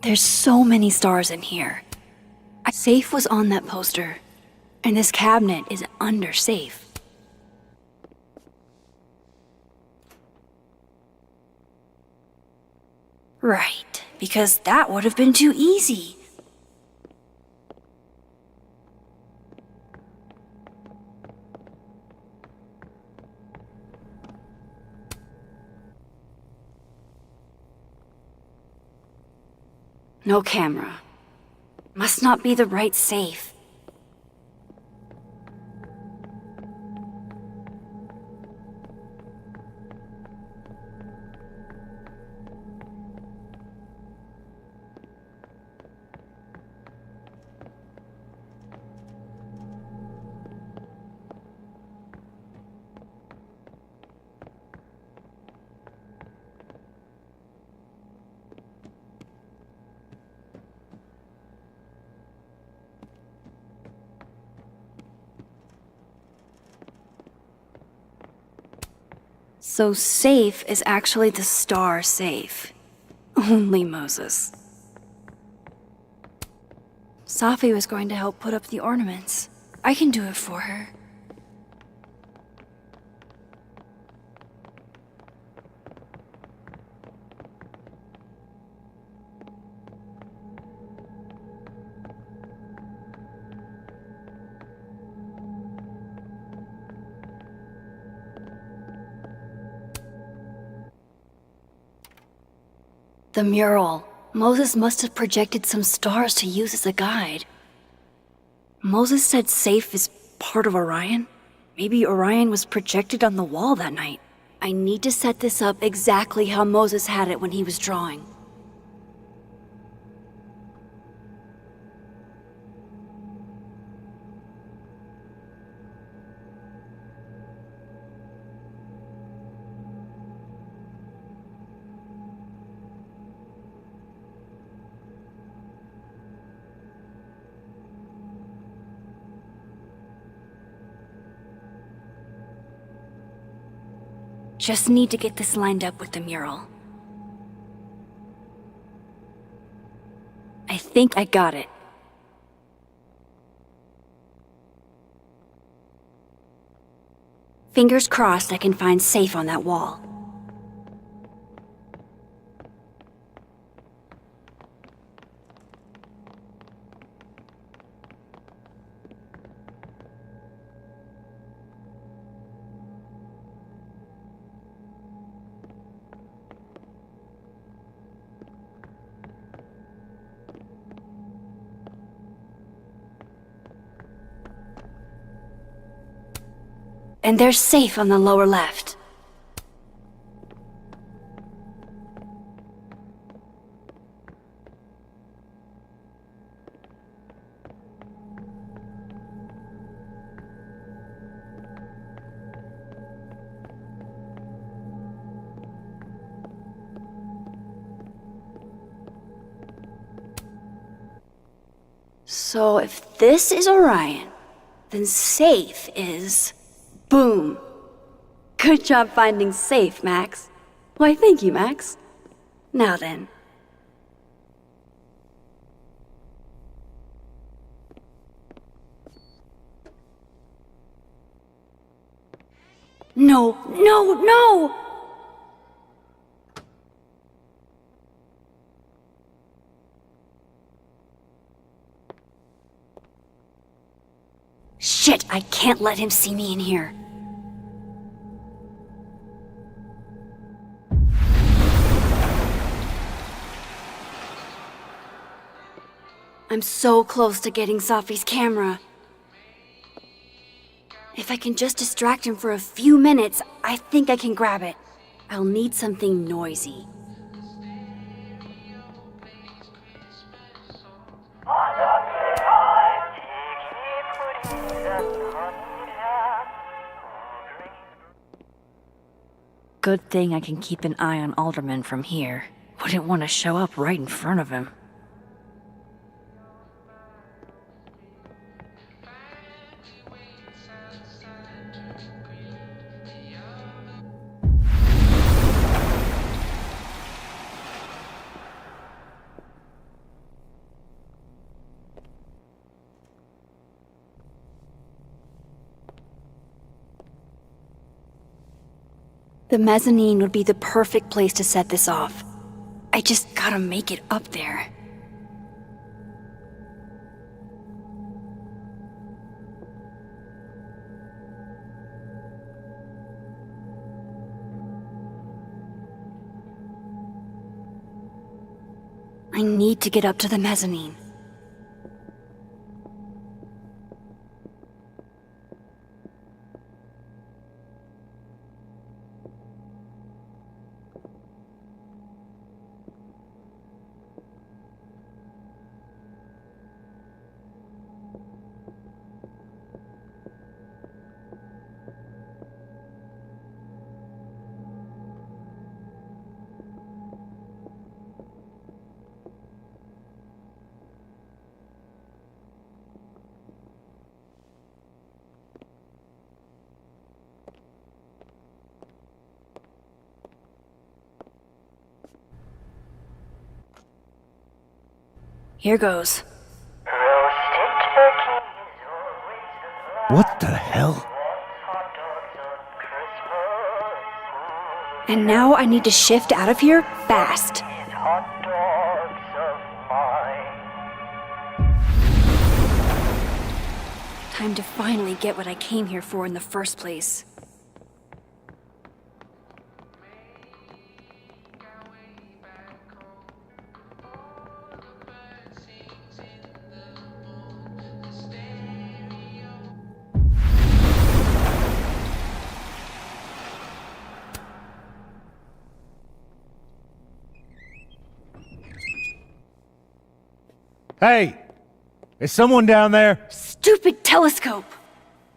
There's so many stars in here. Safe was on that poster, and this cabinet is under safe. Right, because that would have been too easy. No camera. Must not be the right safe. So safe is actually the star safe. Only Moses. Safi was going to help put up the ornaments. I can do it for her. The mural. Moses must have projected some stars to use as a guide. Moses said safe is part of Orion? Maybe Orion was projected on the wall that night. I need to set this up exactly how Moses had it when he was drawing. Just need to get this lined up with the mural. I think I got it. Fingers crossed I can find safe on that wall. And they're safe on the lower left. So if this is Orion, then safe is... Boom! Good job finding safe, Max. Why, thank you, Max. Now then. No, no, no! Shit, I can't let him see me in here. I'm so close to getting Safi's camera. If I can just distract him for a few minutes, I think I can grab it. I'll need something noisy. Good thing I can keep an eye on Alderman from here. Wouldn't want to show up right in front of him. The mezzanine would be the perfect place to set this off. I just gotta make it up there. I need to get up to the mezzanine. Here goes. What the hell? And now I need to shift out of here fast. Time to finally get what I came here for in the first place. Hey! Is someone down there? Stupid telescope!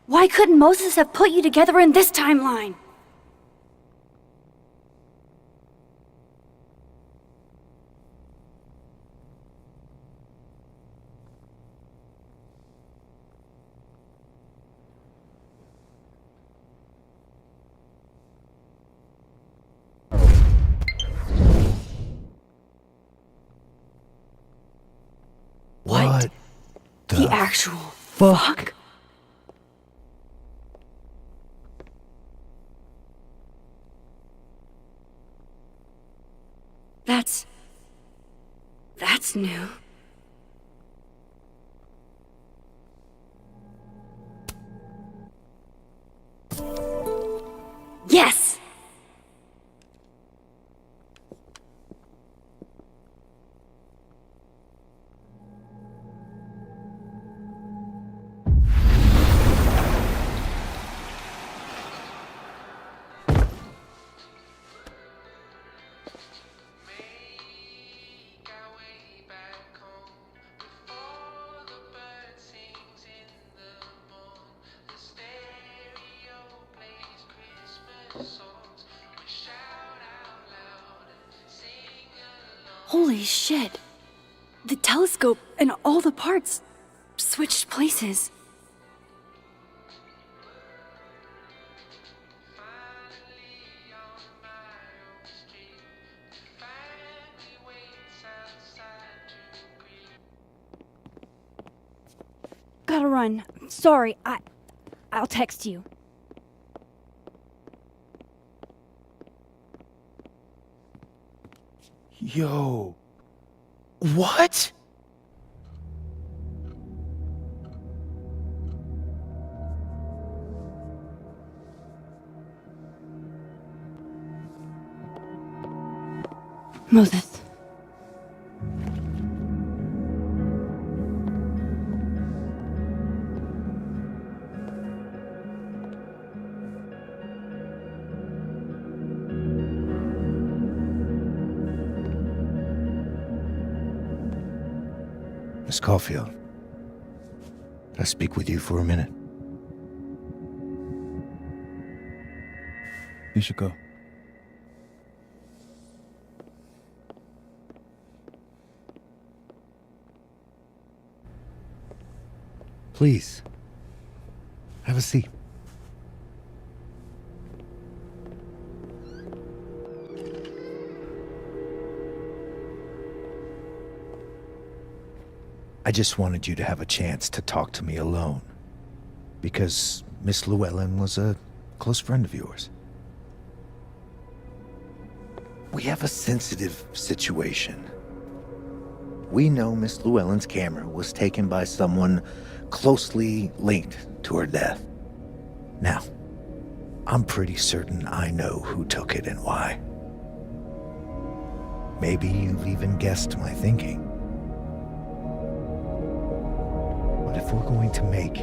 Why couldn't Moses have put you together in this timeline? What The actual fuck? That's new. Yes! Holy shit. The telescope and all the parts switched places. Gotta run. Sorry, I'll text you. Yo. What? Moses. Miss Caulfield, can I speak with you for a minute? You should go. Please, have a seat. I just wanted you to have a chance to talk to me alone, because Miss Llewellyn was a close friend of yours. We have a sensitive situation. We know Miss Llewellyn's camera was taken by someone closely linked to her death. Now, I'm pretty certain I know who took it and why. Maybe you've even guessed my thinking. But if we're going to make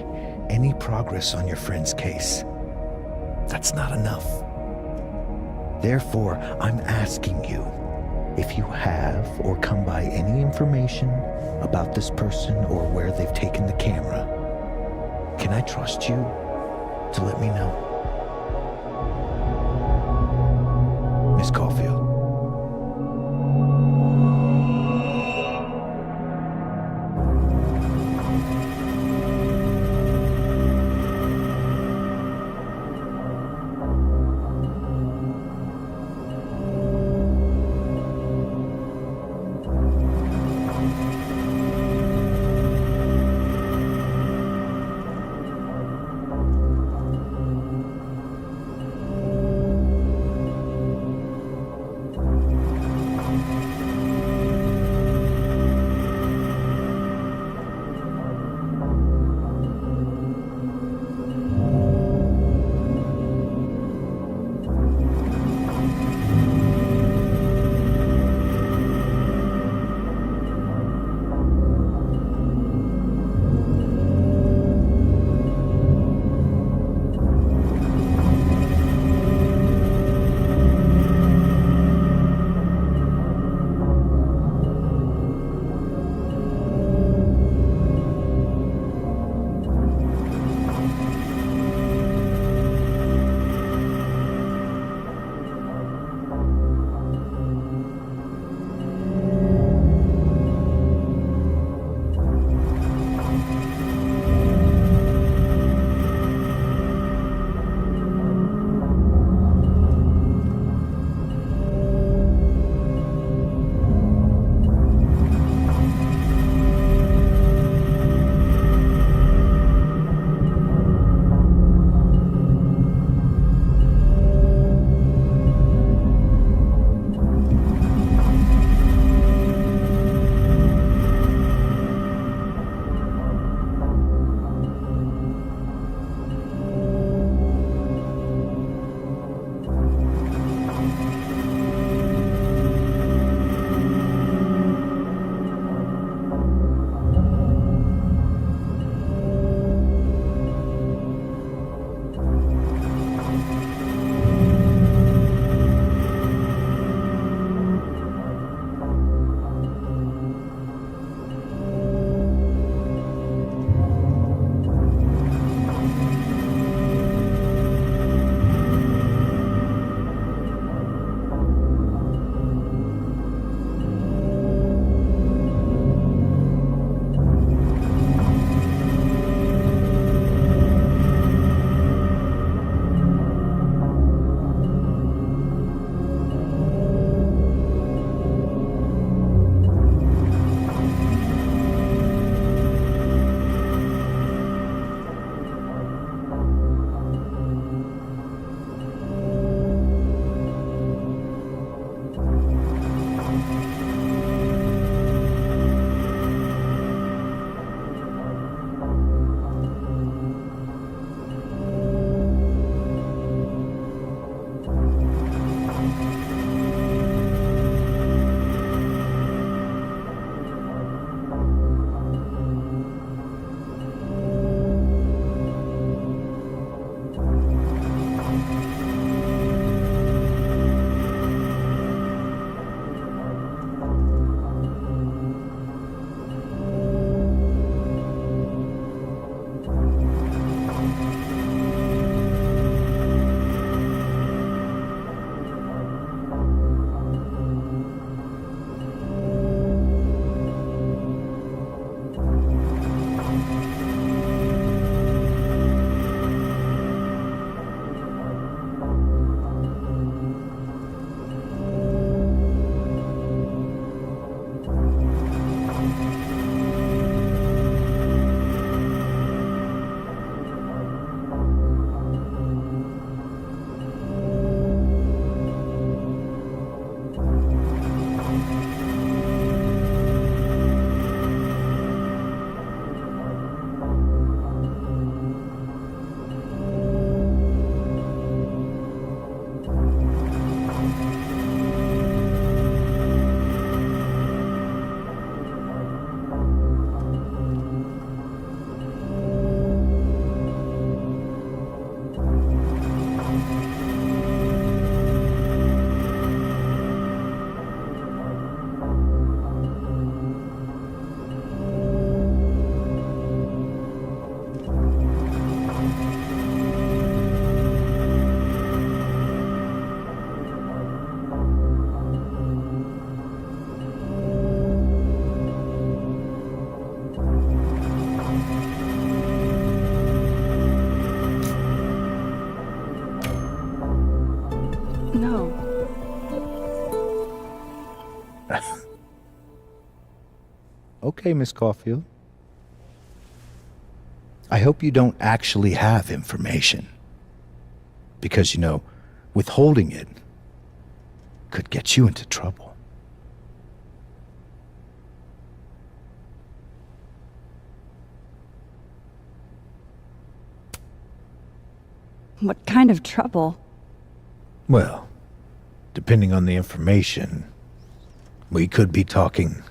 any progress on your friend's case, that's not enough. Therefore, I'm asking you, if you have or come by any information about this person or where they've taken the camera, can I trust you to let me know? Miss Caulfield. Okay, Miss Caulfield. I hope you don't actually have information. Because, you know, withholding it could get you into trouble. What kind of trouble? Well, depending on the information, we could be talking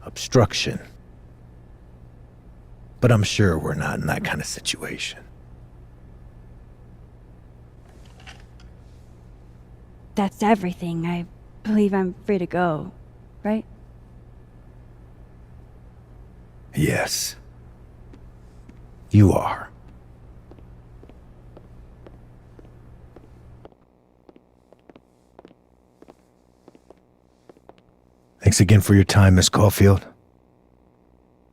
obstruction. But I'm sure we're not in that kind of situation. That's everything. I believe I'm free to go, right? Yes. You are. Thanks again for your time, Miss Caulfield.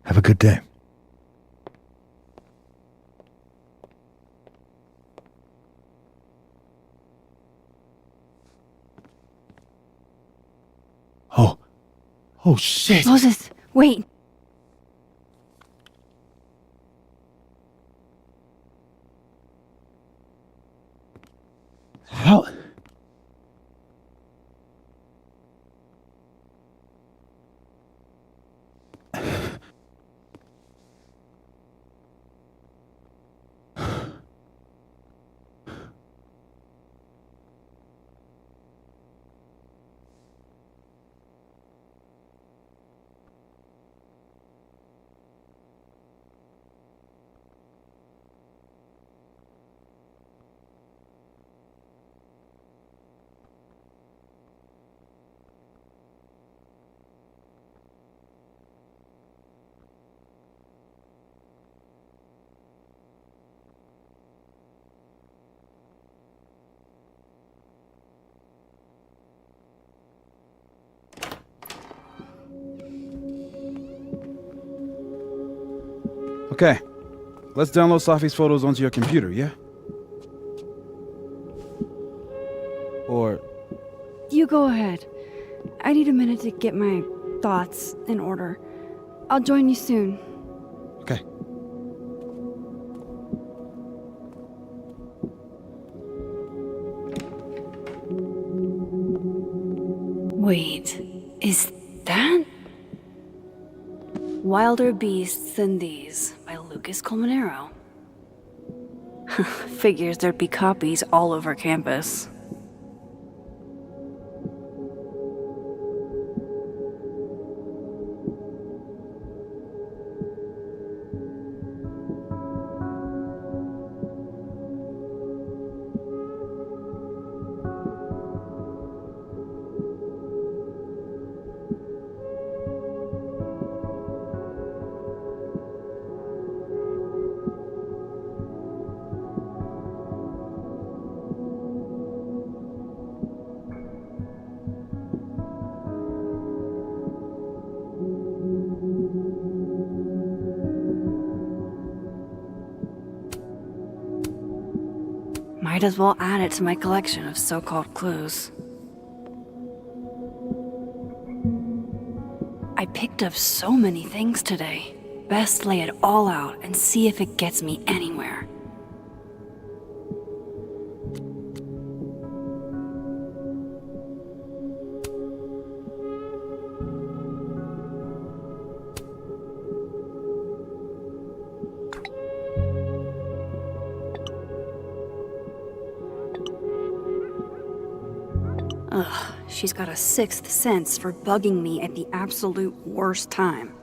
Have a good day. Oh shit! Moses, wait! How? Okay, let's download Safi's photos onto your computer, yeah? Or... You go ahead. I need a minute to get my thoughts in order. I'll join you soon. Okay. Wait, is that? Wilder Beasts Than These by Lucas Colmenero. Figures there'd be copies all over campus. Might as well add it to my collection of so-called clues. I picked up so many things today. Best lay it all out and see if it gets me anywhere. Ugh, she's got a sixth sense for bugging me at the absolute worst time.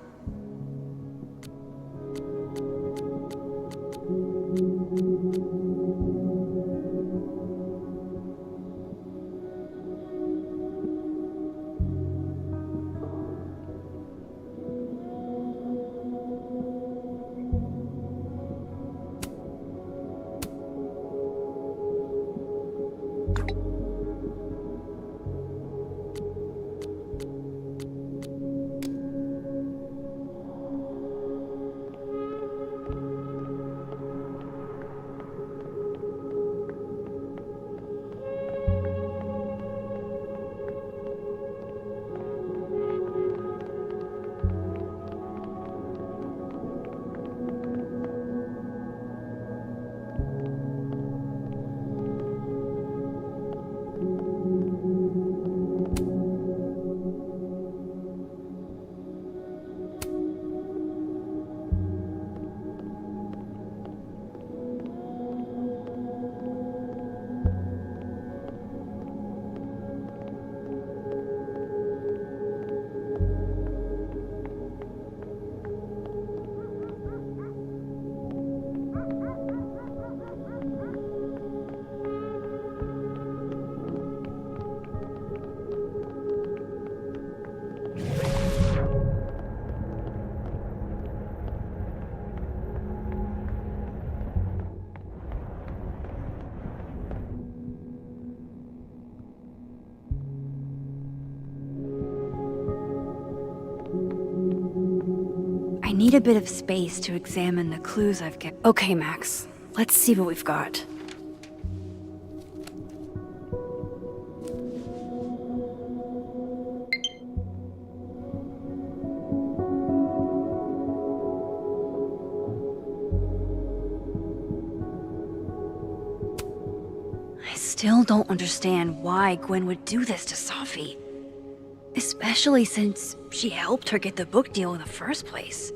need a bit of space to examine the clues I've kept. Okay, Max, let's see what we've got. I still don't understand why Gwen would do this to Safi. Especially since she helped her get the book deal in the first place.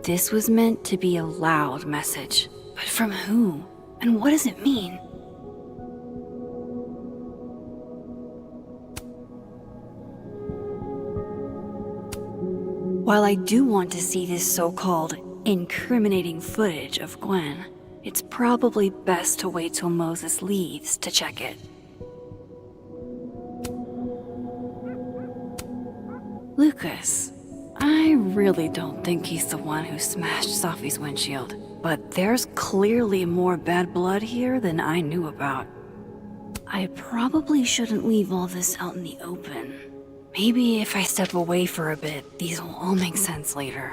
This was meant to be a loud message, but from who? And what does it mean? While I do want to see this so-called incriminating footage of Gwen, it's probably best to wait till Moses leaves to check it. Lucas, I really don't think he's the one who smashed Safi's windshield, but there's clearly more bad blood here than I knew about. I probably shouldn't leave all this out in the open. Maybe if I step away for a bit, these will all make sense later.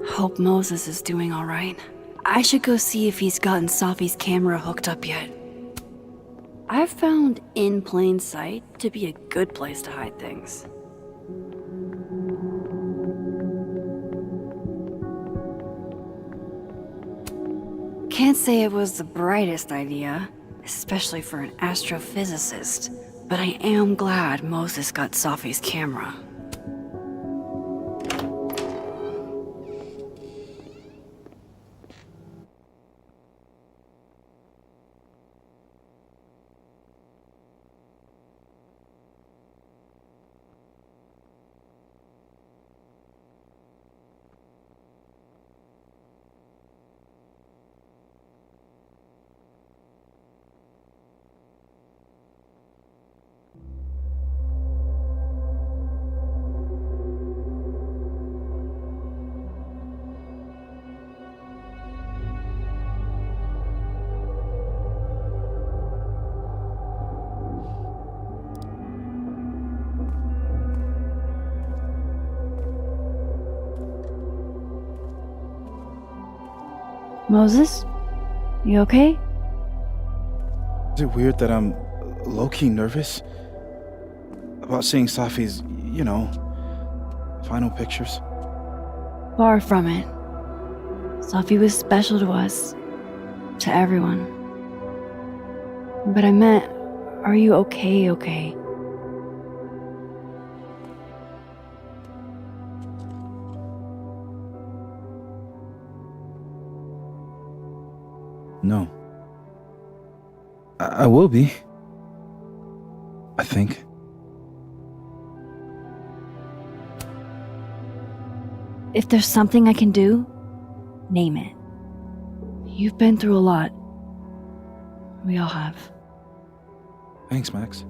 Hope Moses is doing all right. I should go see if he's gotten Safi's camera hooked up yet. I've found in plain sight to be a good place to hide things. Can't say it was the brightest idea, especially for an astrophysicist, but I am glad Moses got Safi's camera. Moses? You okay? Is it weird that I'm low-key nervous about seeing Safi's, final pictures? Far from it. Safi was special to us. To everyone. But I meant, are you okay? No. I will be. I think. If there's something I can do, name it. You've been through a lot. We all have. Thanks, Max.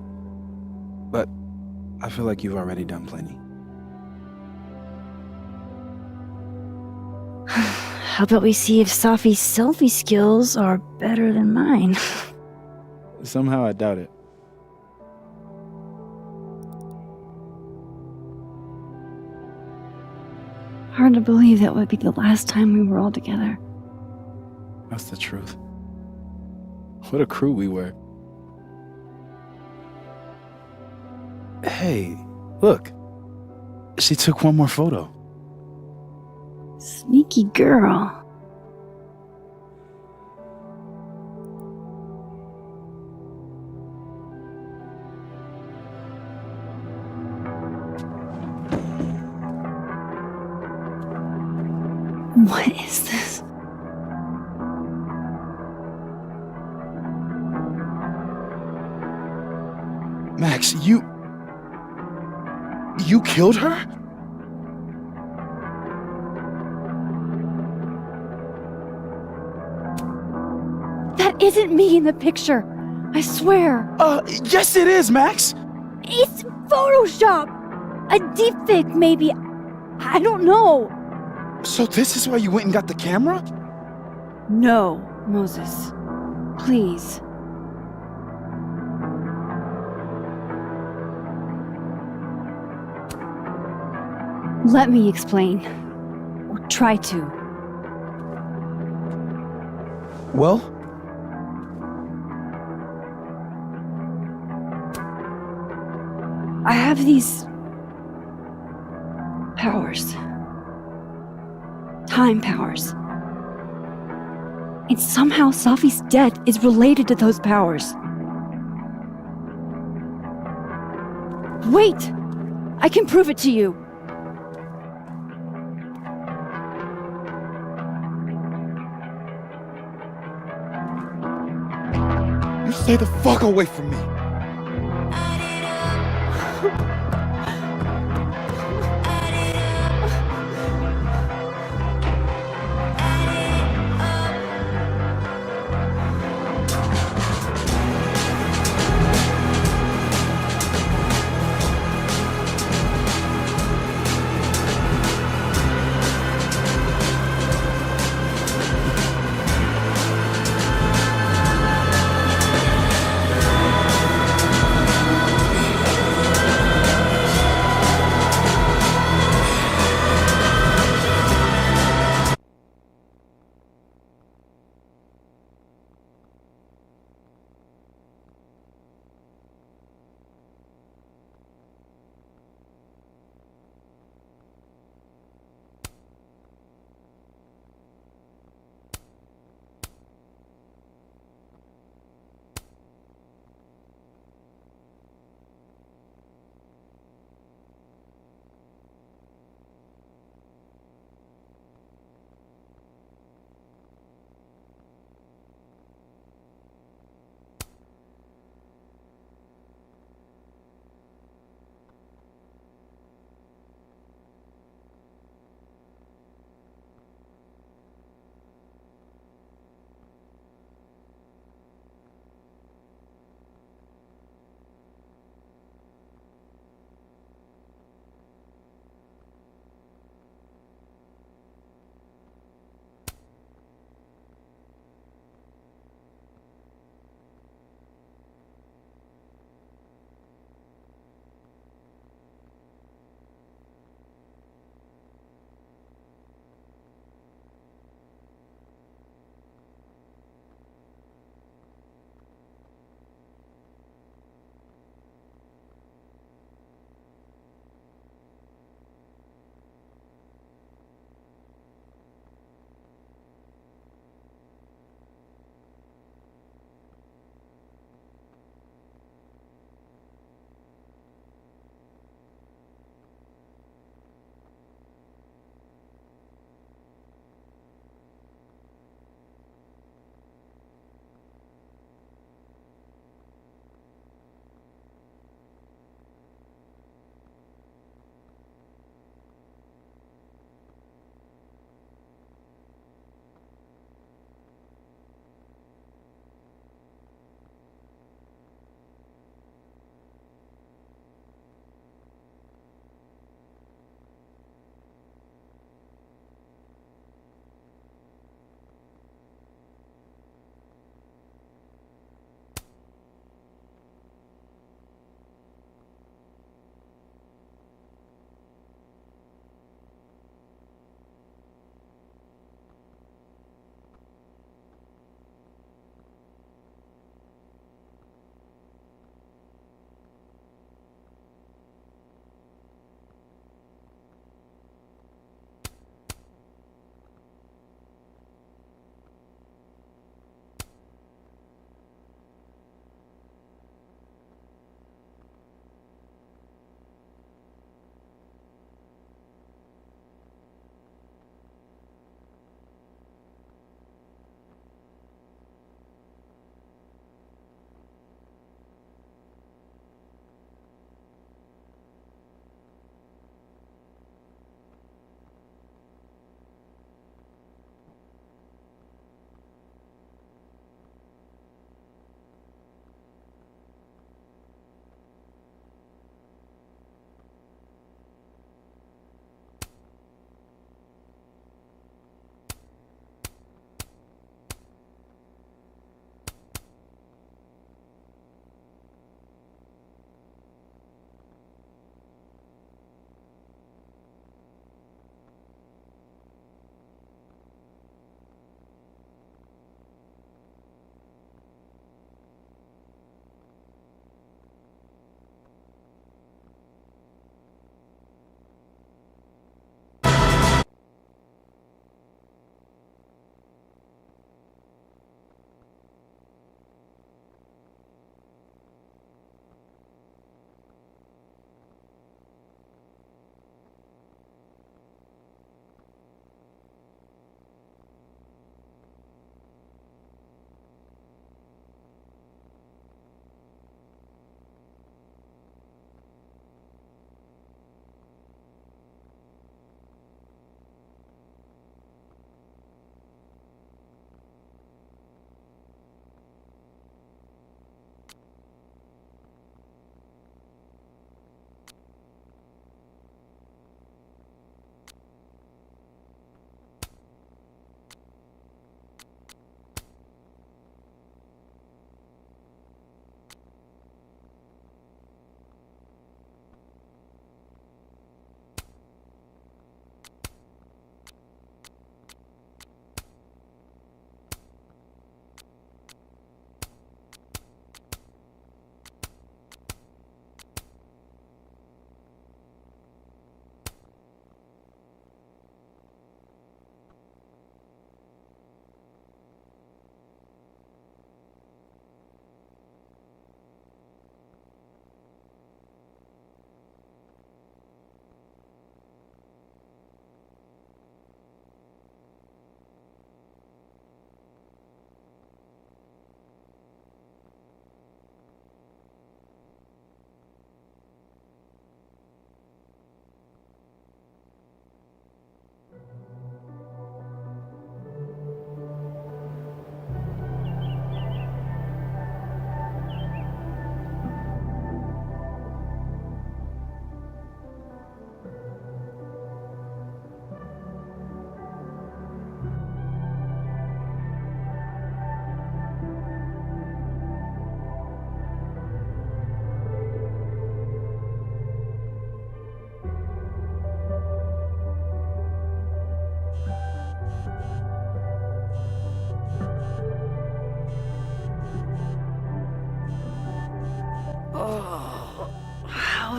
But I feel like you've already done plenty. How about we see if Safi's selfie skills are better than mine? Somehow I doubt it. Hard to believe that would be the last time we were all together. That's the truth. What a crew we were. Hey, look. She took one more photo. Sneaky girl. What is this? Max, you killed her? That isn't me in the picture. I swear. Yes it is, Max. It's Photoshop. A deepfake, maybe. I don't know. So this is why you went and got the camera? No. Moses, please. Let me explain. Or try to. Well, I have these powers. Time powers. And somehow Safi's death is related to those powers. Wait! I can prove it to you. You stay the fuck away from me.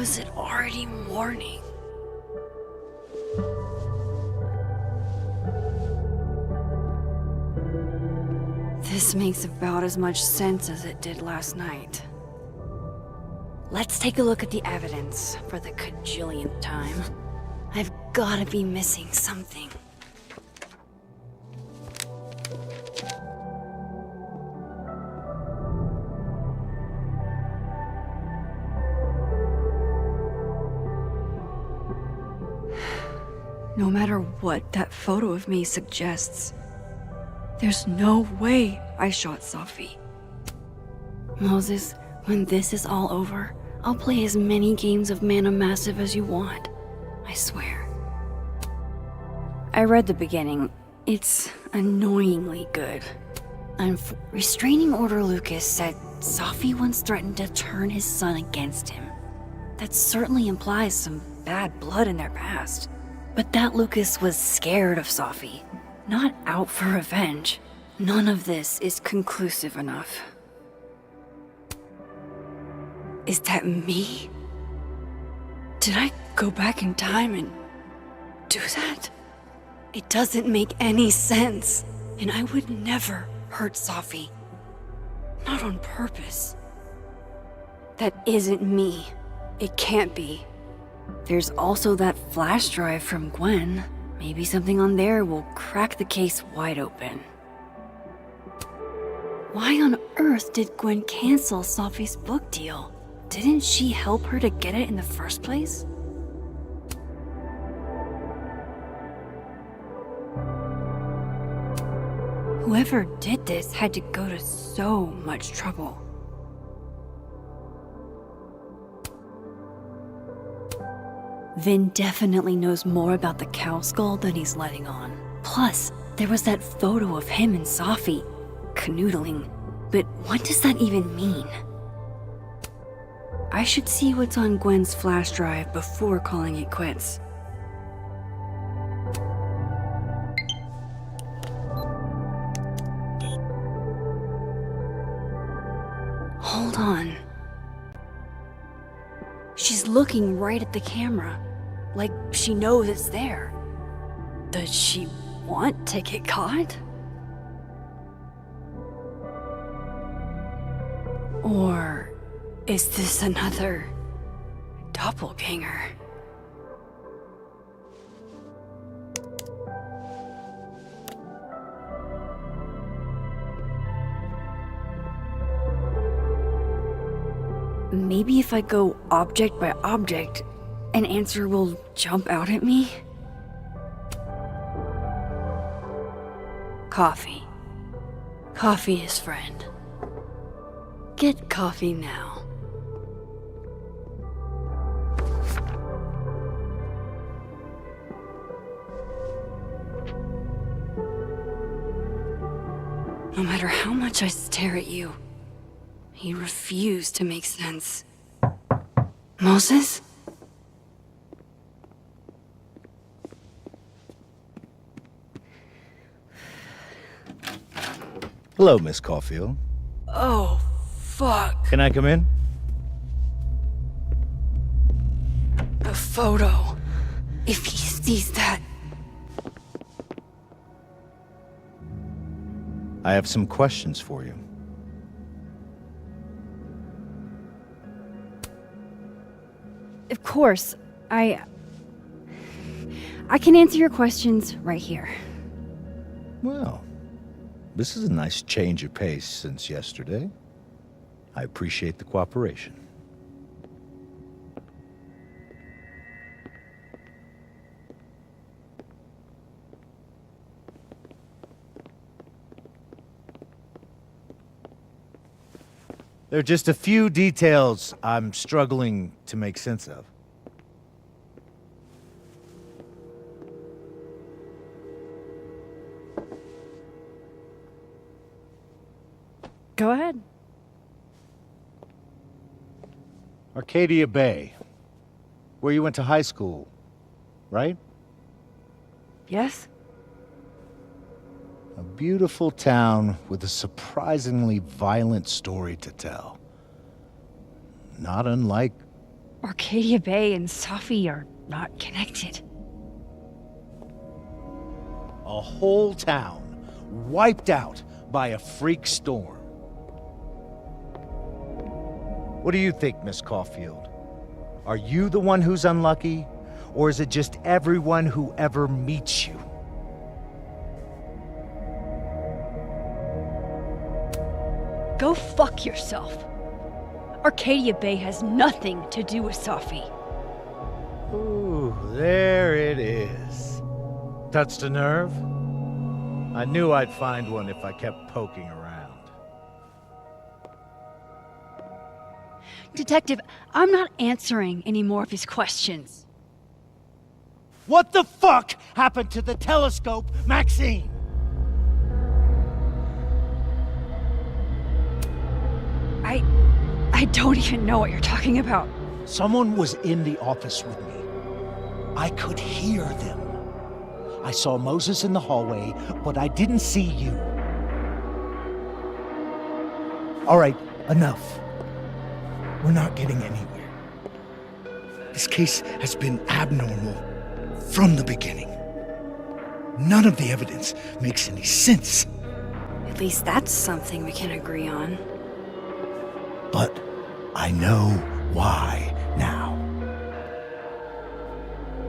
is it already morning? This makes about as much sense as it did last night. Let's take a look at the evidence for the cajillionth time. I've gotta be missing something. No matter what that photo of me suggests, there's no way I shot Safi. Moses, when this is all over, I'll play as many games of Mana Massive as you want. I swear. I read the beginning. It's annoyingly good. Restraining Order Lucas said Safi once threatened to turn his son against him. That certainly implies some bad blood in their past. But that Lucas was scared of Safi, not out for revenge. None of this is conclusive enough. Is that me? Did I go back in time and do that? It doesn't make any sense, and I would never hurt Safi. Not on purpose. That isn't me. It can't be. There's also that flash drive from Gwen. Maybe something on there will crack the case wide open. Why on earth did Gwen cancel Safi's book deal? Didn't she help her to get it in the first place? Whoever did this had to go to so much trouble. Vin definitely knows more about the cow skull than he's letting on. Plus, there was that photo of him and Safi canoodling. But what does that even mean? I should see what's on Gwen's flash drive before calling it quits. Hold on. She's looking right at the camera, like she knows it's there. Does she want to get caught? Or is this another doppelganger? Maybe if I go object by object, an answer will jump out at me? Coffee. Coffee is friend. Get coffee now. No matter how much I stare at you, you refuse to make sense. Moses? Hello, Miss Caulfield. Oh, fuck. Can I come in? A photo. If he sees that. I have some questions for you. Of course, I can answer your questions right here. Well, this is a nice change of pace since yesterday. I appreciate the cooperation. There are just a few details I'm struggling to make sense of. Go ahead. Arcadia Bay, where you went to high school, right? Yes? A beautiful town with a surprisingly violent story to tell. Not unlike Arcadia Bay and Safi are not connected. A whole town wiped out by a freak storm. What do you think, Miss Caulfield? Are you the one who's unlucky, or is it just everyone who ever meets you? Go fuck yourself. Arcadia Bay has nothing to do with Safi. Ooh, there it is. Touched a nerve? I knew I'd find one if I kept poking around. Detective, I'm not answering any more of his questions. What the fuck happened to the telescope, Maxine? I don't even know what you're talking about. Someone was in the office with me. I could hear them. I saw Moses in the hallway, but I didn't see you. All right, enough. We're not getting anywhere. This case has been abnormal from the beginning. None of the evidence makes any sense. At least that's something we can agree on. But I know why now.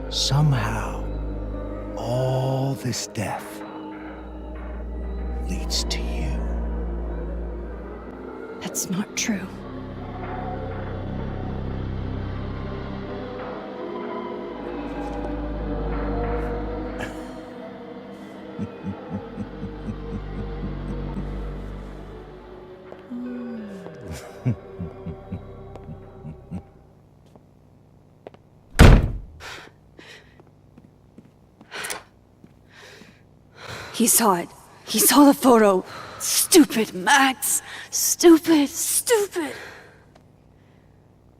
Somehow, all this death leads to you. That's not true. He saw it. He saw the photo. Stupid Max. Stupid, stupid.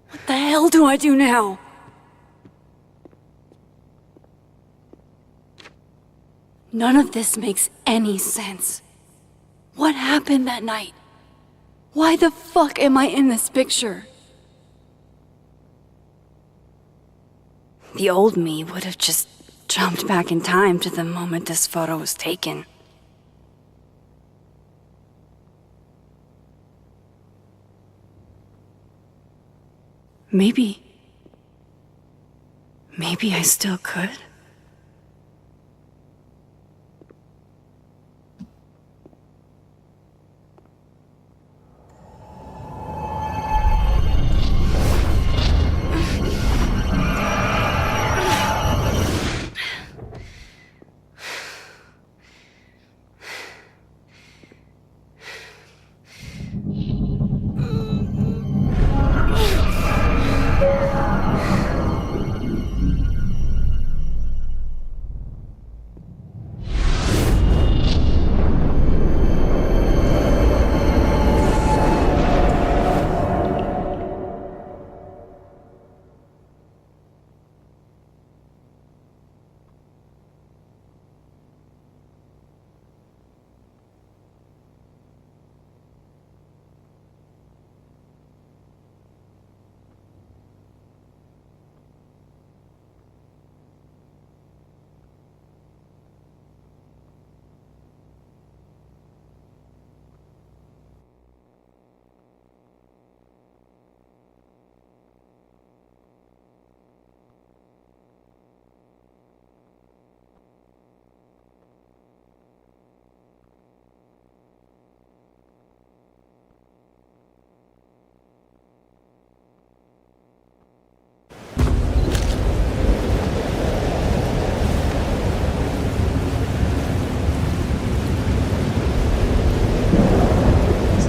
What the hell do I do now? None of this makes any sense. What happened that night? Why the fuck am I in this picture? The old me would have just jumped back in time to the moment this photo was taken. Maybe I still could.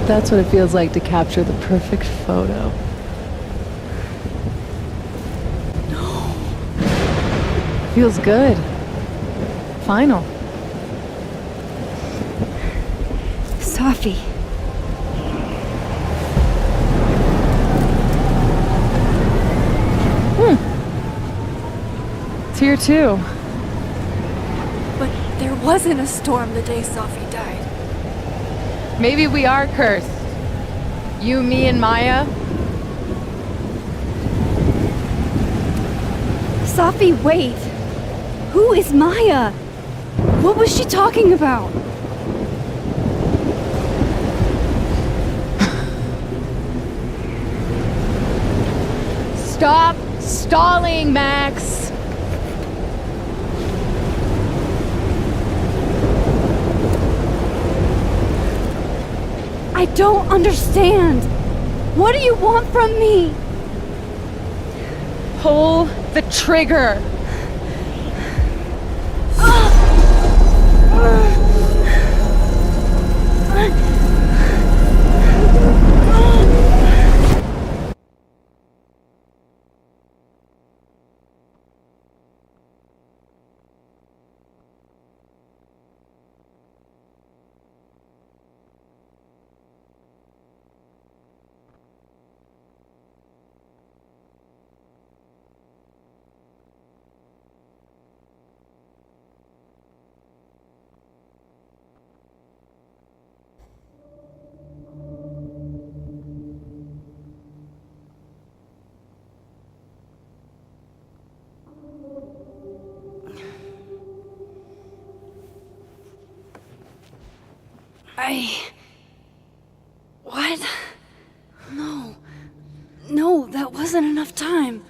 That's what it feels like to capture the perfect photo. No. Feels good. Final. Safi. It's here too. But there wasn't a storm the day Safi died. Maybe we are cursed. You, me, and Maya. Safi, wait! Who is Maya? What was she talking about? Stop stalling, Max! I don't understand. What do you want from me? Pull the trigger! What? No. No, that wasn't enough time.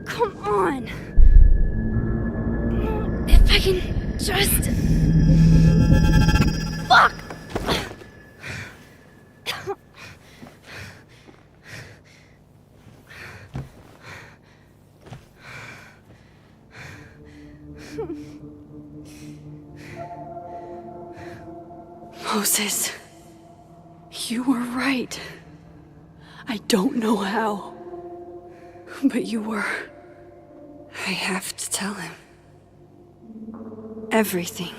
Come on. If I can just... Fuck! Moses, you were right. I don't know how, but you were. I have to tell him everything.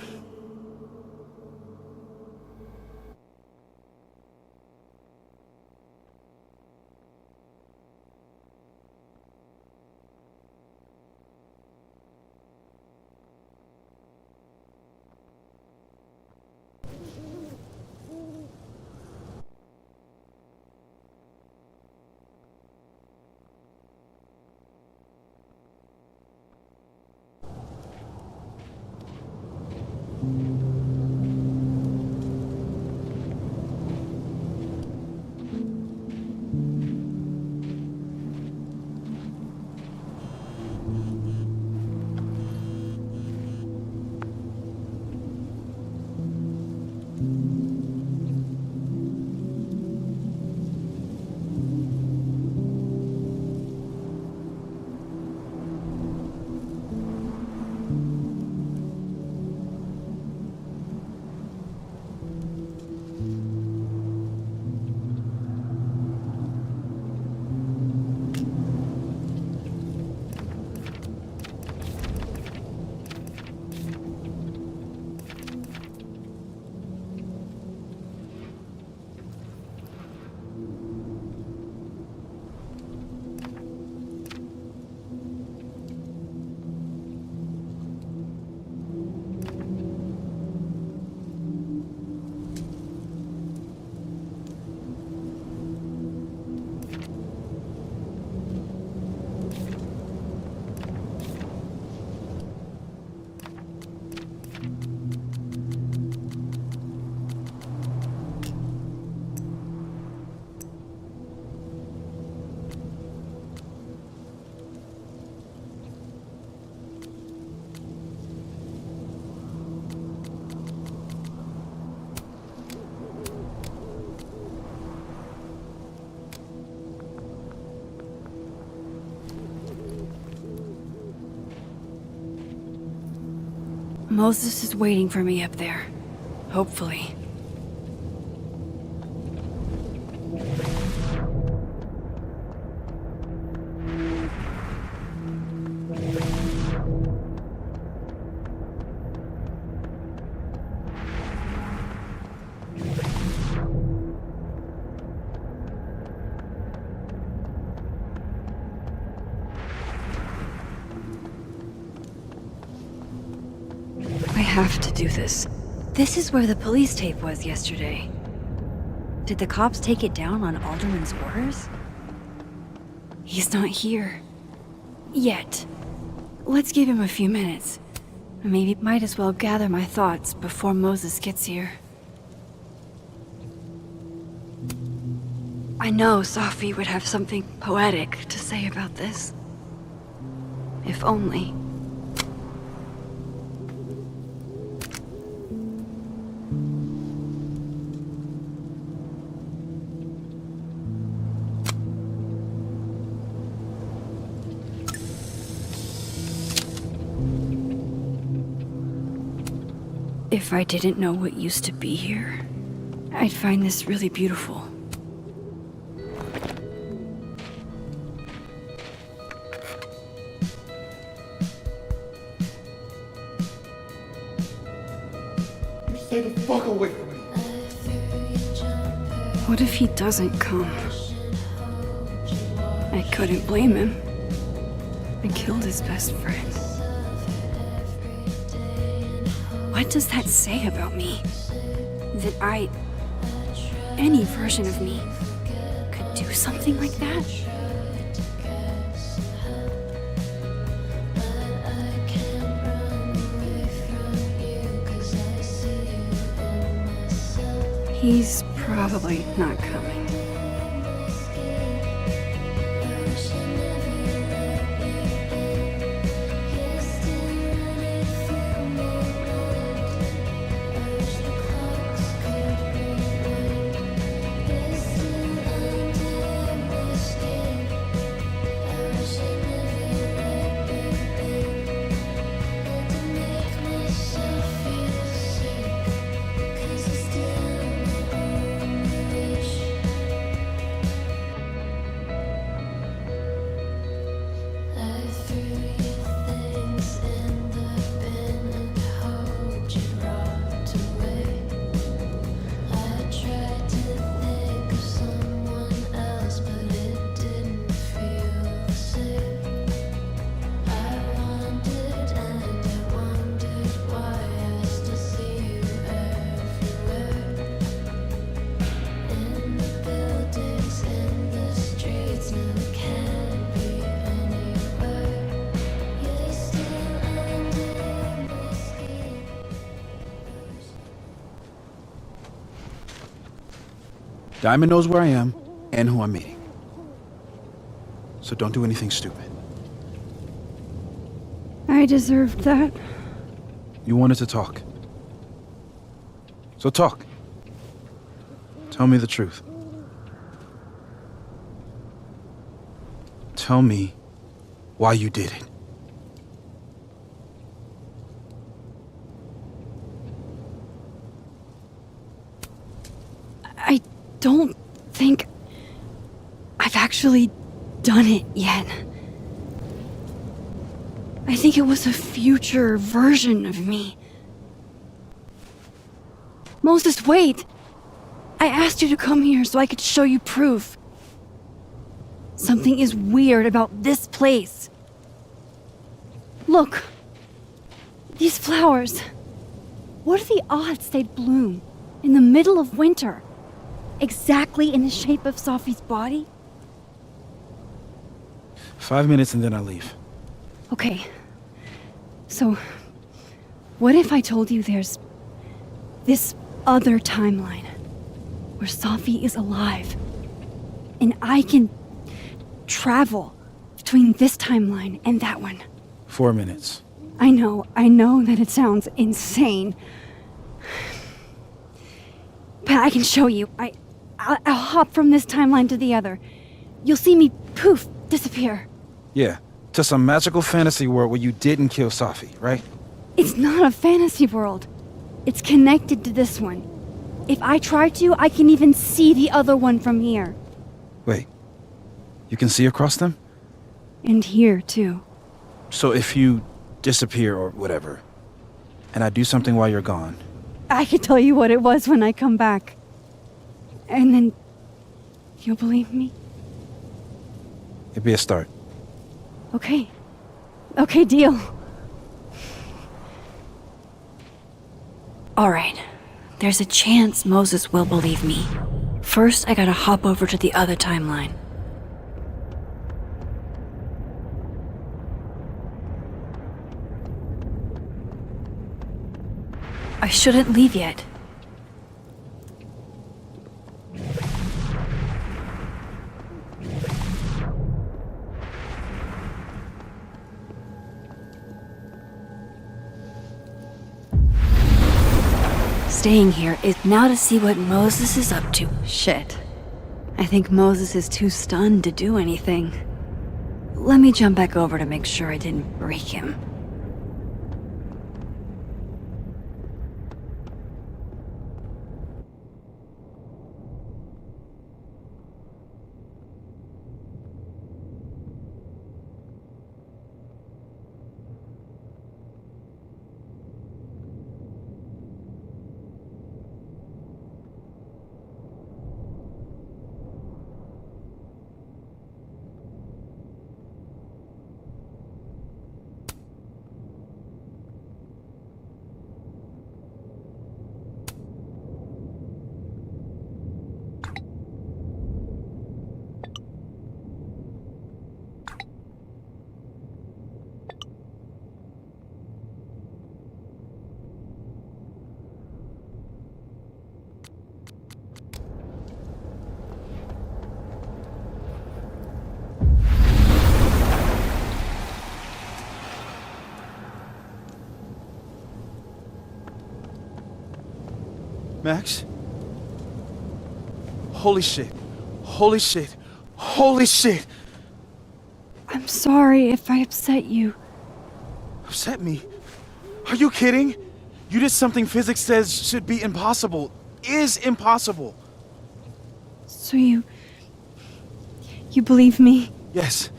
Moses is waiting for me up there. Hopefully. have to do this. This is where the police tape was yesterday. Did the cops take it down on Alderman's orders? He's not here. Yet. Let's give him a few minutes. Maybe might as well gather my thoughts before Moses gets here. I know Safi would have something poetic to say about this. If only. If I didn't know what used to be here, I'd find this really beautiful. Stay the fuck away from me. What if he doesn't come? I couldn't blame him. I killed his best friend. What does that say about me? That any version of me, could do something like that? He's probably not coming. Diamond knows where I am and who I'm meeting. So don't do anything stupid. I deserved that. You wanted to talk. So talk. Tell me the truth. Tell me why you did it. I don't think I've actually done it yet. I think it was a future version of me. Moses, wait! I asked you to come here so I could show you proof. Something is weird about this place. Look. These flowers. What are the odds they'd bloom in the middle of winter? Exactly in the shape of Safi's body? 5 minutes and then I'll leave. Okay. So, what if I told you there's this other timeline where Safi is alive and I can travel between this timeline and that one? 4 minutes. I know that it sounds insane. But I can show you. I'll hop from this timeline to the other. You'll see me, poof, disappear. Yeah, to some magical fantasy world where you didn't kill Safi, right? It's not a fantasy world. It's connected to this one. If I try to, I can even see the other one from here. Wait, you can see across them? And here, too. So if you disappear or whatever, and I do something while you're gone... I can tell you what it was when I come back. And then... you'll believe me? It'd be a start. Okay. Okay, deal. Alright, there's a chance Moses will believe me. First, I gotta hop over to the other timeline. I shouldn't leave yet. Staying here is now to see what Moses is up to. Shit. I think Moses is too stunned to do anything. Let me jump back over to make sure I didn't break him. Max? Holy shit. Holy shit. Holy shit! I'm sorry if I upset you. Upset me? Are you kidding? You did something physics says should be impossible. Is impossible. So you believe me? Yes.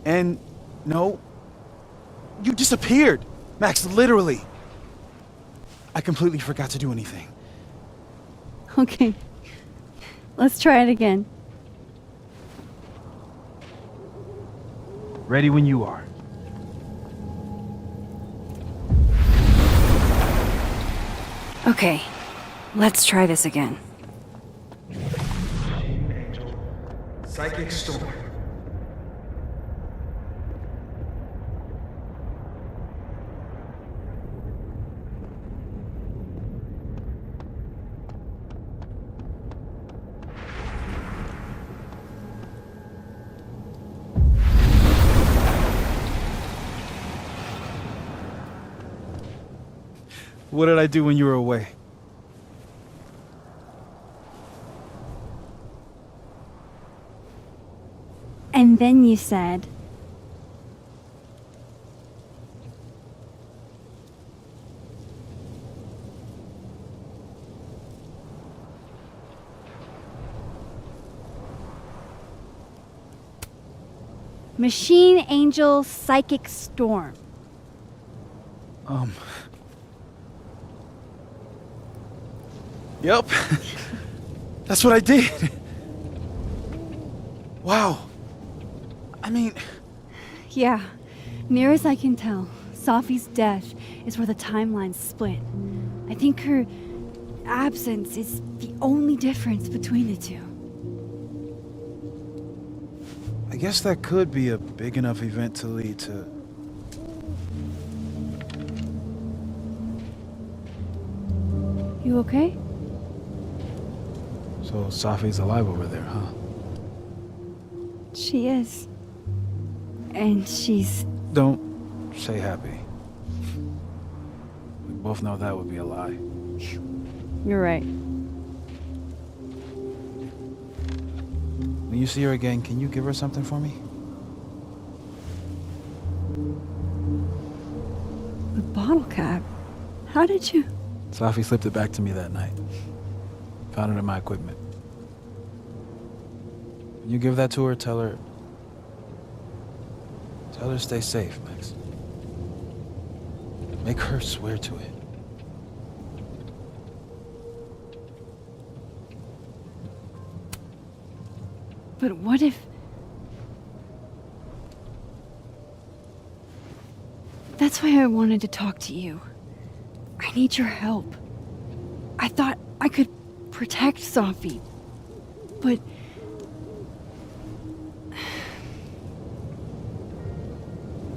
And no. You disappeared. Max, literally. I completely forgot to do anything. Okay. Let's try it again. Ready when you are. Okay, let's try this again. Psychic storm. What did I do when you were away? And then you said, Machine Angel Psychic Storm. Yep. That's what I did. Wow. I mean... Yeah, near as I can tell, Safi's death is where the timelines split. I think her absence is the only difference between the two. I guess that could be a big enough event to lead to... You okay? So Safi's alive over there, huh? She is. And she's... Don't say happy. We both know that would be a lie. You're right. When you see her again, can you give her something for me? A bottle cap? How did you... Safi slipped it back to me that night. Found it in my equipment. When you give that to her, tell her stay safe, Max. Make her swear to it. But what if... That's why I wanted to talk to you. I need your help. I thought I could protect Sophie, but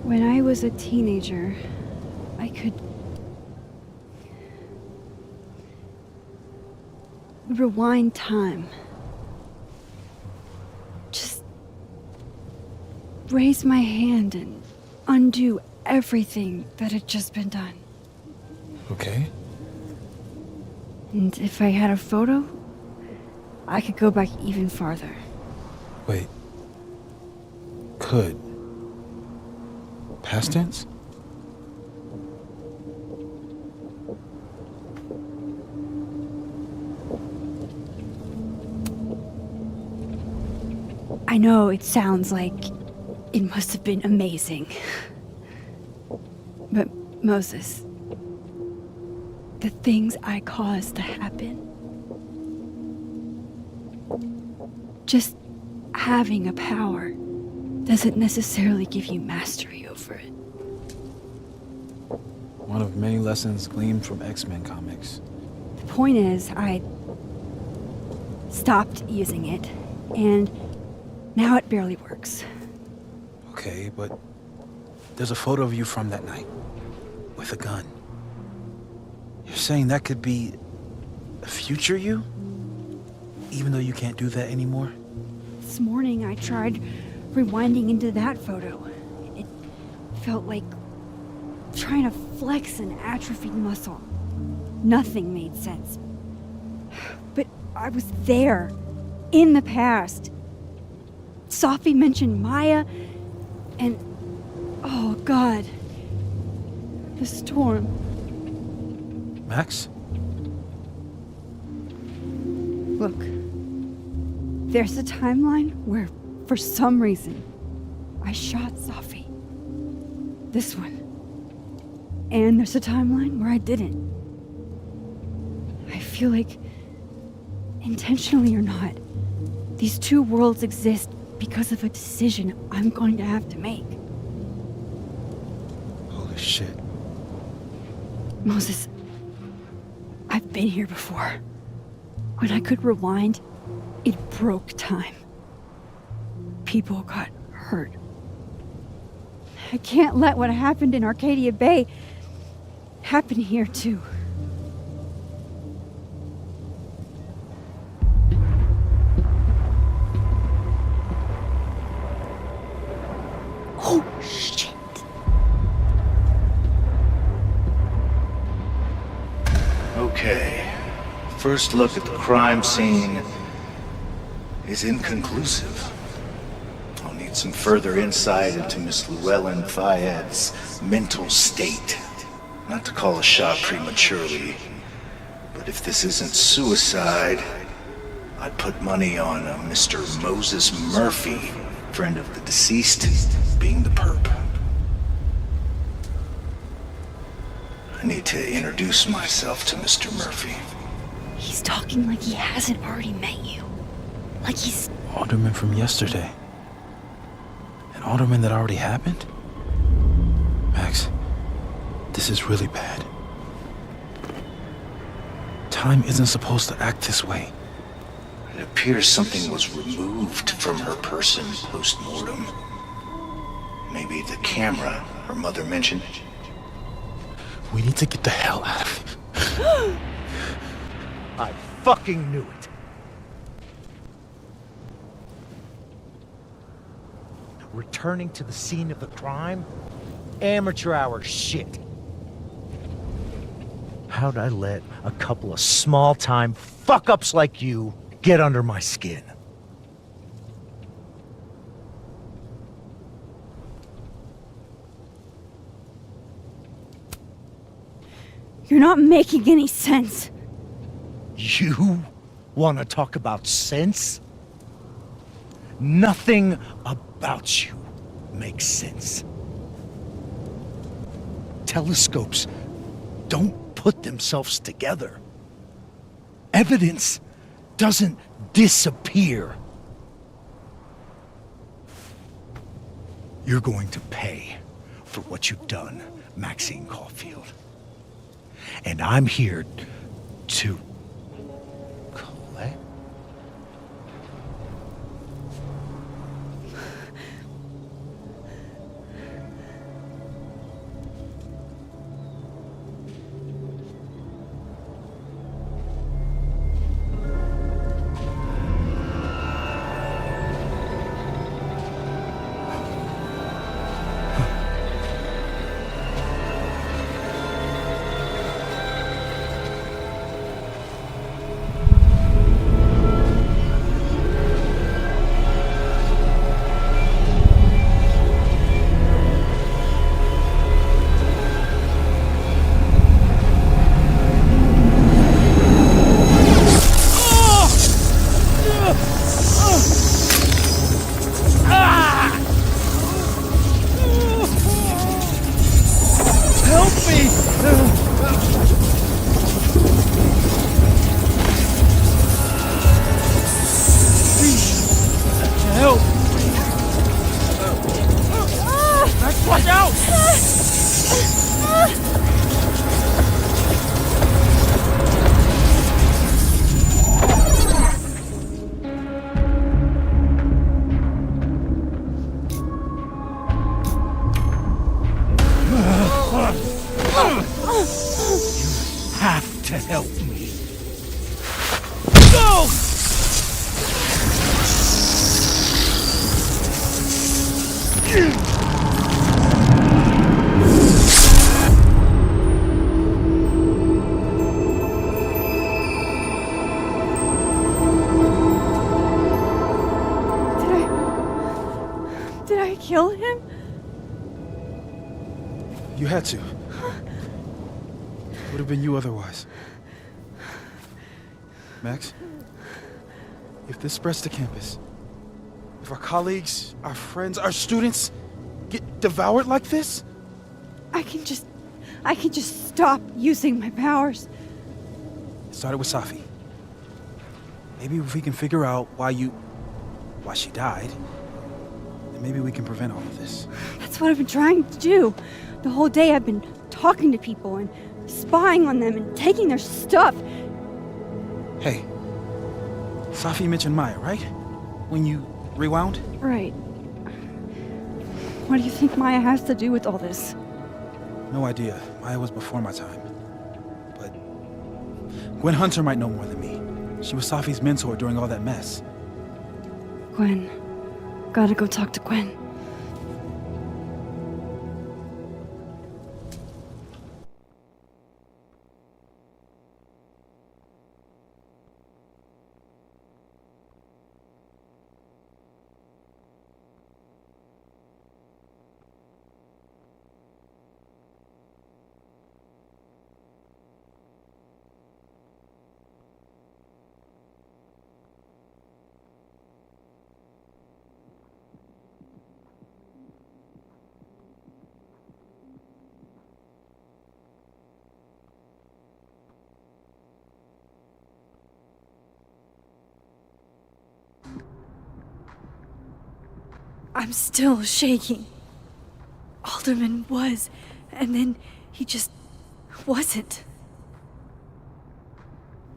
when I was a teenager, I could rewind time. Just raise my hand and undo everything that had just been done. Okay. And if I had a photo, I could go back even farther. Wait. Could. Past tense? I know it sounds like it must have been amazing. But Moses, the things I caused to happen, just having a power doesn't necessarily give you mastery over it. One of many lessons gleaned from X-Men comics. The point is, I stopped using it, and now it barely works. Okay, but there's a photo of you from that night with a gun. You're saying that could be a future you? Even though you can't do that anymore? This morning I tried rewinding into that photo. It felt like trying to flex an atrophied muscle. Nothing made sense. But I was there, in the past. Sophie mentioned Maya, and oh God, the storm. Max? Look, there's a timeline where, for some reason, I shot Sophie. This one. And there's a timeline where I didn't. I feel like, intentionally or not, these two worlds exist because of a decision I'm going to have to make. Holy shit. Moses, I've been here before. When I could rewind, it broke time. People got hurt. I can't let what happened in Arcadia Bay happen here too. Oh, shit. Okay. First look at the crime scene is inconclusive. I'll need some further insight into Miss Llewellyn Fayette's mental state. Not to call a shot prematurely, but if this isn't suicide, I'd put money on a Mr. Moses Murphy, friend of the deceased, being the perp. I need to introduce myself to Mr. Murphy. He's talking like he hasn't already met you. Like he's... Alderman from yesterday. An alderman that already happened? Max, this is really bad. Time isn't supposed to act this way. It appears something was removed from her person post-mortem. Maybe the camera her mother mentioned. We need to get the hell out of here. I fucking knew it. Returning to the scene of the crime? Amateur hour shit. How'd I let a couple of small-time fuck-ups like you get under my skin? You're not making any sense. You want to talk about sense? Nothing about you makes sense. Telescopes don't put themselves together. Evidence doesn't disappear. You're going to pay for what you've done, Maxine Caulfield. And I'm here to Have to help me. Go! Did I kill him? You had to. Would have been you otherwise. Max, if this spreads to campus, if our colleagues, our friends, our students get devoured like this, I can just stop using my powers. it started with Safi. Maybe if we can figure out why she died, then maybe we can prevent all of this. That's what I've been trying to do. The whole day I've been talking to people and spying on them and taking their stuff. Hey, Safi mentioned Maya, right? When you rewound? Right. What do you think Maya has to do with all this? No idea. Maya was before my time. But Gwen Hunter might know more than me. She was Safi's mentor during all that mess. Gwen. Gotta go talk to Gwen. I'm still shaking. Alderman was, and then he just wasn't.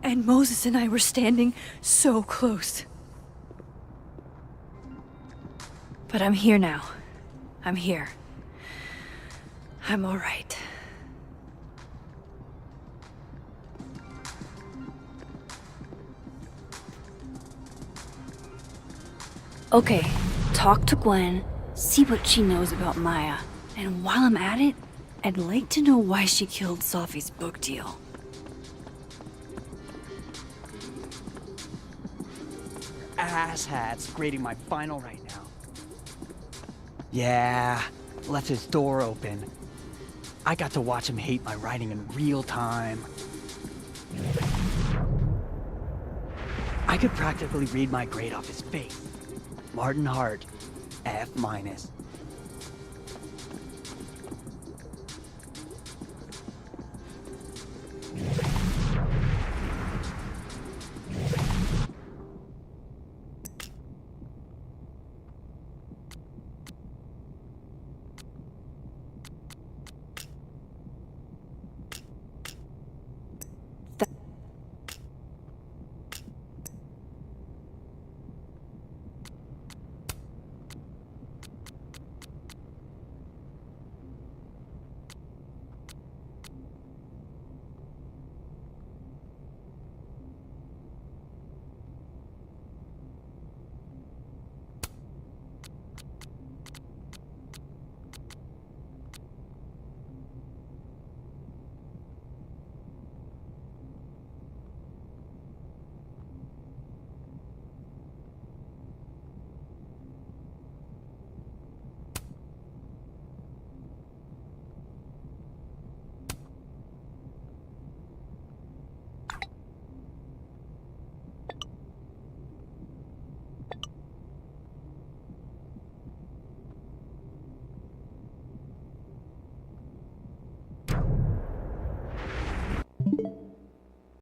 And Moses and I were standing so close. But I'm here now. I'm here. I'm all right. Okay, talk to Gwen, see what she knows about Maya. And while I'm at it, I'd like to know why she killed Safi's book deal. Asshat's grading my final right now. Yeah, left his door open. I got to watch him hate my writing in real time. I could practically read my grade off his face. Martin Hart, F-.